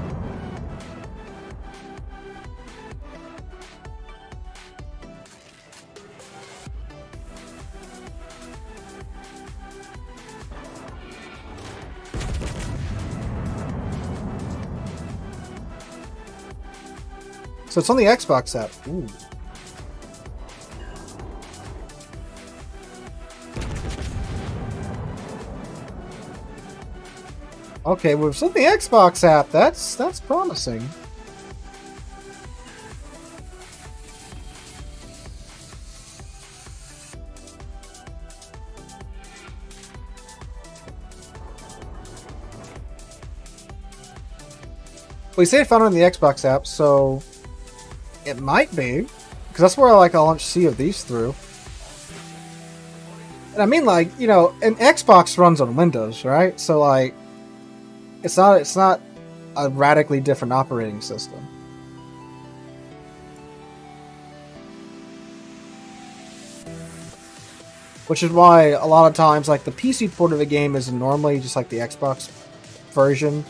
So it's on the Xbox app. Ooh. Okay, well, it's on the Xbox app. That's promising. Well, you say it found it on the Xbox app, so it might be, because that's where I launch Sea of Thieves through. And I mean, like, you know, an Xbox runs on Windows, right? So like, it's not a radically different operating system. Which is why a lot of times, like, the PC port of the game is normally just like the Xbox version,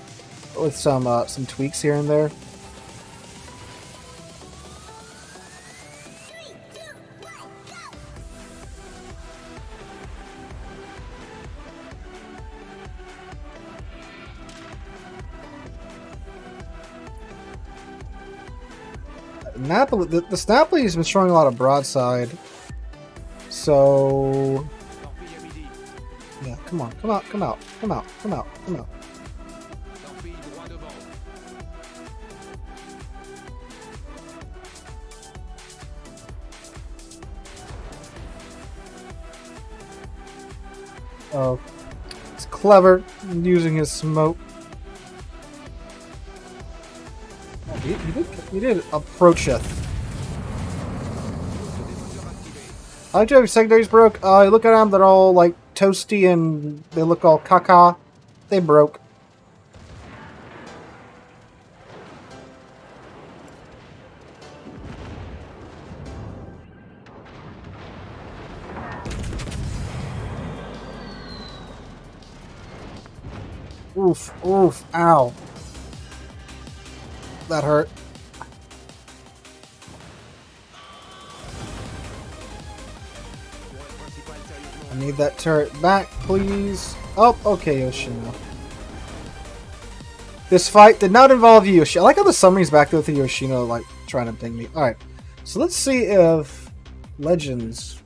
with some tweaks here and there. Napoli, the Napoli has been showing a lot of broadside. So, yeah, come on, come out, come out, come out, come out, come out. Torpille droit devant. Oh, it's clever using his smoke. He did approach it. I like to have secondaries broke. You look at them, they're all like toasty and they look all caca. They broke. Oof, oof, ow. That hurt. I need that turret back, please. Oh, okay, Yoshino. This fight did not involve you, Yoshino. I like how the submarine's back there with the Yoshino, like, trying to ping me. Alright, so let's see if Legends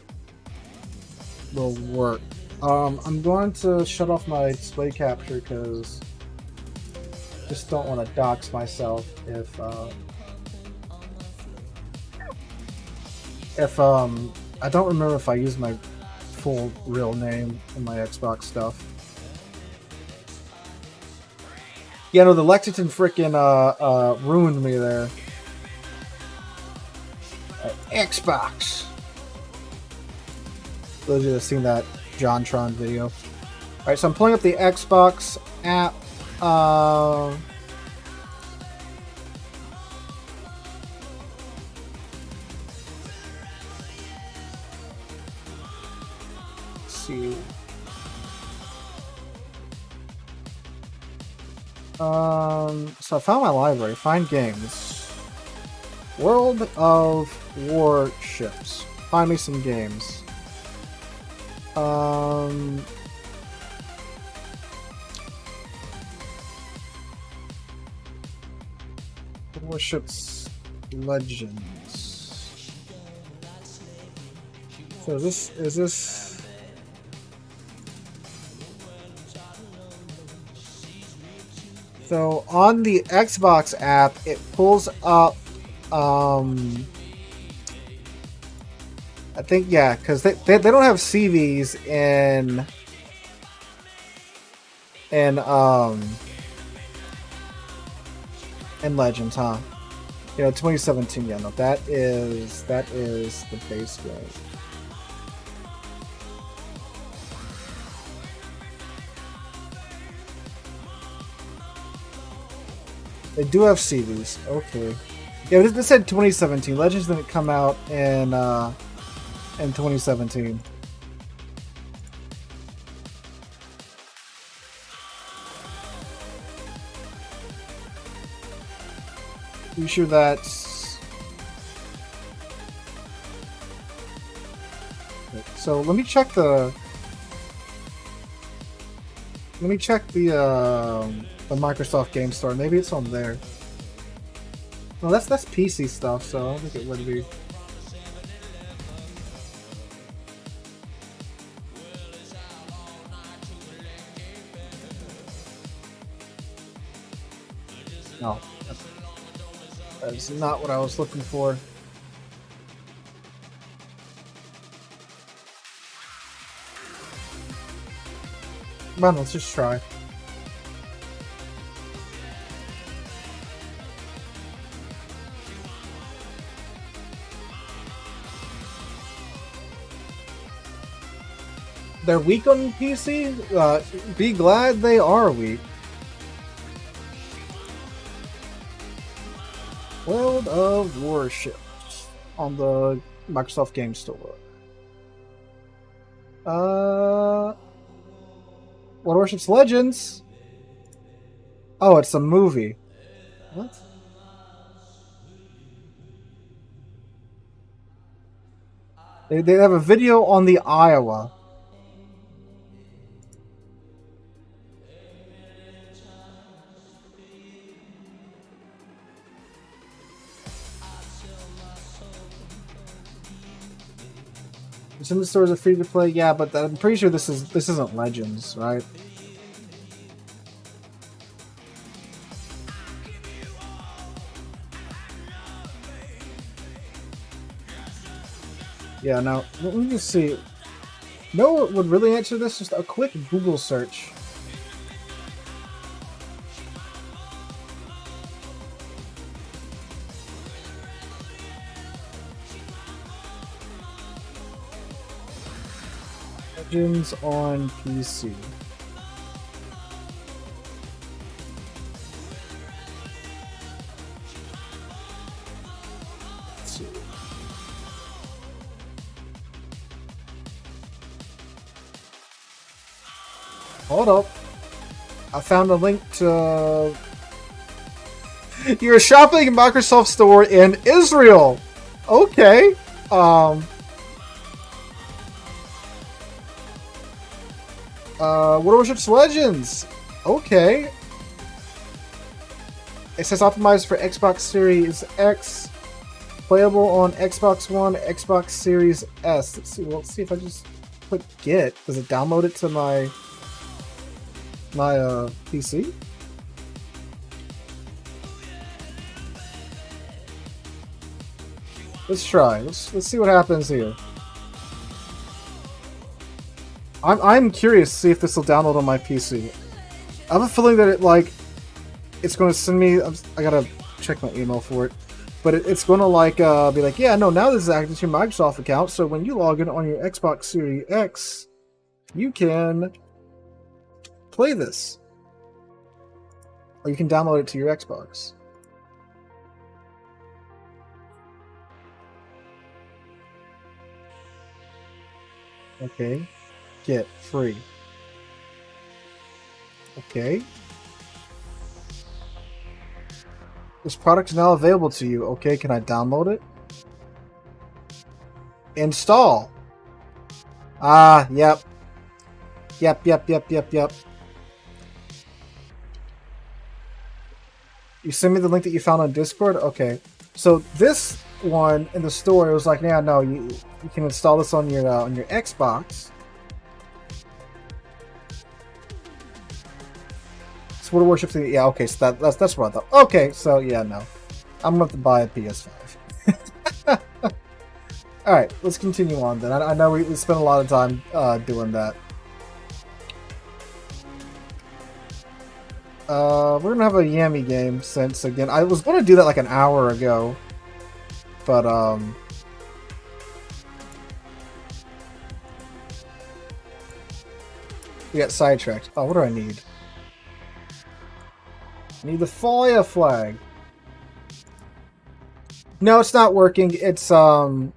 will work. I'm going to shut off my display capture because just don't want to dox myself if I don't remember if I use my full real name in my Xbox stuff. Yeah, no, the Lexington frickin' ruined me there. Xbox. Those of you that have seen that JonTron video. Alright, so I'm pulling up the Xbox app. Let's see. So I found my library. Find games. World of Warships. Find me some games. Warships Legends. So this is this. So on the Xbox app, it pulls up. I think yeah, because they don't have CVs in Legends, huh? You know, 2017. Yeah, no, that is the base game. They do have CVs. Okay. Yeah, this said 2017. Legends didn't come out in 2017. You sure that's... So let me check the Microsoft Game Store. Maybe it's on there. No, that's PC stuff, so I don't think it would be. No, that's not what I was looking for. Come on, let's just try. They're weak on PC? Be glad they are weak. World of Warships on the Microsoft Game Store. What Warships Legends? Oh, it's a movie. What? They have a video on the Iowa. It's in the stores are free to play, yeah, but I'm pretty sure this isn't Legends, right? Yeah, now let me just see. No one would really answer this, just a quick Google search. Legends on PC. Let's see. Hold up. I found a link to... You're shopping in Microsoft Store in Israel! Okay. What Warships Legends? Okay. It says optimized for Xbox Series X. Playable on Xbox One, Xbox Series S. Let's see if I just click get. Does it download it to my PC? Let's try. Let's see what happens here. I'm curious to see if this will download on my PC. I have a feeling that it's going to send me. I gotta check my email for it, but it's going to be like, yeah, no, now this is active to your Microsoft account. So when you log in on your Xbox Series X, you can play this, or you can download it to your Xbox. Okay. Get free. Okay. This product is now available to you. Okay, can I download it? Install. Ah, yep. Yep. You send me the link that you found on Discord? Okay. So this one in the store, it was like, yeah, no, you can install this on your Xbox. What Warships? Yeah, okay, so that's what I thought. Okay, so yeah, no, I'm gonna have to buy a PS5. All right, let's continue on then. I know we spent a lot of time doing that. We're gonna have a Yami game since again I was gonna do that like an hour ago, but we got sidetracked. Oh, what do I need? Need the fire flag. No, it's not working. It's so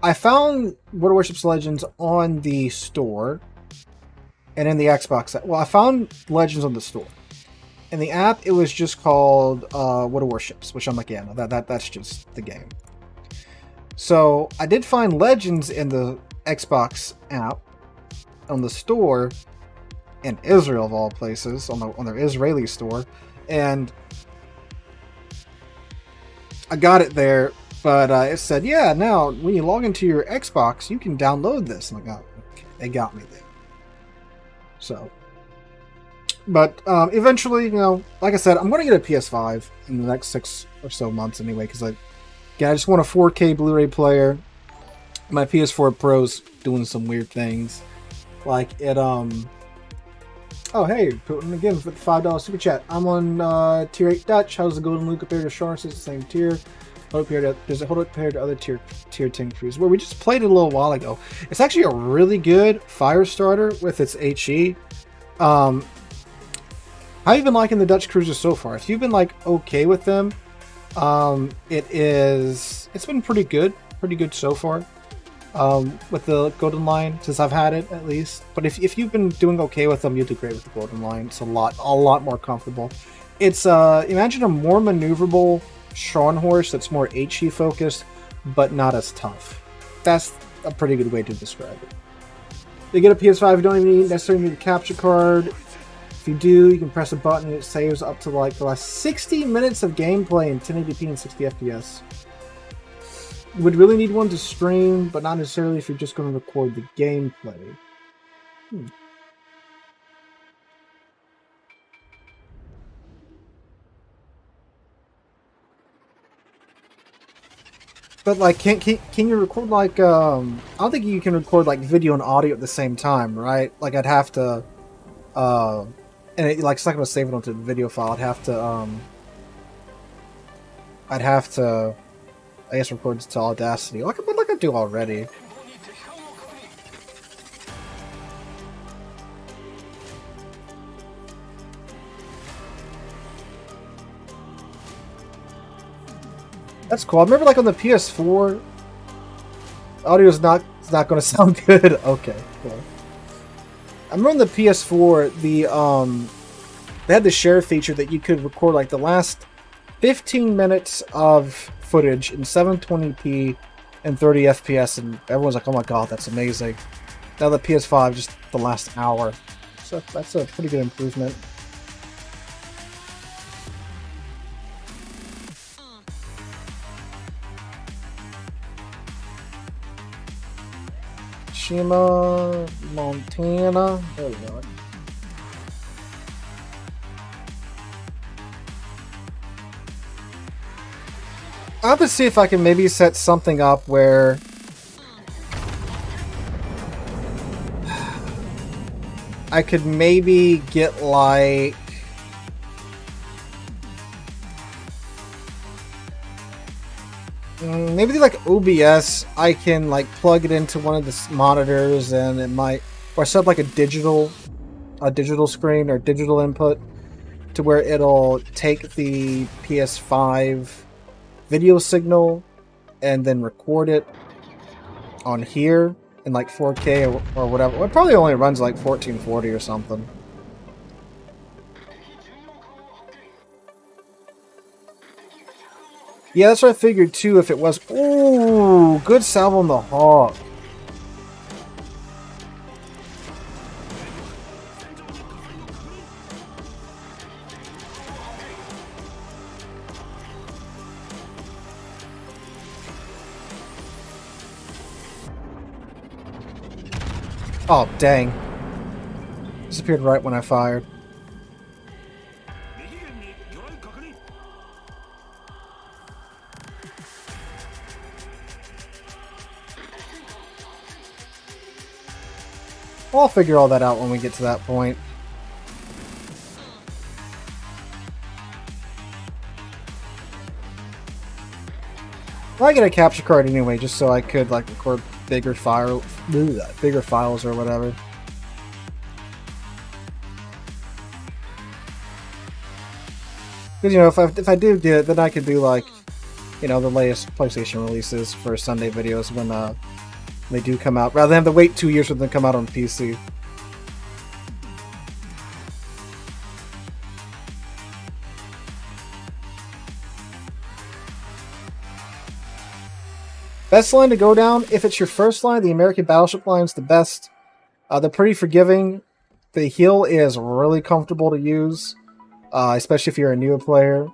I found World of Warships Legends on the store and in the Xbox. Well, I found Legends on the store. In the app, it was just called World of Warships, which I'm like, yeah, no, that's just the game. So I did find Legends in the Xbox app on the store. In Israel, of all places, on their Israeli store, and I got it there, but it said, yeah, now when you log into your Xbox, you can download this. And I got, okay, they got me there. So, but eventually, you know, like I said, I'm going to get a PS5 in the next 6 or so months anyway, because I just want a 4K Blu-ray player. My PS4 Pro's doing some weird things, like it Oh, hey, Putin again for the $5 super chat. I'm on tier 8 Dutch. How's the Golden Loot compared to Sharks? It's the same tier. Does it hold up compared to other tier 10 crews? Well, we just played it a little while ago. It's actually a really good fire starter with its HE. How have you been liking the Dutch cruisers so far? If you've been like okay with them, It's been pretty good so far. With the Golden Line, since I've had it at least. But if you've been doing okay with them, you'll do great with the Golden Line. It's a lot more comfortable. It's imagine a more maneuverable Sean horse that's more HE focused, but not as tough. That's a pretty good way to describe it. You get a PS5, you don't even necessarily need a capture card. If you do, you can press a button and it saves up to like the last 60 minutes of gameplay in 1080p and 60 FPS. You would really need one to stream, but not necessarily if you're just going to record the gameplay. But like, can you record like I don't think you can record like video and audio at the same time, right? Like I'd have to and like it's not gonna save it onto the video file. I'd have to I guess record it to Audacity. Like I do already. That's cool. I remember like on the PS4, audio is not going to sound good. Okay, cool. I remember on the PS4, they had the share feature that you could record like the last 15 minutes of footage in 720p and 30 FPS, and everyone's like, "Oh my god, that's amazing!" Now the PS5, just the last hour, so that's a pretty good improvement. Shima, Montana. There we go. I'll have to see if I can maybe set something up where I could maybe get like maybe like OBS. I can like plug it into one of the monitors, and it might, or set up like a digital screen or digital input to where it'll take the PS5 video signal and then record it on here in like 4K or whatever. Well, it probably only runs like 1440 or something. Yeah, that's what I figured too. If it was, ooh, good salvo on the Hawk. Oh, dang. Disappeared right when I fired. I'll figure all that out when we get to that point. I get a capture card anyway, just so I could like record bigger files or whatever. Because, you know, if I do get it, then I could do like, you know, the latest PlayStation releases for Sunday videos when they do come out, rather than have to wait 2 years for them to come out on PC. Best line to go down, if it's your first line, the American Battleship line is the best. They're pretty forgiving. The heal is really comfortable to use, especially if you're a newer player.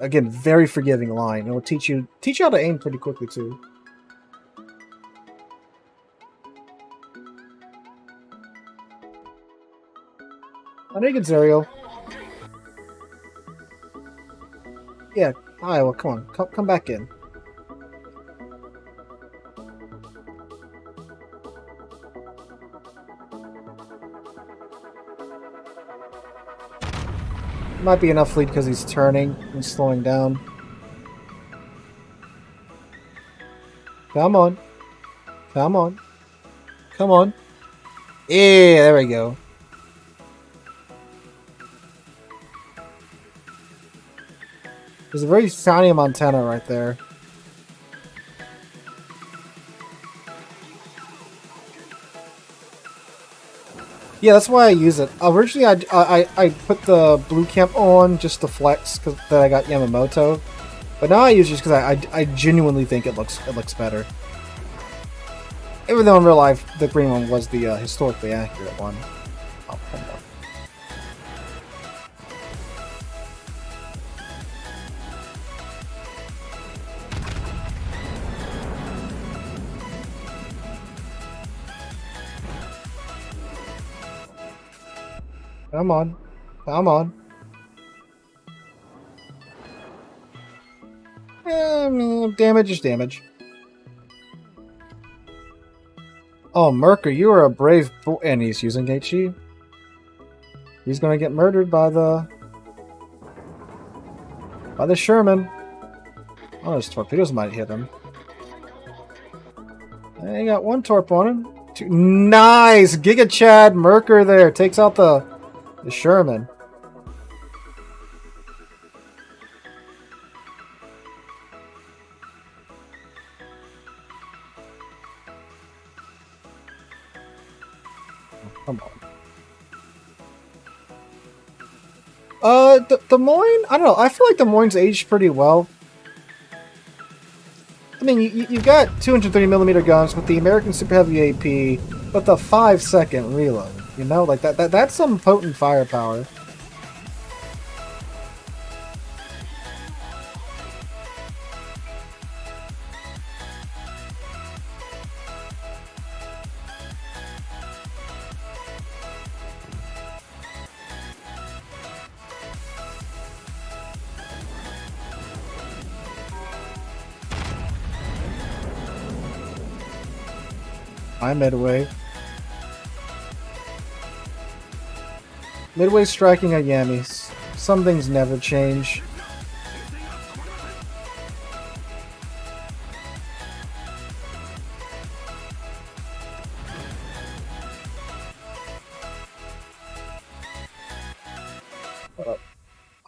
Again, very forgiving line. It will teach you how to aim pretty quickly too. I think it's Ariel. Yeah, Iowa, come on. Come back in. Might be enough lead because he's turning and slowing down. Come on. Come on. Come on. Yeah, there we go. There's a very tiny antenna right there. Yeah, that's why I use it. Originally, I put the blue camp on just to flex because that I got Yamato, but now I use it just because I genuinely think it looks better. Even though in real life the green one was the historically accurate one. Oh, come on. Come on. Come on. Damage is damage. Oh, Merker, you are a brave boy. And he's using HE. He's gonna get murdered by the Sherman. Oh, his torpedoes might hit him. And he got one torp on him. Two. Nice! Giga Chad Merker there. Takes out the Sherman. Oh, come on. Des Moines? I don't know. I feel like Des Moines aged pretty well. I mean, you got 230mm guns with the American Super Heavy AP, but the 5-second reload. You know, like that's some potent firepower. I'm Midway. Midway striking a Yamis. Some things never change.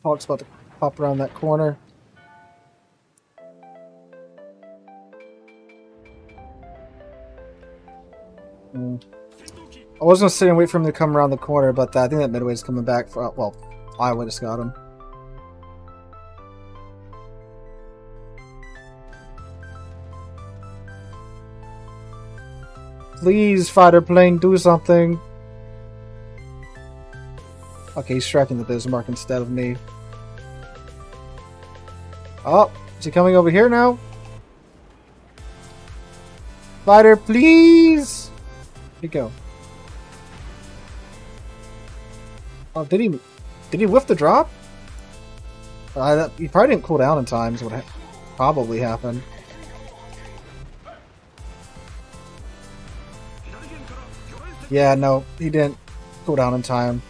Hawk's about to pop around that corner. I was gonna sit and wait for him to come around the corner, but I think that Midway's coming back for. Well, Iowa just got him. Please, fighter plane, do something. Okay, he's striking the Bismarck instead of me. Oh, is he coming over here now? Fighter, please! Where'd he go? Oh, did he whiff the drop? He probably didn't cool down in time, is what probably happened. Yeah, no, he didn't cool down in time.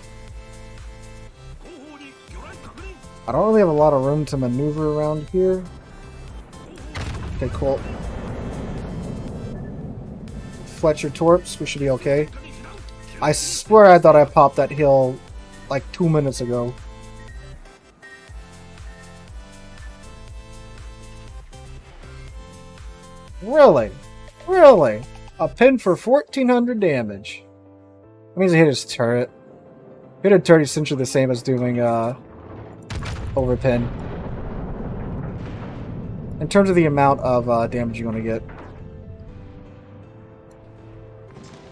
I don't really have a lot of room to maneuver around here. Okay, cool. Fletcher torps, we should be okay. I swear I thought I popped that hill like 2 minutes ago. Really? Really? A pin for 1400 damage. That means I hit his turret. Hit a turret is essentially the same as doing overpin. In terms of the amount of damage you're going to get.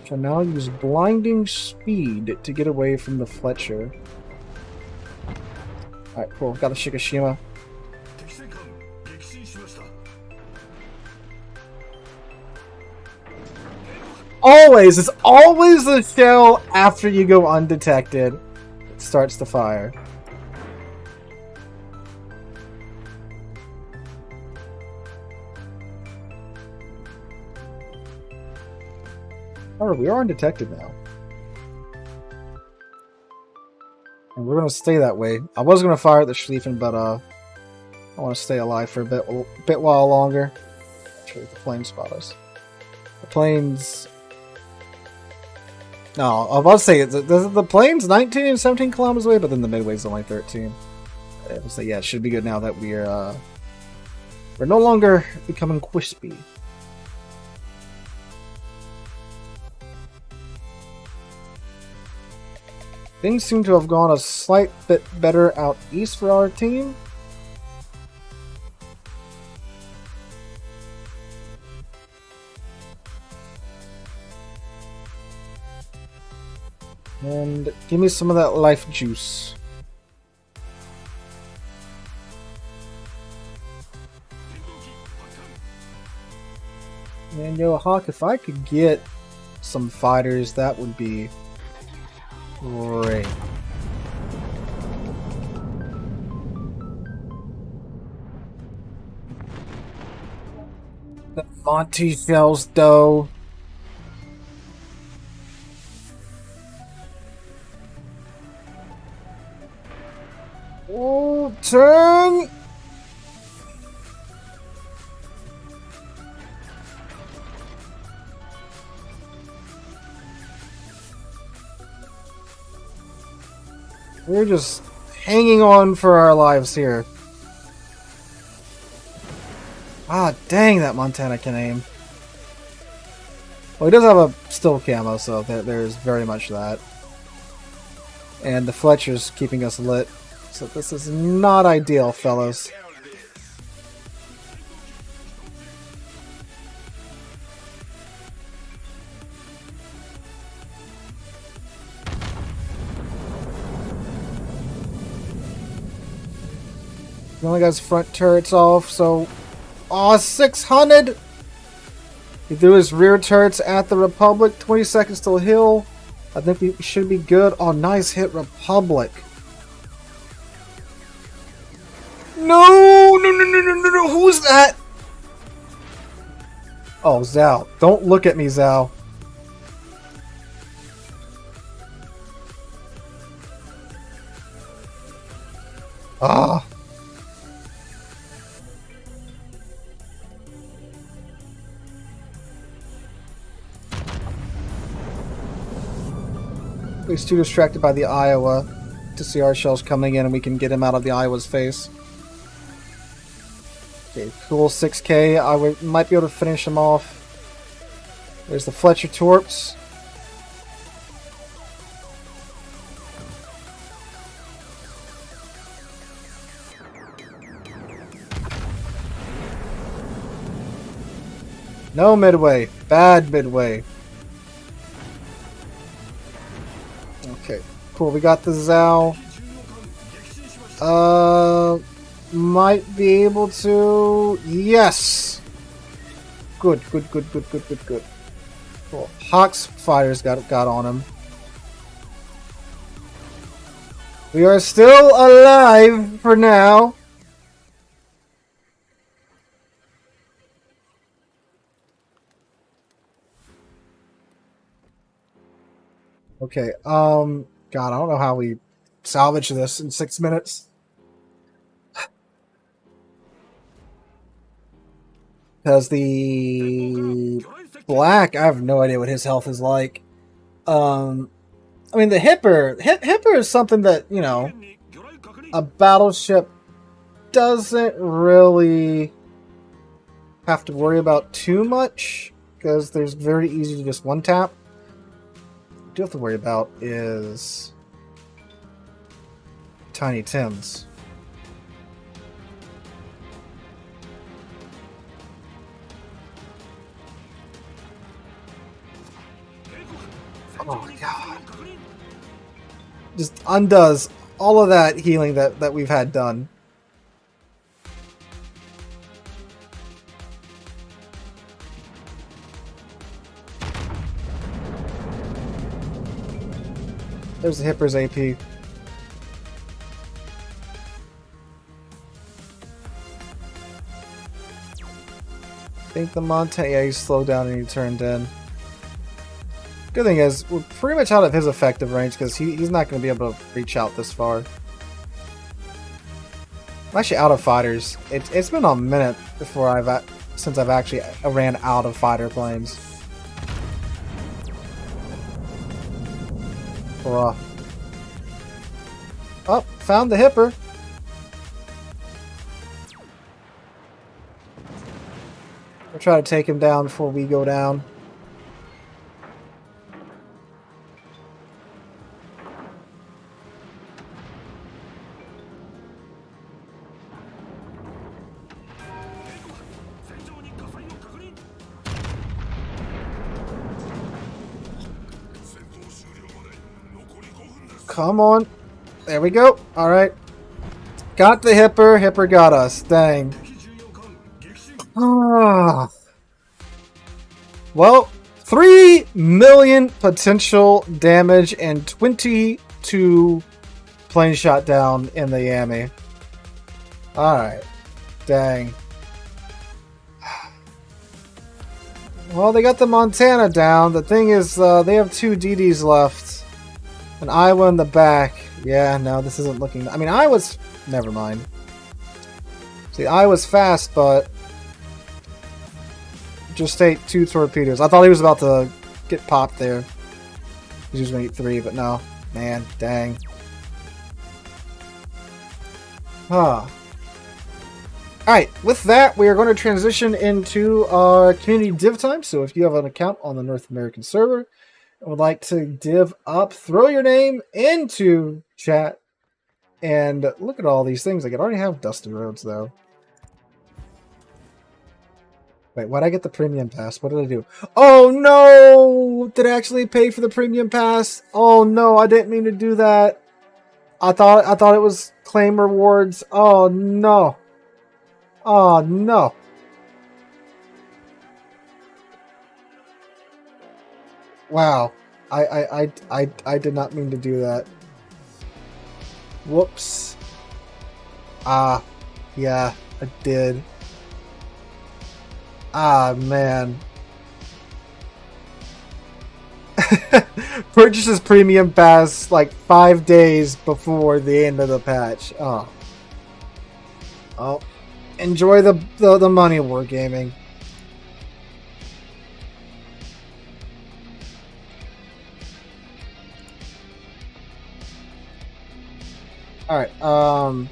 So now use blinding speed to get away from the Fletcher. Alright, cool. Got the Shikishima. Always! It's always the shell after you go undetected. It starts to fire. Alright, we are undetected now. And we're going to stay that way. I was going to fire at the Schlieffen, but I want to stay alive for a bit while longer. Sure, the plane spot us. The plane's... No, I was about to say, the plane's 19 and 17 kilometers away, but then the Midway's only 13. So yeah, it should be good now that we're no longer becoming crispy. Things seem to have gone a slight bit better out east for our team. And give me some of that life juice. And yo, Hawk, if I could get some fighters, that would be great. The Monty shells, though. Oh, turn! We're just hanging on for our lives here. Ah, dang, that Montana can aim. Well, he does have a still camo, so there's very much that. And the Fletcher's keeping us lit. So this is not ideal, fellas. He only got his front turrets off, so... Aw, 600! He threw his rear turrets at the Republic. 20 seconds till heal. I think we should be good. Oh, nice hit, Republic. No! No! Who's that? Oh, Zhao. Don't look at me, Zhao. Ah. He's too distracted by the Iowa to see our shells coming in and we can get him out of the Iowa's face. Okay, cool, 6k. Might be able to finish him off. There's the Fletcher Torps. No midway. Bad midway. Okay, cool. We got the Zhao. Might be able to... Yes! Good. Cool. Hawk's fighters got on him. We are still alive for now. Okay, God, I don't know how we salvage this in 6 minutes. Because the Black, I have no idea what his health is like. I mean, the Hipper is something that, you know, a battleship doesn't really have to worry about too much. Because there's very easy to just one-tap. What you do have to worry about is Tiny Tims. Oh god. Just undoes all of that healing that we've had done. There's the Hipper's AP. I think the Montana, yeah, he's slowed down and he turned in. Good thing is, we're pretty much out of his effective range because he's not going to be able to reach out this far. I'm actually out of fighters. It's been a minute since I've actually ran out of fighter planes. Oh, found the Hipper. try to take him down before we go down. Come on. There we go. Alright. Got the Hipper. Hipper got us. Dang. Ah. Well, 3 million potential damage and 22 planes shot down in the Yami. Alright. Dang. Well, they got the Montana down. The thing is, they have 2 DDs left. An Iowa in the back. Yeah, no, this isn't looking... I mean, Iowa's... Never mind. See, Iowa's fast, but... Just ate 2 torpedoes. I thought he was about to get popped there. He was going to eat 3, but no. Man, dang. Huh. Alright, with that, we are going to transition into our community div time. So if you have an account on the North American server and would like to div up, throw your name into chat. And look at all these things. I could already have Dusty Roads, though. Wait, why'd I get the premium pass? What did I do? Oh, no! Did I actually pay for the premium pass? Oh, no, I didn't mean to do that. I thought it was claim rewards. Oh, no. Oh, no. Wow. I did not mean to do that. Whoops. Ah, yeah, I did. Ah, man. Purchases premium pass like 5 days before the end of the patch. Oh. Oh. Enjoy the money wargaming. Alright,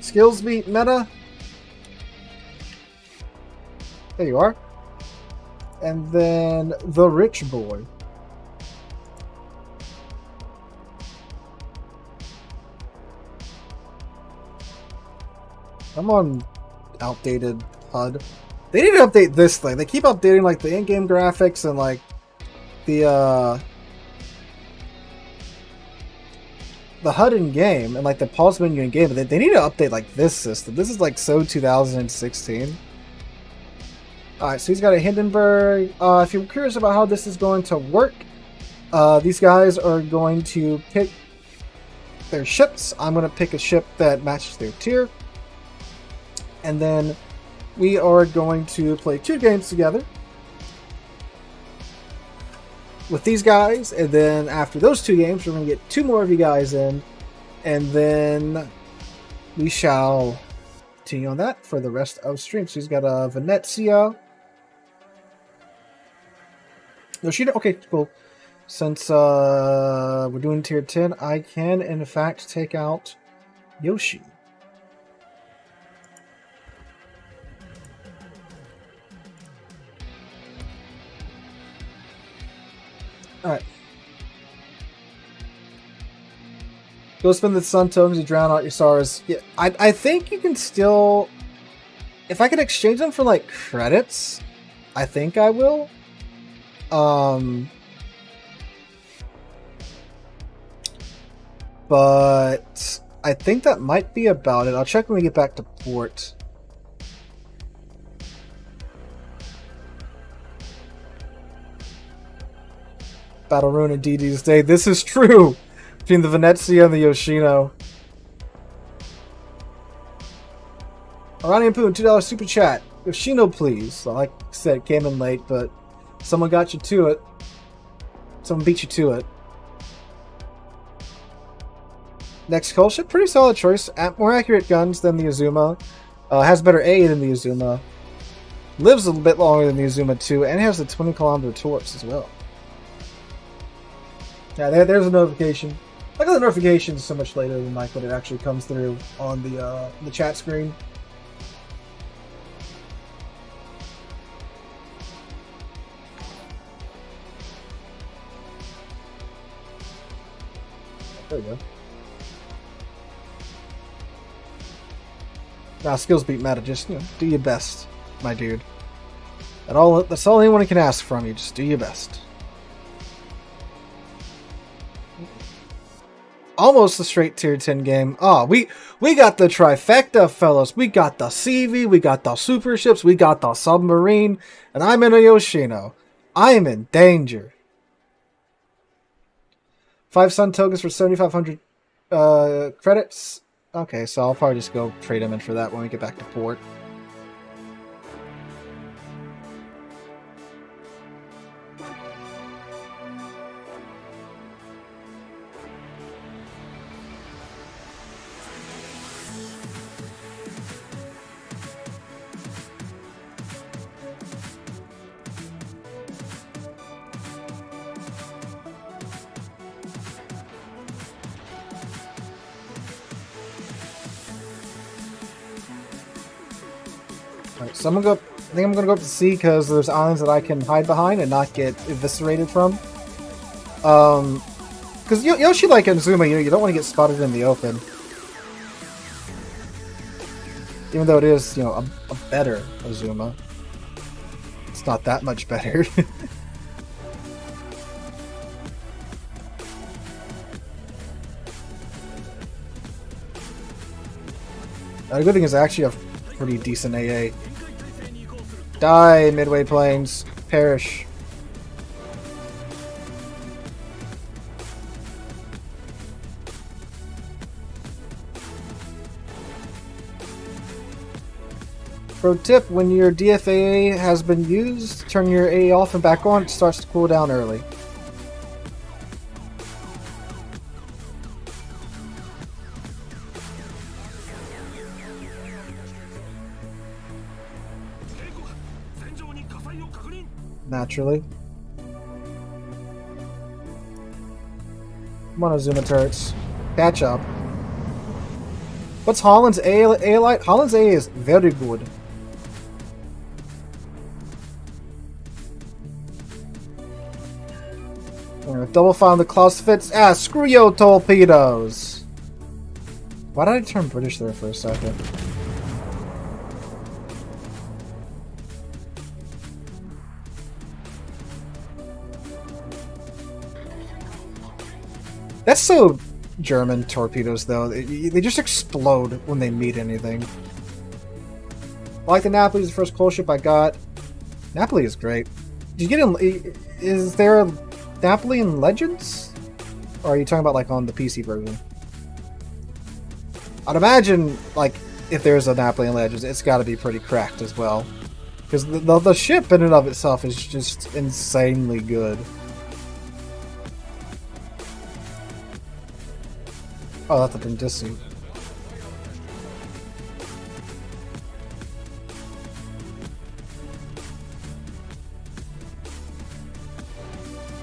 skills beat meta. There you are. And then the rich boy. I'm on outdated HUD. They need to update this thing. They keep updating like the in-game graphics and like the HUD in game and like the pause menu in game. But they need to update like this system. This is like so 2016. Alright, so he's got a Hindenburg. If you're curious about how this is going to work, these guys are going to pick their ships. I'm going to pick a ship that matches their tier. And then we are going to play 2 games together with these guys. And then after those 2 games, we're going to get 2 more of you guys in. And then we shall continue on that for the rest of stream. So he's got a Venezia. Yoshino. Okay, cool. Since we're doing tier 10, I can in fact take out Yoshi. Alright. Go spend the sun tokens to drown out your stars. Yeah, I think you can still... If I can exchange them for, like, credits, I think I will. But I think that might be about it. I'll check when we get back to port. Battle Ruin and DD's Day. This is true! Between the Venezia and the Yoshino. Iranian Poon, $2 super chat. Yoshino, please. Like I said, it came in late, but someone got you to it. Someone beat you to it. Next call ship, pretty solid choice. More accurate guns than the Azuma. Has better A than the Azuma. Lives a little bit longer than the Azuma too, and has a 20-kilometer torps as well. Yeah, there's a notification. I got the notification so much later than like when it actually comes through on the chat screen. There we go. Nah, skills beat meta. Just, you know, do your best, my dude. That's all anyone can ask from you. Just do your best. Almost a straight tier 10 game. Oh, we got the trifecta, fellas. We got the CV, we got the super ships, we got the submarine, and I'm in a Yoshino. I am in danger. 5 sun tokens for 7,500 credits. Okay, so I'll probably just go trade them in for that when we get back to port. Alright, so I think I'm gonna go up to sea because there's islands that I can hide behind and not get eviscerated from. Because Yoshi, like in Zuma, you don't want to get spotted in the open. Even though it is, you know, a better Azuma. It's not that much better. The good thing is I actually have pretty decent AA. Die, Midway Plains. Perish. Pro tip, when your DFAA has been used, turn your AA off and back on. It starts to cool down early. Naturally. Come on, Azuma turrets. Catch up. What's Holland's A light? Holland's A is very good. Double file the claws fits. Ah, screw yo torpedoes. Why did I turn British there for a second? That's so German torpedoes, though. They just explode when they meet anything. I like the Napoli is the first coal ship I got. Napoli is great. Did you get in? Is there a Napoli in Legends? Or are you talking about like on the PC version? I'd imagine like if there's a Napoli in Legends, it's got to be pretty cracked as well, because the ship in and of itself is just insanely good. Oh, that's a Brindisi.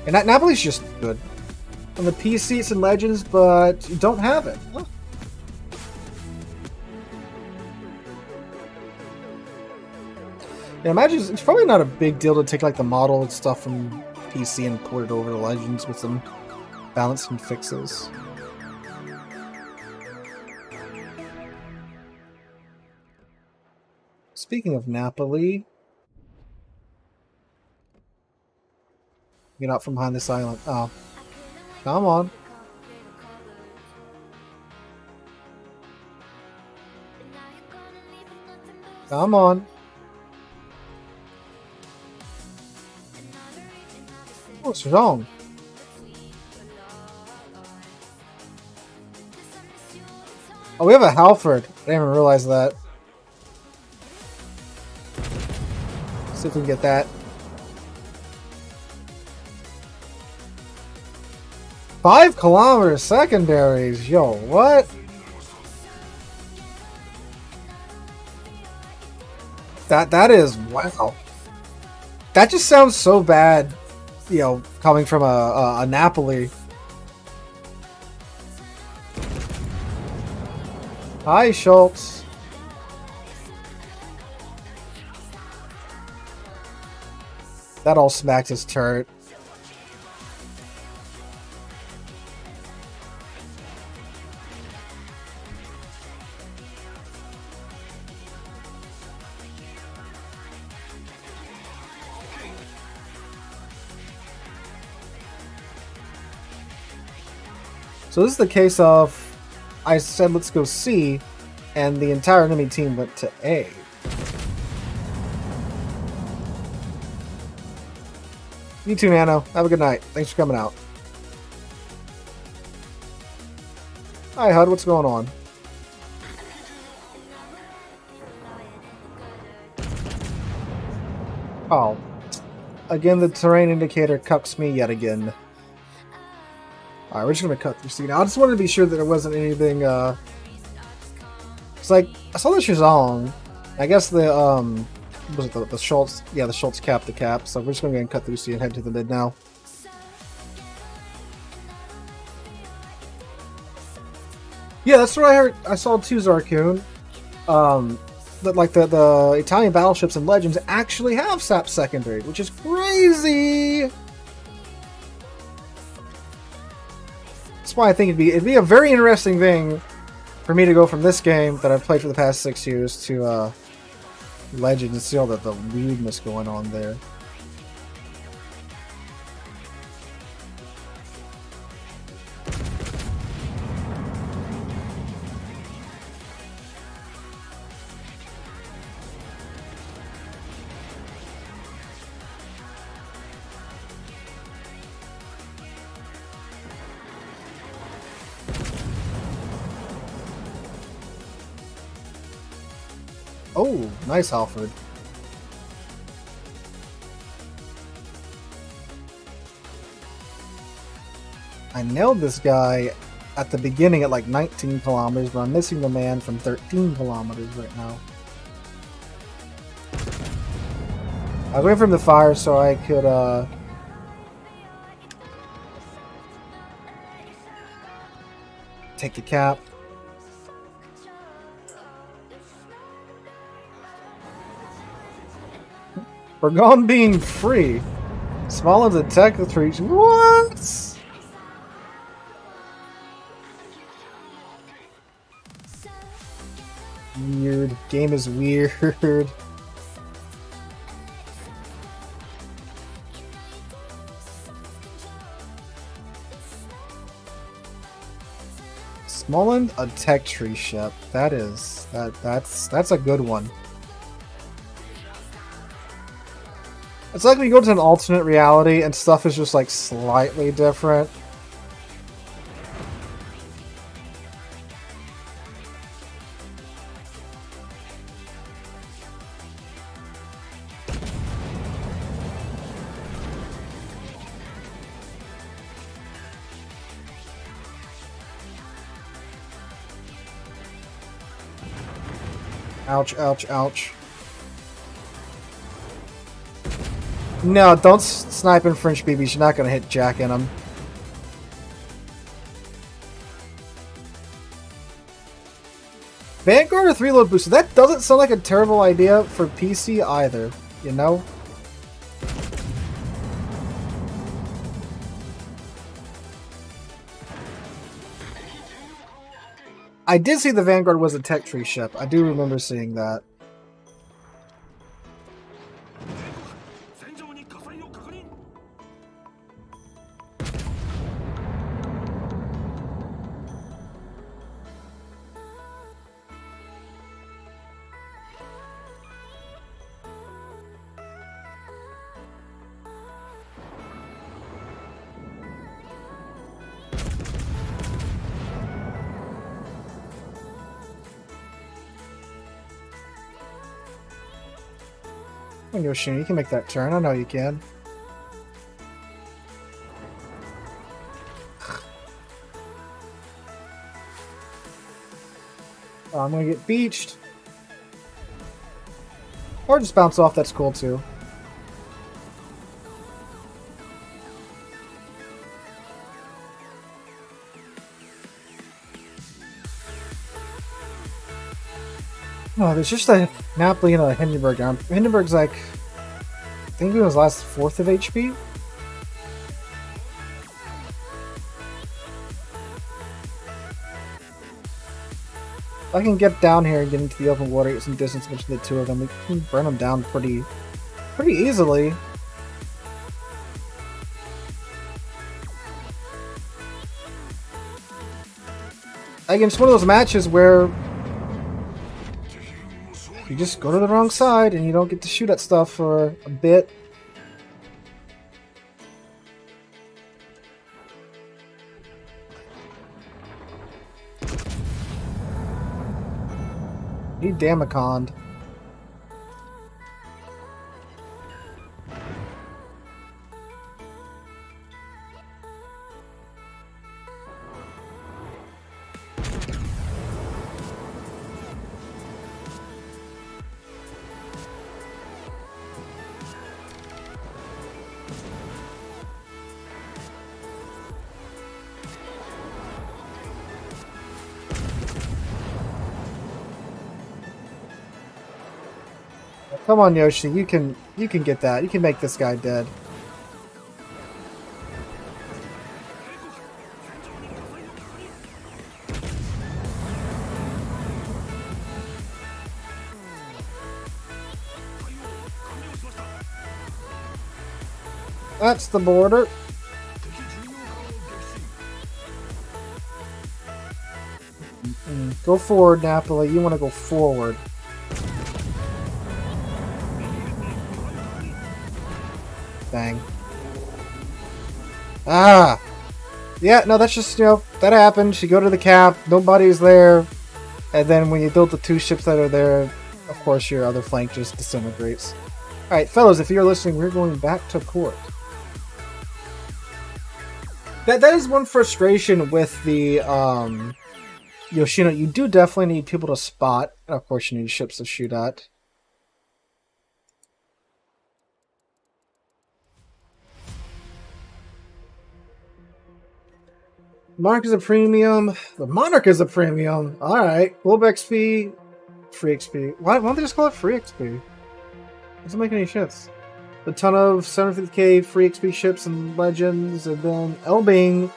And that Napoli's just good. On the PC it's in Legends, but you don't have it. Huh. Yeah, imagine it's probably not a big deal to take like the model and stuff from PC and port it over to Legends with some balancing fixes. Speaking of Napoli, get out from behind this island. Oh, come on. Come on. What's wrong? Oh, we have a Halford. I didn't even realize that. See if we can get that. 5 kilometer secondaries. Yo, what? That is wow. That just sounds so bad, you know, coming from a Napoli. Hi, Schultz. That all smacked his turret. So this is the case of I said let's go C, and the entire enemy team went to A. You too, Nano. Have a good night. Thanks for coming out. Hi, Hud. What's going on? Oh. Again, the terrain indicator cucks me yet again. Alright, we're just gonna cut through C now. I just wanted to be sure that there wasn't anything, It's like, I saw the Shizong. I guess the, was it the Schultz? Yeah, the Schultz capped the cap, so we're just gonna go ahead and cut through C and head to the mid now. Yeah, that's what I heard. I saw too, Zarkoon. That like the Italian battleships and Legends actually have SAP secondary, which is crazy. That's why I think it'd be a very interesting thing for me to go from this game that I've played for the past 6 years to Legends and see all the weirdness going on there. Oh, nice, Halford. I nailed this guy at the beginning at like 19 kilometers, but I'm missing the man from 13 kilometers right now. I went from the fire so I could, take the cap. We're gone being free. Small as a tech reach. What? Weird. Game is weird. Smolland, a tech tree ship. That's a good one. It's like when you go to an alternate reality and stuff is just like slightly different. Ouch, ouch, ouch. No, don't snipe in French BBs. You're not going to hit Jack in them. Vanguard or 3-load booster? That doesn't sound like a terrible idea for PC either, you know? I did see the Vanguard was a tech tree ship. I do remember seeing that. Yoshino, you can make that turn. I know you can. Oh, I'm gonna get beached. Or just bounce off, that's cool too. Oh, there's just a Napoli and a Hindenburg. Hindenburg's like, I think it was last 4th of HP. If I can get down here and get into the open water, get some distance between the two of them, we can burn them down pretty easily. again, it's one of those matches where you just go to the wrong side and you don't get to shoot at stuff for a bit. He damaconed. Come on, Yoshi, you can get that. You can make this guy dead. That's the border. Go forward, Napoli. You want to go forward. Dang. Ah! Yeah, no, that's just, you know, that happens. You go to the cap, nobody's there, and then when you build the two ships that are there, of course your other flank just disintegrates. Alright, fellas, if you're listening, we're going back to court. That is one frustration with the, Yoshino. You do definitely need people to spot, and of course you need ships to shoot at. Monarch is a premium. The Monarch is a premium. Alright. Globe XP. Free XP. Why don't they just call it free XP? Doesn't make any sense. A ton of 750k free XP ships and legends. And then Elbing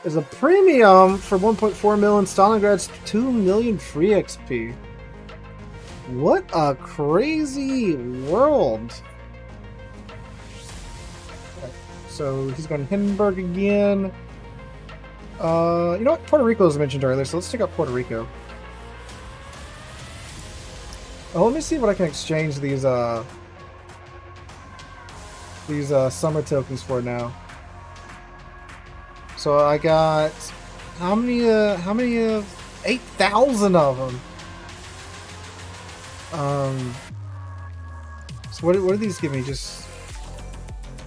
is a premium for 1.4 million. Stalingrad's 2 million free XP. What a crazy world. Okay, so he's going to Hindenburg again. You know what? Puerto Rico was mentioned earlier, so let's check out Puerto Rico. Oh, let me see what I can exchange these summer tokens for now. So I got how many 8,000 of them. So what do these give me? Just,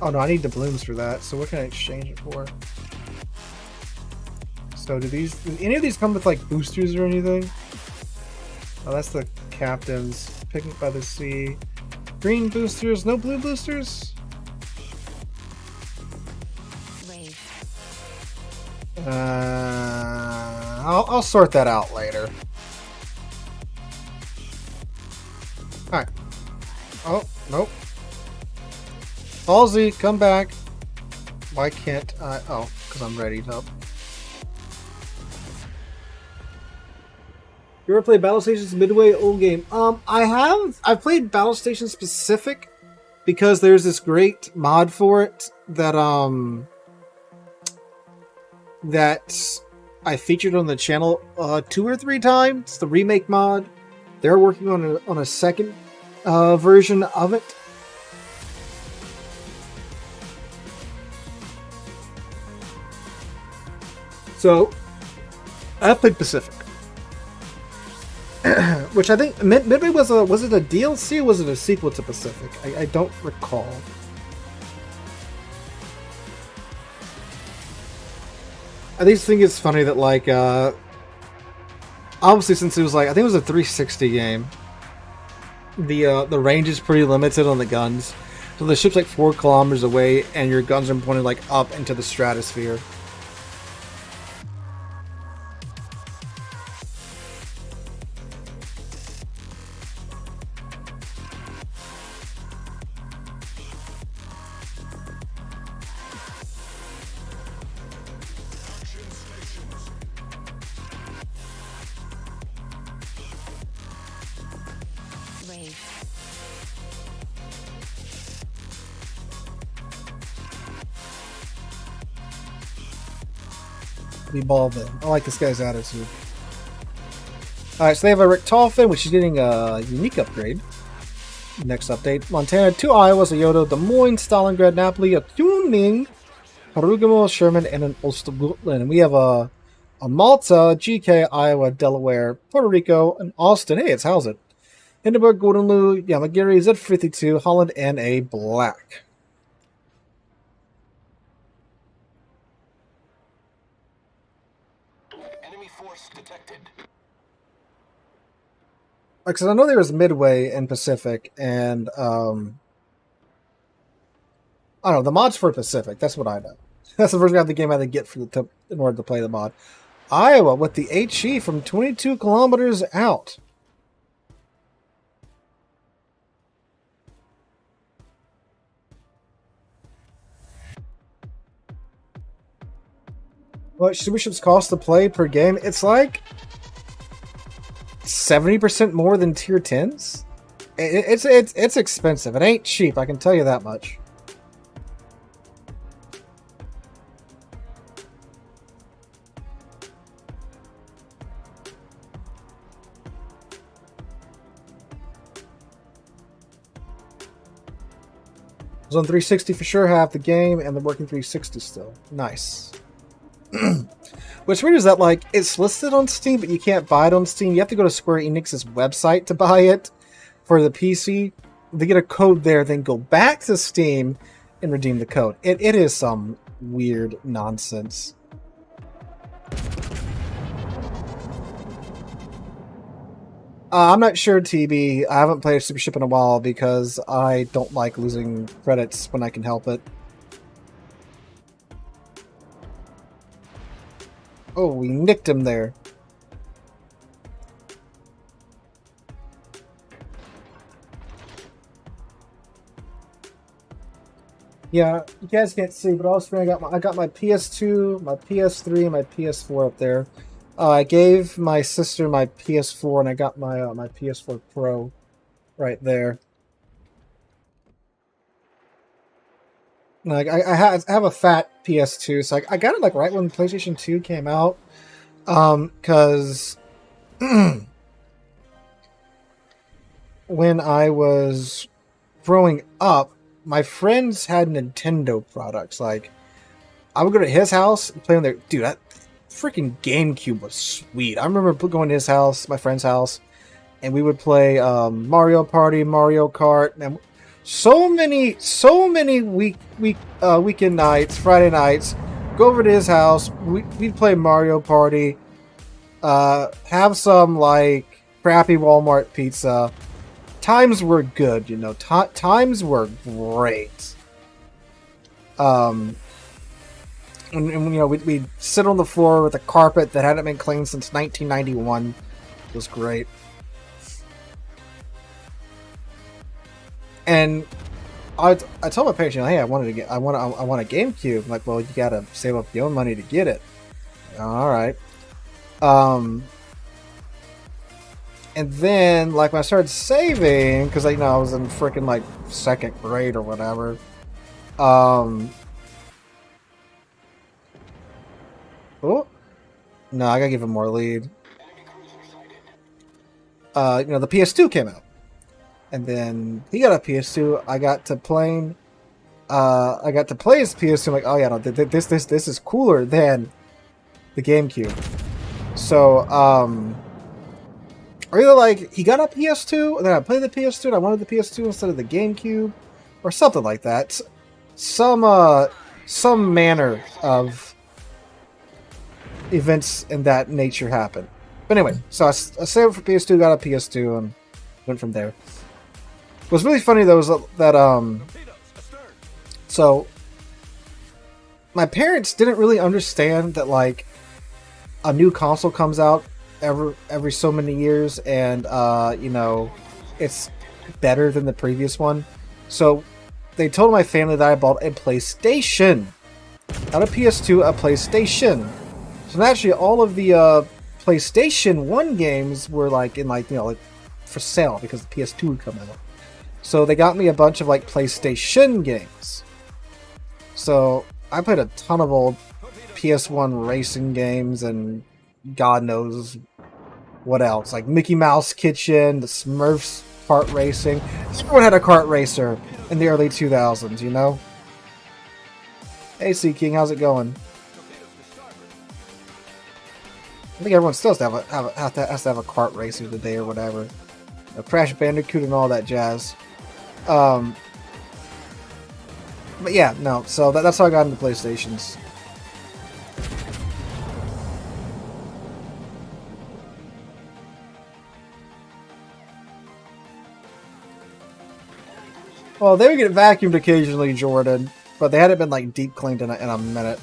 oh no, I need doubloons for that. So what can I exchange it for? So do any of these come with like boosters or anything? Oh, that's the captains. Picnic by the sea. Green boosters, no blue boosters? I'll sort that out later. Alright. Oh, nope. Halsey, come back. Why can't I? Oh, because I'm ready to. You ever played Battle Stations Midway old game? I have. I've played Battle Station Specific because there's this great mod for it that I featured on the channel 2 or 3 times. It's the remake mod. They're working on a second version of it. So I played Pacific. Which I think Midway was it a DLC or was it a sequel to Pacific? I don't recall. I just think it's funny that like obviously since it was like I think it was a 360 game, the range is pretty limited on the guns. So the ship's like 4 kilometers away and your guns are pointed like up into the stratosphere. Ball then. I like this guy's attitude. Alright, so they have a Richtofen, which is getting a unique upgrade. Next update. Montana, 2 Iowas, a Yodo, Des Moines, Stalingrad, Napoli, a Tuning, Perugamo, Sherman, and an Ulster-Gutland. And we have a Malta, GK, Iowa, Delaware, Puerto Rico, and Austin. Hey, it's how's it? Hindenburg, Guadalupe, Yamagiri, Z52, Holland, and a Black. Enemy force detected. Because I know there was Midway and Pacific, and I don't know, the mod's for Pacific. That's what I know. That's the version of the game I had to get in order to play the mod. Iowa with the HE from 22 kilometers out. What superships cost to play per game? It's like 70% more than tier 10s. It's expensive. It ain't cheap, I can tell you that much. Zone 360 for sure have the game and the working 360 still. Nice. What's weird is that, like, it's listed on Steam, but you can't buy it on Steam. You have to go to Square Enix's website to buy it for the PC. To get a code there, then go back to Steam and redeem the code. It is some weird nonsense. I'm not sure, TB. I haven't played Super Ship in a while because I don't like losing credits when I can help it. Oh, we nicked him there. Yeah, you guys can't see, but also I got my PS2, my PS3, and my PS4 up there. I gave my sister my PS4, and I got my my PS4 Pro right there. Like I have a fat PS2, so I got it like right when PlayStation 2 came out. Because when I was growing up, my friends had Nintendo products. Like I would go to his house and play on their that freaking GameCube was sweet. I remember going to his house, my friend's house, and we would play Mario Party, Mario Kart, and so many weekend nights, Friday nights. Go over to his house. We'd play Mario Party. Have some like crappy Walmart pizza. Times were good, you know. Times were great. And you know, we'd sit on the floor with a carpet that hadn't been cleaned since 1991. It was great. And I told my parents, you know, hey, I want a GameCube. I'm like, well, you gotta save up your own money to get it. All right. And then, like, when I started saving, because I was in freaking like 2nd grade or whatever. Oh, no, I gotta give him more lead. You know, the PS2 came out, and then he got a PS2. I got to play his PS2. I'm like, oh yeah, no, this is cooler than the GameCube. So, or either like he got a PS2, and then I played the PS2, and I wanted the PS2 instead of the GameCube, or something like that. Some manner of events in that nature happen. But anyway, so I saved for PS2, got a PS2, and went from there. What's really funny though is that so my parents didn't really understand that like a new console comes out every so many years, and you know, it's better than the previous one. So they told my family that I bought a PlayStation, not a PS2, a PlayStation. So naturally, all of the PlayStation 1 games were like in like, you know, like for sale because the PS2 would come out. So they got me a bunch of like PlayStation games. So I played a ton of old PS1 racing games and God knows What else? Like Mickey Mouse Kitchen, the Smurfs kart racing. Everyone had a kart racer in the early 2000s, you know? Hey, Sea King, how's it going? I think everyone still has to have a kart racer today or whatever. You know, Crash Bandicoot and all that jazz. But yeah, no. So that's how I got into PlayStations. Well, they would get vacuumed occasionally, Jordan, but they hadn't been like deep cleaned in a minute.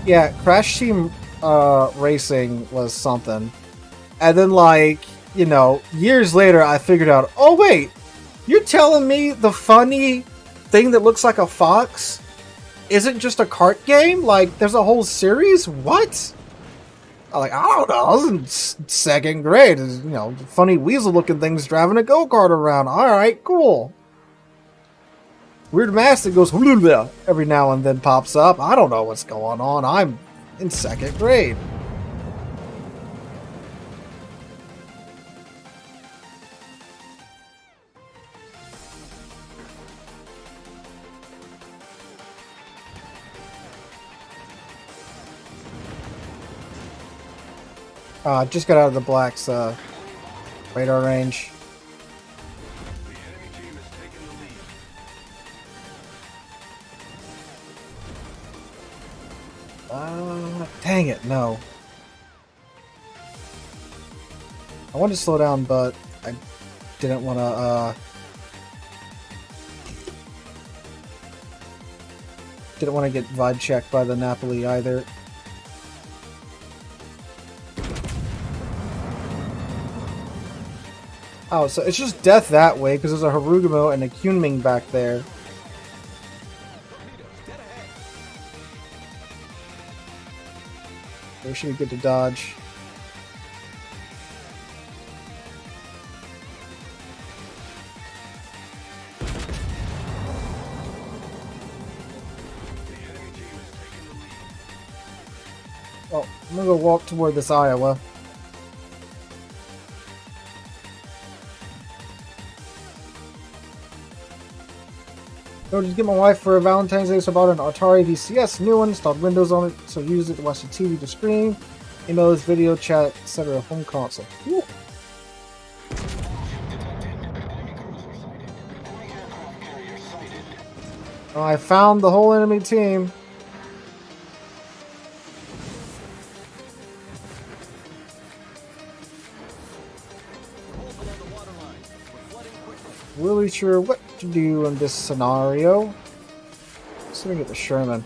Yeah, Crash Team Racing was something. And then, like, you know, years later, I figured out, oh, wait, you're telling me the funny thing that looks like a fox isn't just a kart game? Like, there's a whole series? What? I'm like, I don't know. I was in second grade. You know, funny weasel-looking things driving a go-kart around. All right, cool. Weird mask that goes every now and then pops up. I don't know what's going on. I'm in second grade. Just got out of the Black's radar range. Dang it, no. I wanted to slow down, but I didn't want to, didn't want to get vibe checked by the Napoli either. Oh, so it's just death that way, because there's a Harugumo and a Kunming back there. We should be good to dodge. Oh, I'm gonna go walk toward this Iowa. So just get my wife for Valentine's Day, so I bought an Atari VCS, new one, installed Windows on it, so use it to watch the TV to stream, emails, video, chat, etc. Home console. Ooh. Oh, I found the whole enemy team. Really sure what to do in this scenario. Let's see if we can get the Sherman.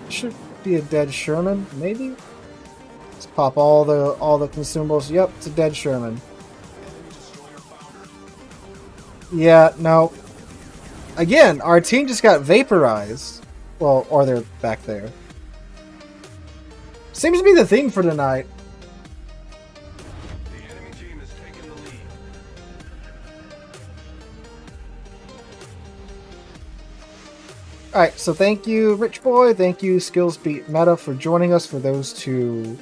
Should be a dead Sherman, maybe. Let's pop all the consumables. Yep, it's a dead Sherman. Yeah, no. Again, our team just got vaporized. Well, or they're back there. Seems to be the theme for tonight. Alright, so thank you, Rich Boy. Thank you, Skills Beat Meta, for joining us for those two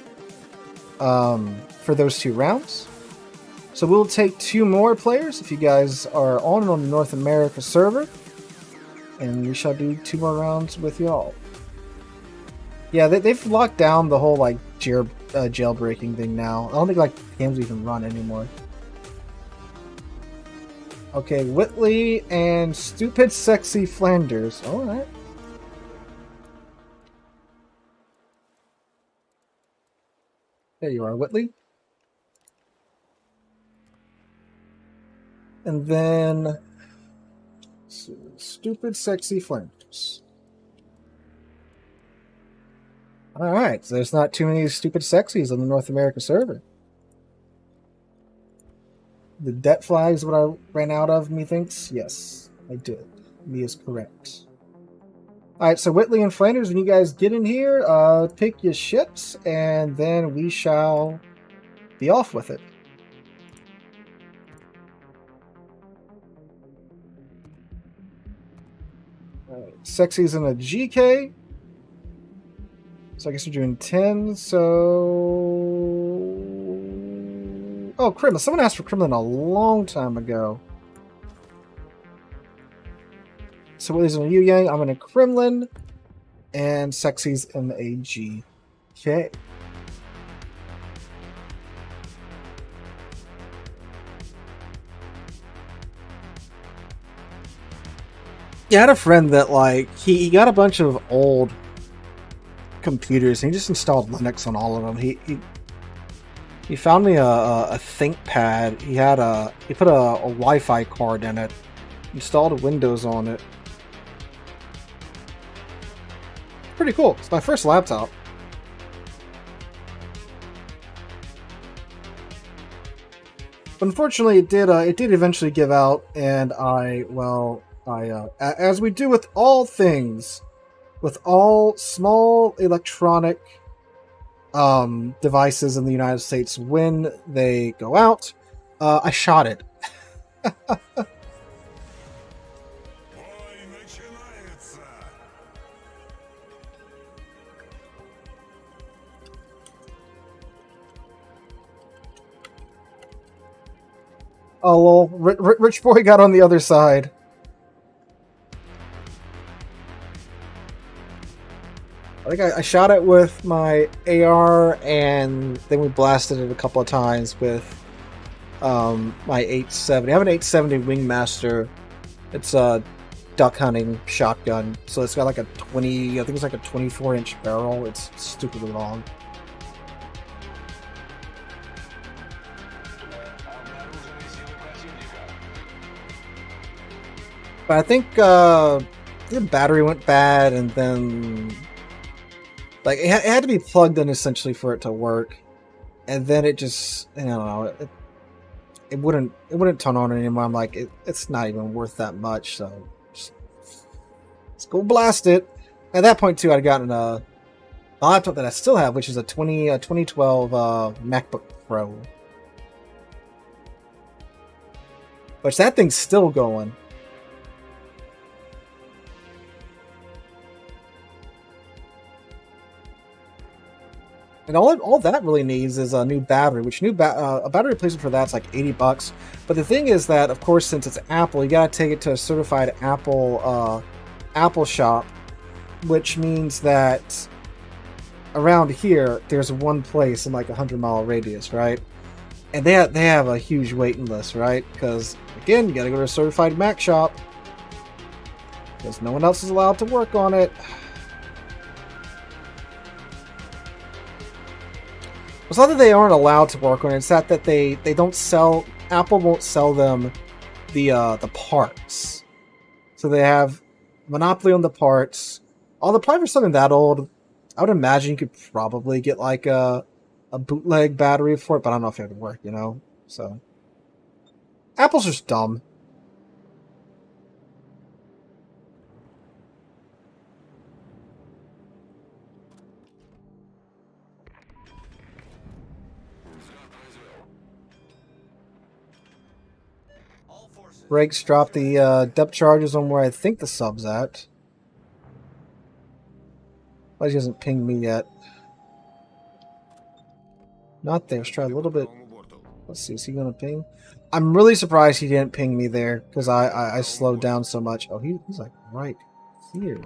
rounds. So we'll take 2 more players if you guys are on the North America server, and we shall do 2 more rounds with y'all. Yeah, they've locked down the whole like jailbreaking thing now. I don't think like games even run anymore. Okay, Whitley and Stupid Sexy Flanders. Alright. There you are, Whitley. And then Stupid Sexy Flanders. Alright, so there's not too many Stupid Sexies on the North America server. The debt flag is what I ran out of, methinks? Yes, I did. Me is correct. Alright, so Whitley and Flanders, when you guys get in here, pick your ships, and then we shall be off with it. Sexy's in a GK. So I guess we're doing 10. So. Oh, Kremlin. Someone asked for Kremlin a long time ago. So Willie's in a Yu Yang. I'm in a Kremlin. And Sexy's in a GK. Yeah, I had a friend that, like, he got a bunch of old computers and he just installed Linux on all of them. He found me a ThinkPad. He put a Wi-Fi card in it, installed Windows on it. Pretty cool. It's my first laptop. But unfortunately, it did eventually give out, and as we do with all things, with all small electronic devices in the United States, when they go out, I shot it. Oh, well, Rich Boy got on the other side. I think I shot it with my AR, and then we blasted it a couple of times with my 870. I have an 870 Wingmaster. It's a duck hunting shotgun, so it's got like a 20. I think it's like a 24-inch barrel. It's stupidly long. But I think the battery went bad, and then like it had to be plugged in essentially for it to work, and then it just, I don't know, it wouldn't turn on anymore. I'm like, it's not even worth that much, so let's go blast it. At that point too, I'd gotten a laptop that I still have, which is a 2012 MacBook Pro, which that thing's still going. And all that really needs is a new battery, which a battery replacement for that's like $80. But the thing is that, of course, since it's Apple, you gotta take it to a certified Apple shop, which means that around here there's one place in like a 100-mile radius, right? And they have a huge waiting list, right? Because again, you gotta go to a certified Mac shop because no one else is allowed to work on it. It's not that they aren't allowed to work on it, it's that they don't sell, Apple won't sell them the parts. So they have monopoly on the parts. Although probably for something that old, I would imagine you could probably get like a bootleg battery for it, but I don't know if it would work, you know? So Apple's just dumb. Brakes drop the depth charges on where I think the sub's at. Why he hasn't pinged me yet? Not there. Let's try a little bit. Let's see. Is he gonna ping? I'm really surprised he didn't ping me there because I slowed down so much. Oh, he's like right here.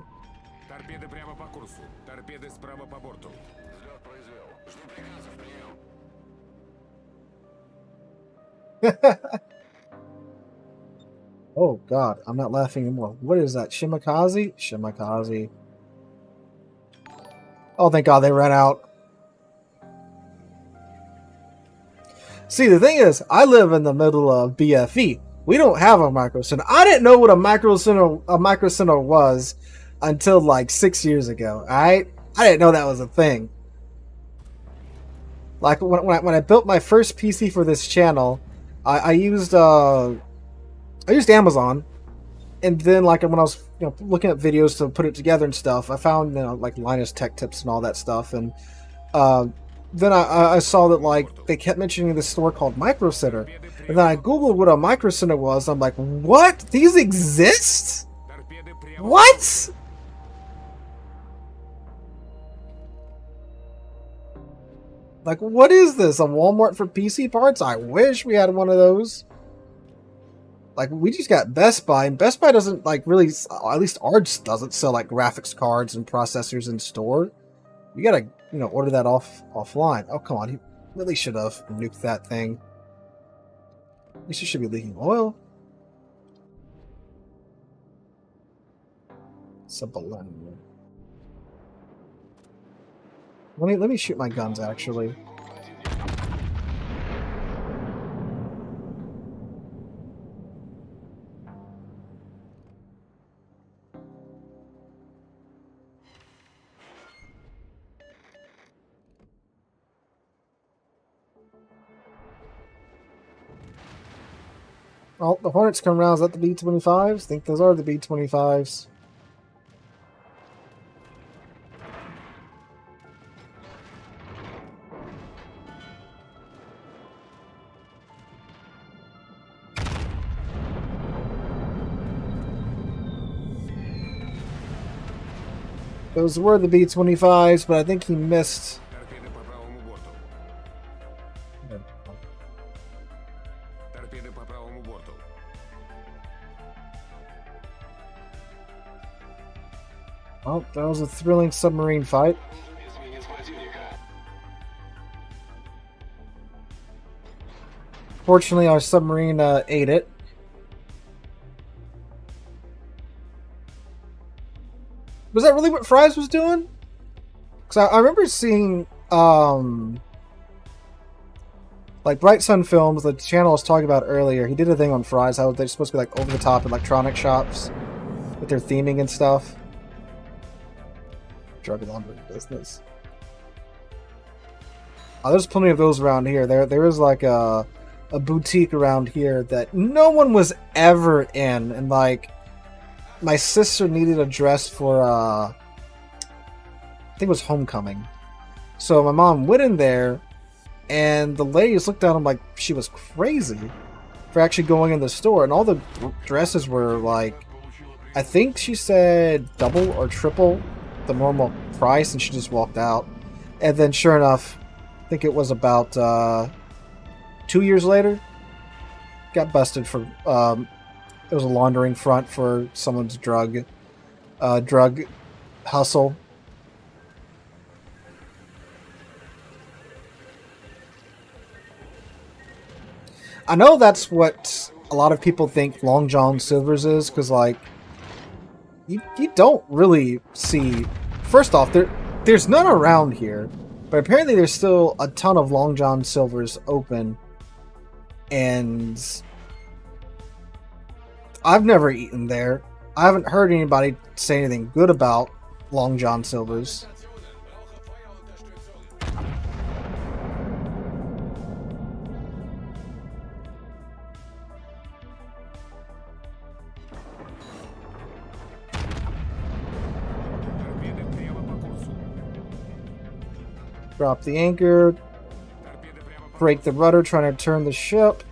Oh god, I'm not laughing anymore. What is that? Shimakaze? Shimakaze. Oh, thank god they ran out. See, the thing is, I live in the middle of BFE. We don't have a micro center. I didn't know what a micro center was until like 6 years ago. I didn't know that was a thing. Like when I built my first PC for this channel, I used Amazon, and then like when I was looking at videos to put it together and stuff, I found like Linus Tech Tips and all that stuff, and then I saw that like they kept mentioning this store called Micro Center, and then I googled what a Micro Center was. I'm like, what? These exist? What? Like, what is this? A Walmart for PC parts? I wish we had one of those. Like, we just got Best Buy, and Best Buy doesn't, like, really, at least ours doesn't sell, like, graphics cards and processors in store. You gotta, you know, order that offline. Oh, come on. He really should have nuked that thing. At least it should be leaking oil. It's a balloon. Let me shoot my guns, actually. Oh, the Hornets come around. Is that the B-25s? I think those are the B-25s. Those were the B-25s, but I think he missed. Торпеды по правому борту. Торпеды по правому борту. Oh, that was a thrilling submarine fight. Эсминец противника. Fortunately, our submarine ate it. Was that really what Fries was doing? Because I remember seeing, like Bright Sun Films, the channel I was talking about earlier, he did a thing on Fries, how they're supposed to be like over-the-top electronic shops with their theming and stuff. Drug laundering business. Oh, there's plenty of those around here. There is like a boutique around here that no one was ever in, and like my sister needed a dress for I think it was homecoming. So my mom went in there, and the ladies looked at him like she was crazy for actually going in the store, and all the dresses were like, I think she said double or triple the normal price, and she just walked out. And then sure enough, I think it was about 2 years later, got busted for it was a laundering front for someone's drug hustle. I know that's what a lot of people think Long John Silver's is, because like you don't really see. First off, there's none around here, but apparently there's still a ton of Long John Silver's open, and I've never eaten there. I haven't heard anybody say anything good about Long John Silver's. Торпеды прямо по курсу. Drop the anchor, Торпеды прямо по break the rudder, trying to turn the ship.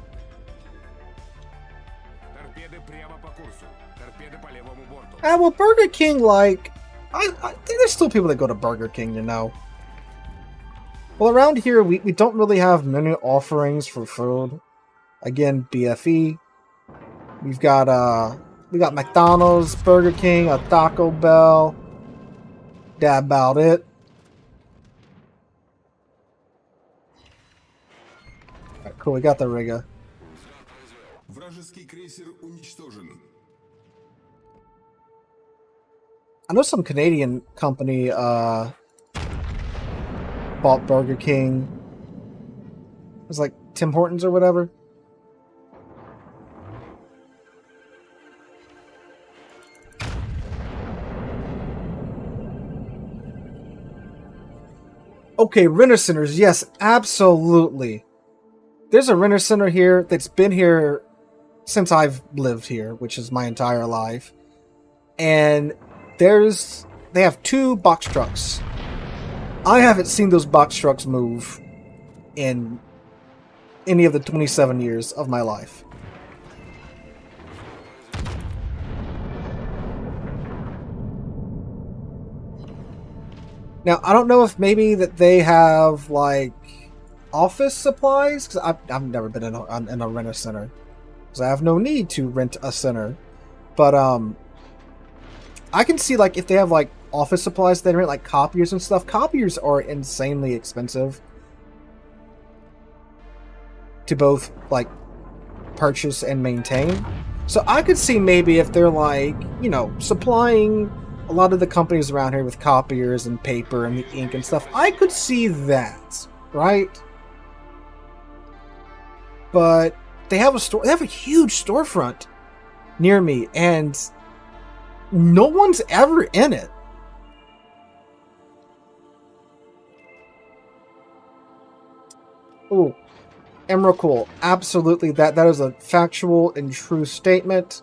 Торпеды прямо по курсу. Торпеды по левому борту. Ah, well, Burger King, like, I think there's still people that go to Burger King, you know. Well, around here, we don't really have many offerings for food. Again, BFE. We got McDonald's, Burger King, a Taco Bell. That about it. Alright, cool, we got the rigger. Вражеский крейсер уничтожен. I know some Canadian company bought Burger King. It was like Tim Hortons or whatever. Okay, renter centers. Yes, absolutely. There's a renter center here that's been here since I've lived here, which is my entire life. And they have 2 box trucks. I haven't seen those box trucks move in any of the 27 years of my life. Now, I don't know if maybe that they have, like, office supplies, because I've never been in a rent a center, because I have no need to rent a center. But, I can see, like, if they have, like, office supplies, they rent, like, copiers and stuff. Copiers are insanely expensive to both, like, purchase and maintain. So I could see maybe if they're, like, you know, supplying a lot of the companies around here with copiers and paper and the ink and stuff, I could see that, right? But they have a store. They have a huge storefront near me, and no one's ever in it. Oh, Emerald Cool. Absolutely, that is a factual and true statement.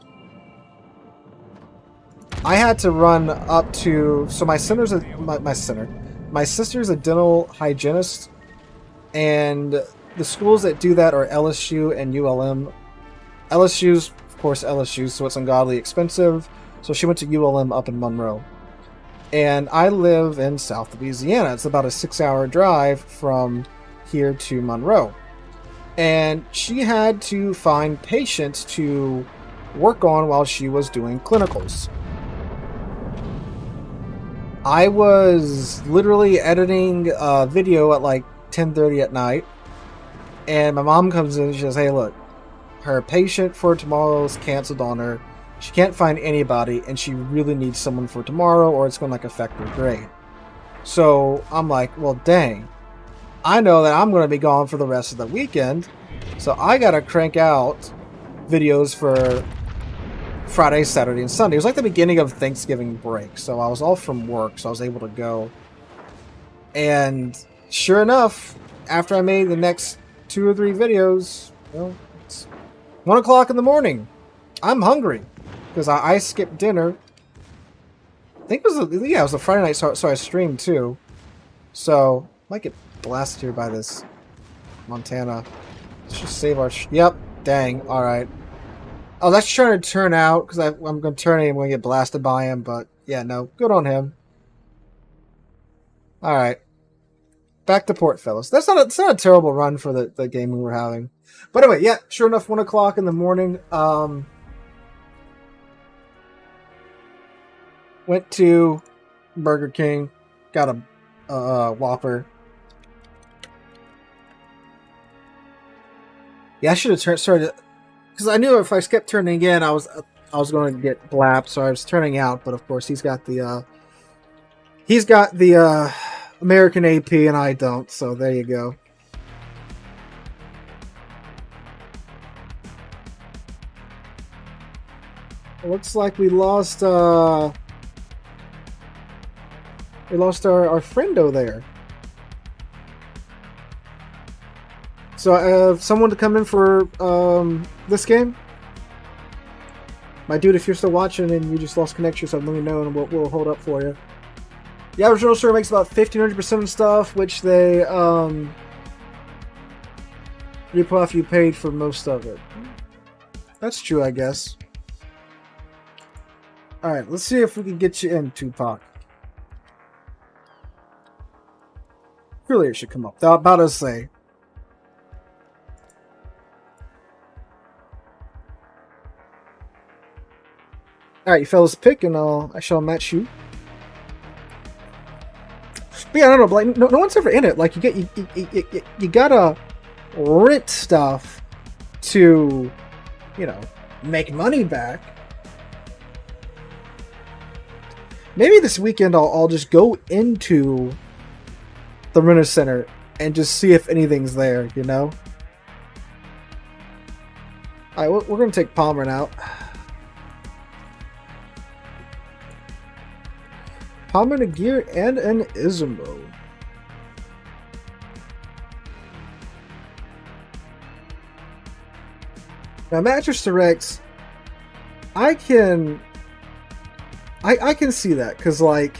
I had to run up to... So my sister's a dental hygienist, and the schools that do that are LSU and ULM. LSU's, of course, LSU, so it's ungodly expensive. So she went to ULM up in Monroe. And I live in South Louisiana. It's about a 6-hour drive from here to Monroe. And she had to find patients to work on while she was doing clinicals. I was literally editing a video at like 10:30 at night, and my mom comes in and she says, hey, look, her patient for tomorrow's canceled on her. She can't find anybody, and she really needs someone for tomorrow, or it's going to like affect her grade. So I'm like, well, dang. I know that I'm going to be gone for the rest of the weekend, so I got to crank out videos for Friday, Saturday, and Sunday. It was like the beginning of Thanksgiving break, so I was off from work, so I was able to go. And sure enough, after I made the next 2 or 3 videos, well, it's 1 o'clock in the morning. I'm hungry because I skipped dinner. I think it was a Friday night, so I streamed too. So might get blasted here by this Montana. Let's just save our. Yep. Dang. All right. Oh, that's trying to turn out because I'm going to turn and I'm going to get blasted by him. But yeah, no, good on him. All right, back to port, fellas. It's not a terrible run for the game we were having. But anyway, yeah, sure enough, 1 o'clock in the morning. Went to Burger King, got a Whopper. Yeah, I should have started. Because I knew if I kept turning again, I was going to get blapped, so I was turning out. But of course, he's got the American AP, and I don't. So there you go. It looks like we lost our friendo there. So I have someone to come in for this game. My dude, if you're still watching and you just lost connection, so let me know and we'll hold up for you. The average rental store makes about 1,500% of stuff, which they rip off you paid for most of it. That's true, I guess. Alright, let's see if we can get you in, Tupac. Really, it should come up. About to say. Alright, you fellas pick, and I shall match you. But yeah, I don't know, but like, no one's ever in it. Like, you gotta rent stuff to, you know, make money back. Maybe this weekend I'll just go into the renter center and just see if anything's there, you know? Alright, we're gonna take Palmer out. Palmer, Nagir, and an Izmo. Now, Mattress Directs, I can see that, because, like,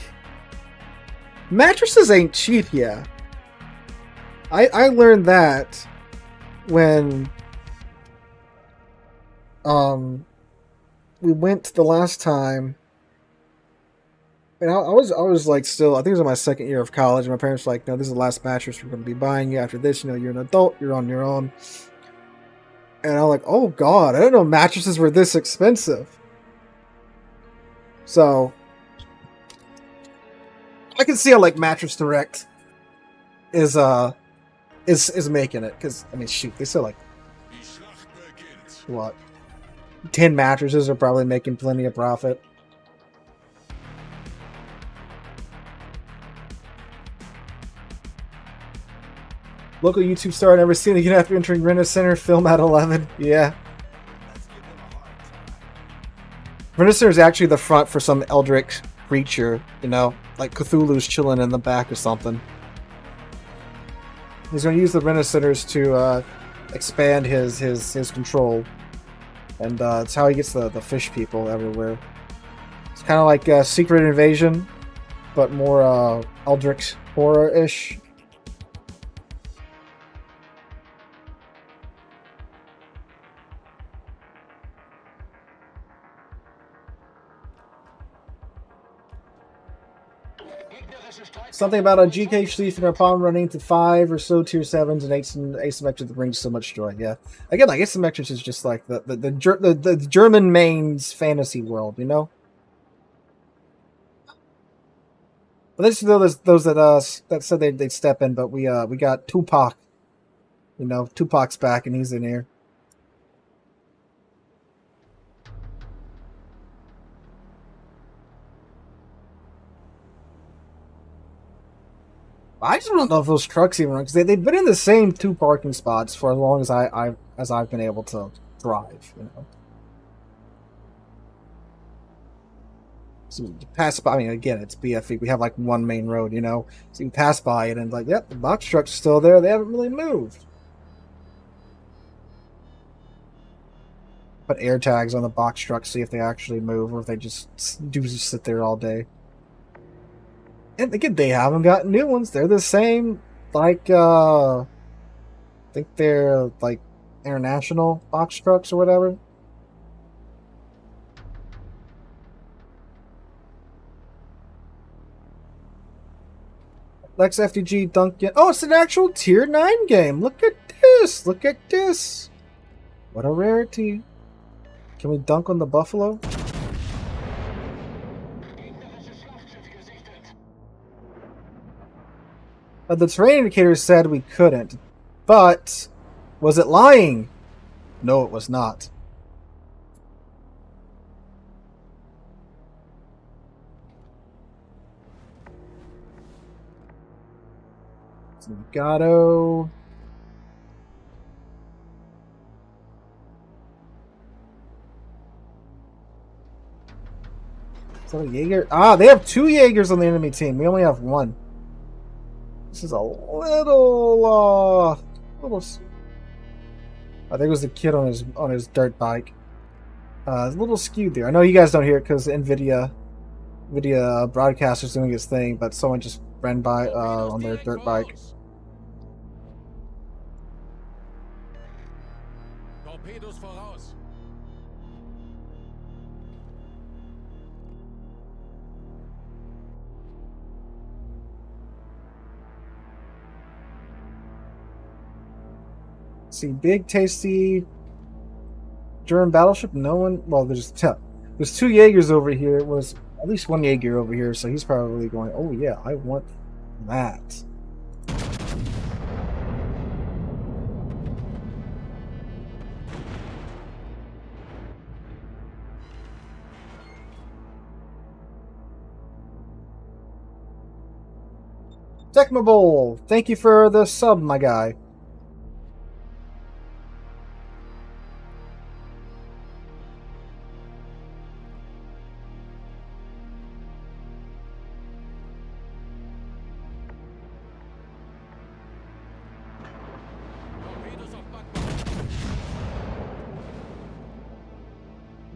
mattresses ain't cheap, yeah. I learned that when we went the last time And I was like still, I think it was in my second year of college, and my parents were like, no, this is the last mattress we're going to be buying you. After this, you know, you're an adult, you're on your own. And I'm like, oh god, I didn't know mattresses were this expensive. So I can see how like Mattress Direct is making it, because I mean shoot, they sell like what, 10 mattresses are probably making plenty of profit. Local YouTube star never seen again after entering Rena Center. Film at 11. Yeah. Rena Center is actually the front for some eldritch creature, you know, like Cthulhu's chilling in the back or something. He's going to use the Rena Centers to expand his control, and it's how he gets the fish people everywhere. It's kind of like Secret Invasion, but more eldritch horror-ish. Something about a GK Schlief and our palm running to 5 or so tier 7s and 8s and asymmetric that brings so much joy. Yeah, again, like asymmetric is just like the German main's fantasy world, you know. But there's those that said they'd step in, but we got Tupac, you know, Tupac's back and he's in here. I just don't know if those trucks even run, because they've been in the same 2 parking spots for as long as I've been able to drive, you know. So you pass by, I mean, again, it's BFE. We have like one main road, you know. So you pass by it and like, yep, the box truck's still there. They haven't really moved. Put air tags on the box truck, see if they actually move or if they just sit there all day. And again, they haven't got new ones. They're the same, like, I think they're, like, international box trucks or whatever. Lex FTG Duncan. Oh, it's an actual Tier 9 game. Look at this. Look at this. What a rarity. Can we dunk on the Buffalo? The terrain indicator said we couldn't, but was it lying? No, it was not. Gato. Is that a Jaeger? Ah, they have 2 Jaegers on the enemy team. We only have 1. This is a little, I think it was the kid on his dirt bike. It's a little skewed there. I know you guys don't hear it because NVIDIA broadcaster's doing his thing, but someone just ran by on their dirt bike. Torpedos voraus. See, big tasty German battleship. No one. Well, there's 2 Jaegers over here. Was at least 1 Jaeger over here, so he's probably going, oh yeah, I want that. Techmobile, thank you for the sub, my guy.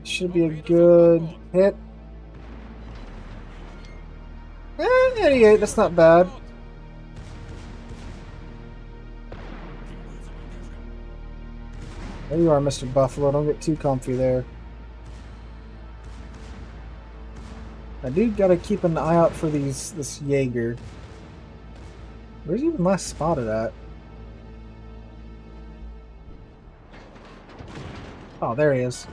Should be a good hit. 88, that's not bad. There you are, Mr. Buffalo. Don't get too comfy there. I do gotta keep an eye out for this Jaeger. Where's he even last spotted at? Oh, there he is.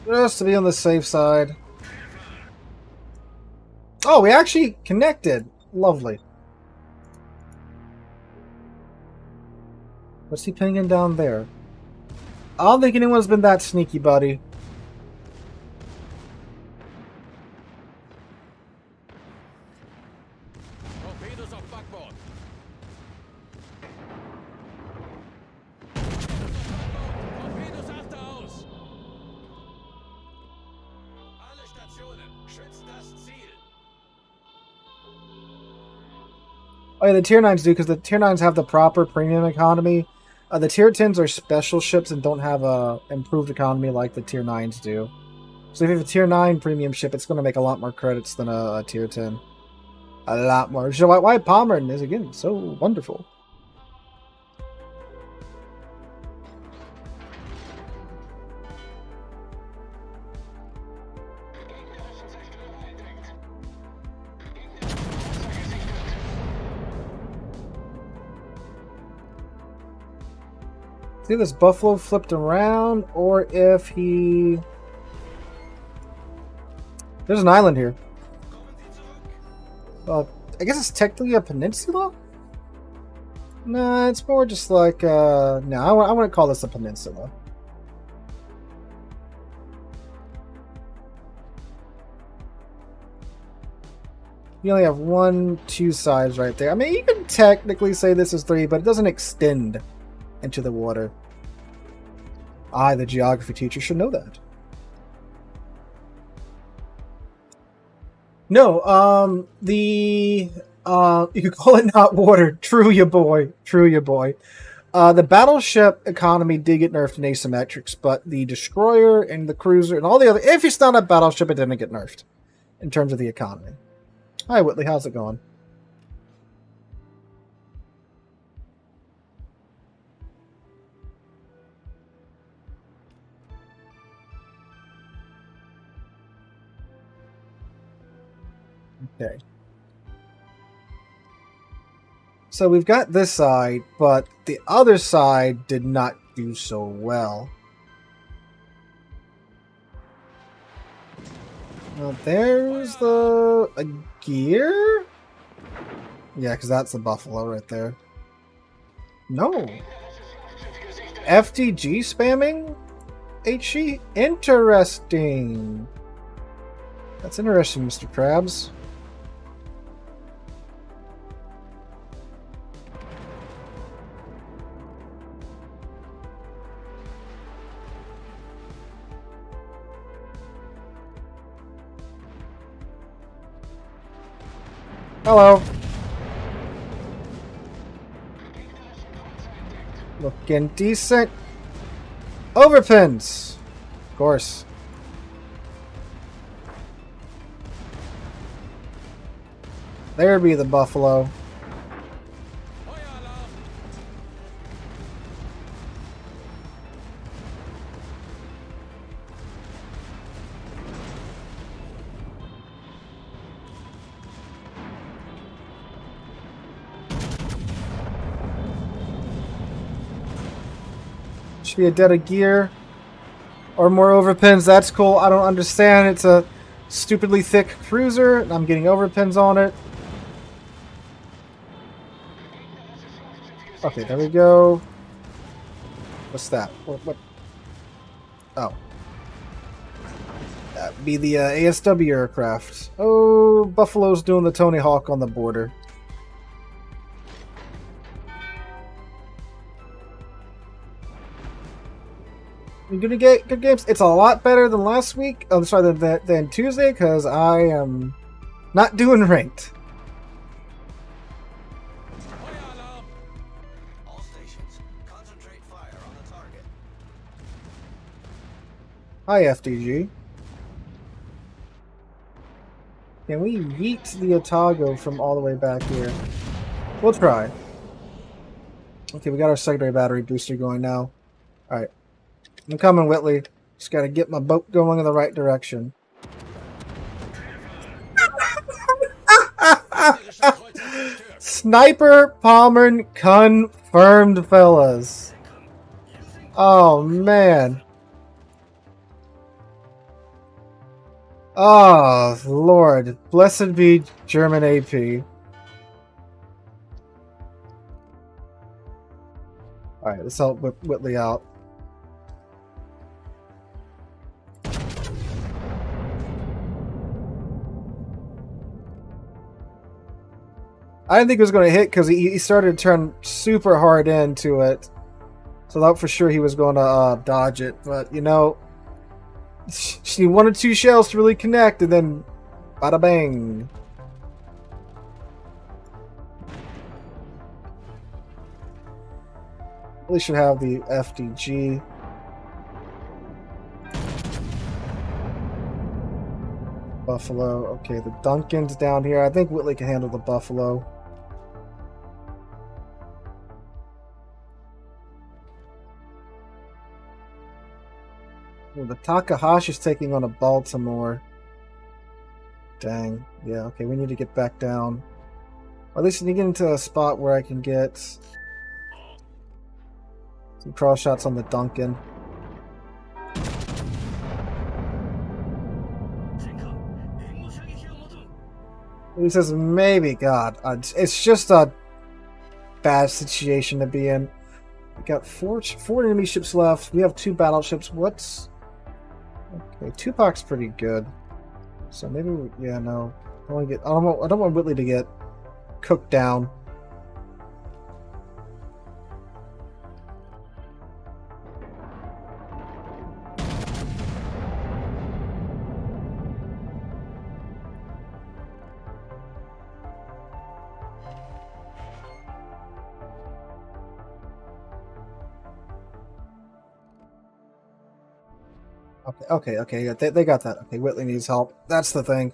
Just to be on the safe side. Oh, we actually connected. Lovely. What's he pinging down there? I don't think anyone's been that sneaky, buddy. Torpedoes off backboard. Torpedoes after us. Alle Stationen, schützt das Ziel. Oh yeah, the tier 9s do, because the tier 9s have the proper premium economy. The tier 10s are special ships and don't have a improved economy like the tier 9s do. So if you have a tier 9 premium ship, it's going to make a lot more credits than a tier 10. A lot more. So why Palmer is, again, so wonderful. See this Buffalo flipped around, or if he... There's an island here. I guess it's technically a peninsula? Nah, it's more just like, no, I wouldn't call this a peninsula. You only have 1, 2 sides right there. I mean, you can technically say this is 3, but it doesn't extend into the water. I, the geography teacher, should know that. No, you could call it not water. True, ya boy. True, ya boy. The battleship economy did get nerfed in asymmetrics, but the destroyer and the cruiser and all the other, if it's not a battleship, it didn't get nerfed in terms of the economy. Hi, Whitley. How's it going? Okay. So we've got this side, but the other side did not do so well. Now there's a gear? Yeah, because that's the Buffalo right there. No. FTG spamming? HE? Interesting. That's interesting, Mr. Krabs. Hello. Looking decent. Overpins. Of course. There be the Buffalo. Should be a dead of gear or more overpins. That's cool. I don't understand. It's a stupidly thick cruiser and I'm getting overpins on it. Okay, there we go. What's that? What? Oh. That'd be the ASW aircraft. Oh, Buffalo's doing the Tony Hawk on the border. Good games. It's a lot better than last week. Oh, sorry, than Tuesday, because I am not doing ranked. All stations, concentrate fire on the target. Hi, FDG. Can we yeet the Otago from all the way back here? We'll try. Okay, we got our secondary battery booster going now. Alright. I'm coming, Whitley. Just gotta get my boat going in the right direction. Sniper Palmer confirmed, fellas. Oh, man. Oh, Lord. Blessed be German AP. Alright, let's help Whitley out. I didn't think it was going to hit because he started to turn super hard into it. So I thought for sure he was going to dodge it. But, you know, just need 1 or 2 shells to really connect, and then bada bang. At least should have the FDG. Buffalo. Okay, the Duncan's down here. I think Whitley can handle the Buffalo. Well, the Takahashi's taking on a Baltimore. Dang. Yeah, okay, we need to get back down. Or at least we need to get into a spot where I can get some cross shots on the Duncan. He says maybe, God. It's just a bad situation to be in. We got four enemy ships left. We have 2 battleships. What's... Okay, Tupac's pretty good. So maybe we, yeah, no. I don't want Whitley to get cooked down. Okay, yeah, they got that. Okay, Whitley needs help. That's the thing.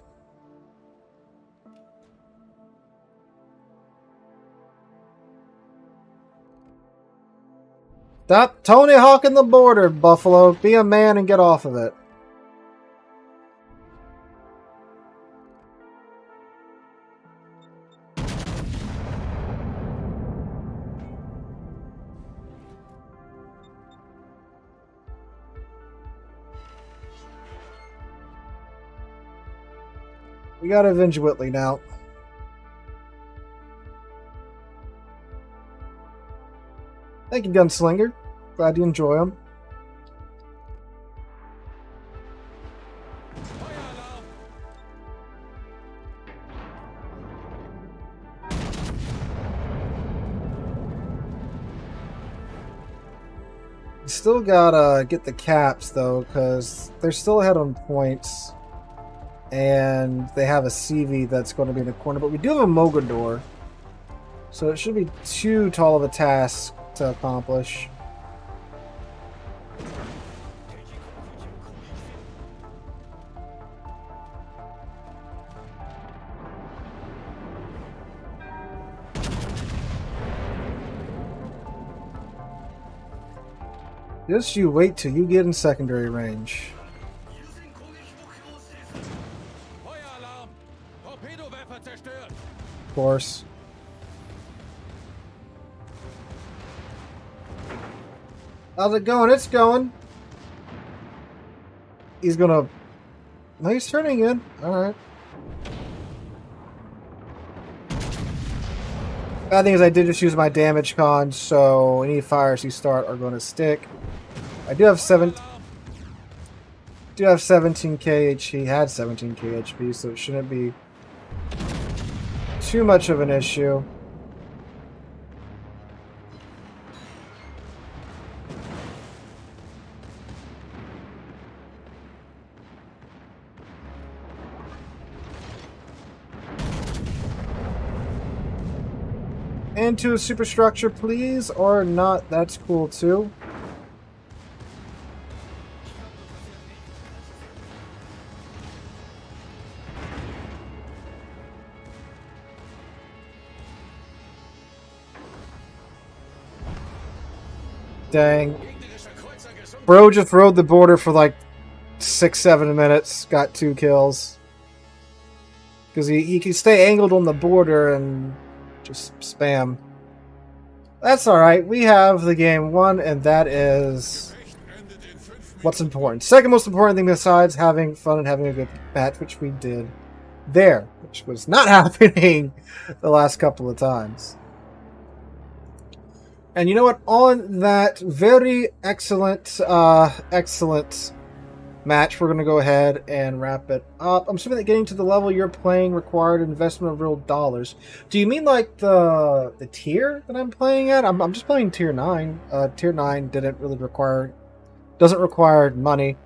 Stop Tony Hawking the border, Buffalo. Be a man and get off of it. We gotta avenge Whitley now. Thank you, Gunslinger. Glad you enjoy them. Still gotta get the caps though, because they're still ahead on points. And they have a CV that's going to be in the corner, but we do have a Mogador, so it should be too tall of a task to accomplish. Just you wait till you get in secondary range. Of course. How's it going? It's going. He's gonna... No, he's turning in. Alright. Bad thing is I did just use my damage con, so any fires you start are going to stick. I do have 17k HP. He had 17k HP, so it shouldn't be too much of an issue. Into a superstructure, please, or not, that's cool too. Dang. Bro just rode the border for like 6-7 minutes. Got 2 kills. Because he can stay angled on the border and just spam. That's alright. We have the game won, and that is what's important. Second most important thing besides having fun and having a good match, which we did there, which was not happening the last couple of times. And you know what? On that very excellent match, we're going to go ahead and wrap it up. I'm assuming that getting to the level you're playing required investment of real dollars. Do you mean like the tier that I'm playing at? I'm just playing tier 9. Tier 9 doesn't require money.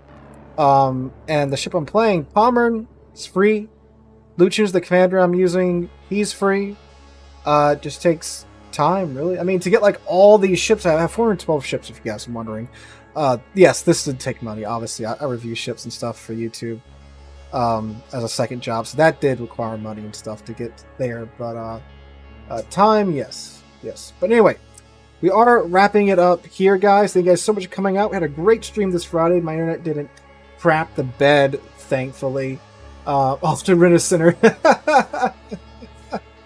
And the ship I'm playing, Palmer, is free. Lucian's the commander I'm using. He's free. Just takes time, really. I mean, to get like all these ships, I have 412 ships, if you guys are wondering. Yes, this did take money, obviously. I review ships and stuff for YouTube as a second job, so that did require money and stuff to get there. But time, yes. But anyway, we are wrapping it up here, guys. Thank you guys so much for coming out. We had a great stream this Friday. My internet didn't crap the bed, thankfully. Off to Rent a Center.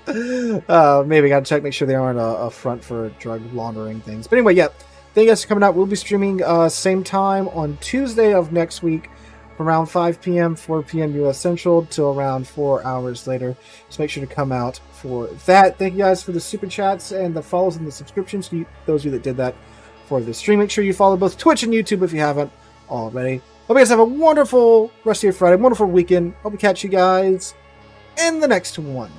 Maybe gotta check, make sure they aren't a front for drug laundering things. But anyway, yeah. Thank you guys for coming out. We'll be streaming same time on Tuesday of next week from around 5 p.m., 4 p.m. U.S. Central till around 4 hours later. So make sure to come out for that. Thank you guys for the super chats and the follows and the subscriptions. Those of you that did that for the stream. Make sure you follow both Twitch and YouTube if you haven't already. Hope you guys have a wonderful rest of your Friday, wonderful weekend. Hope we catch you guys in the next one.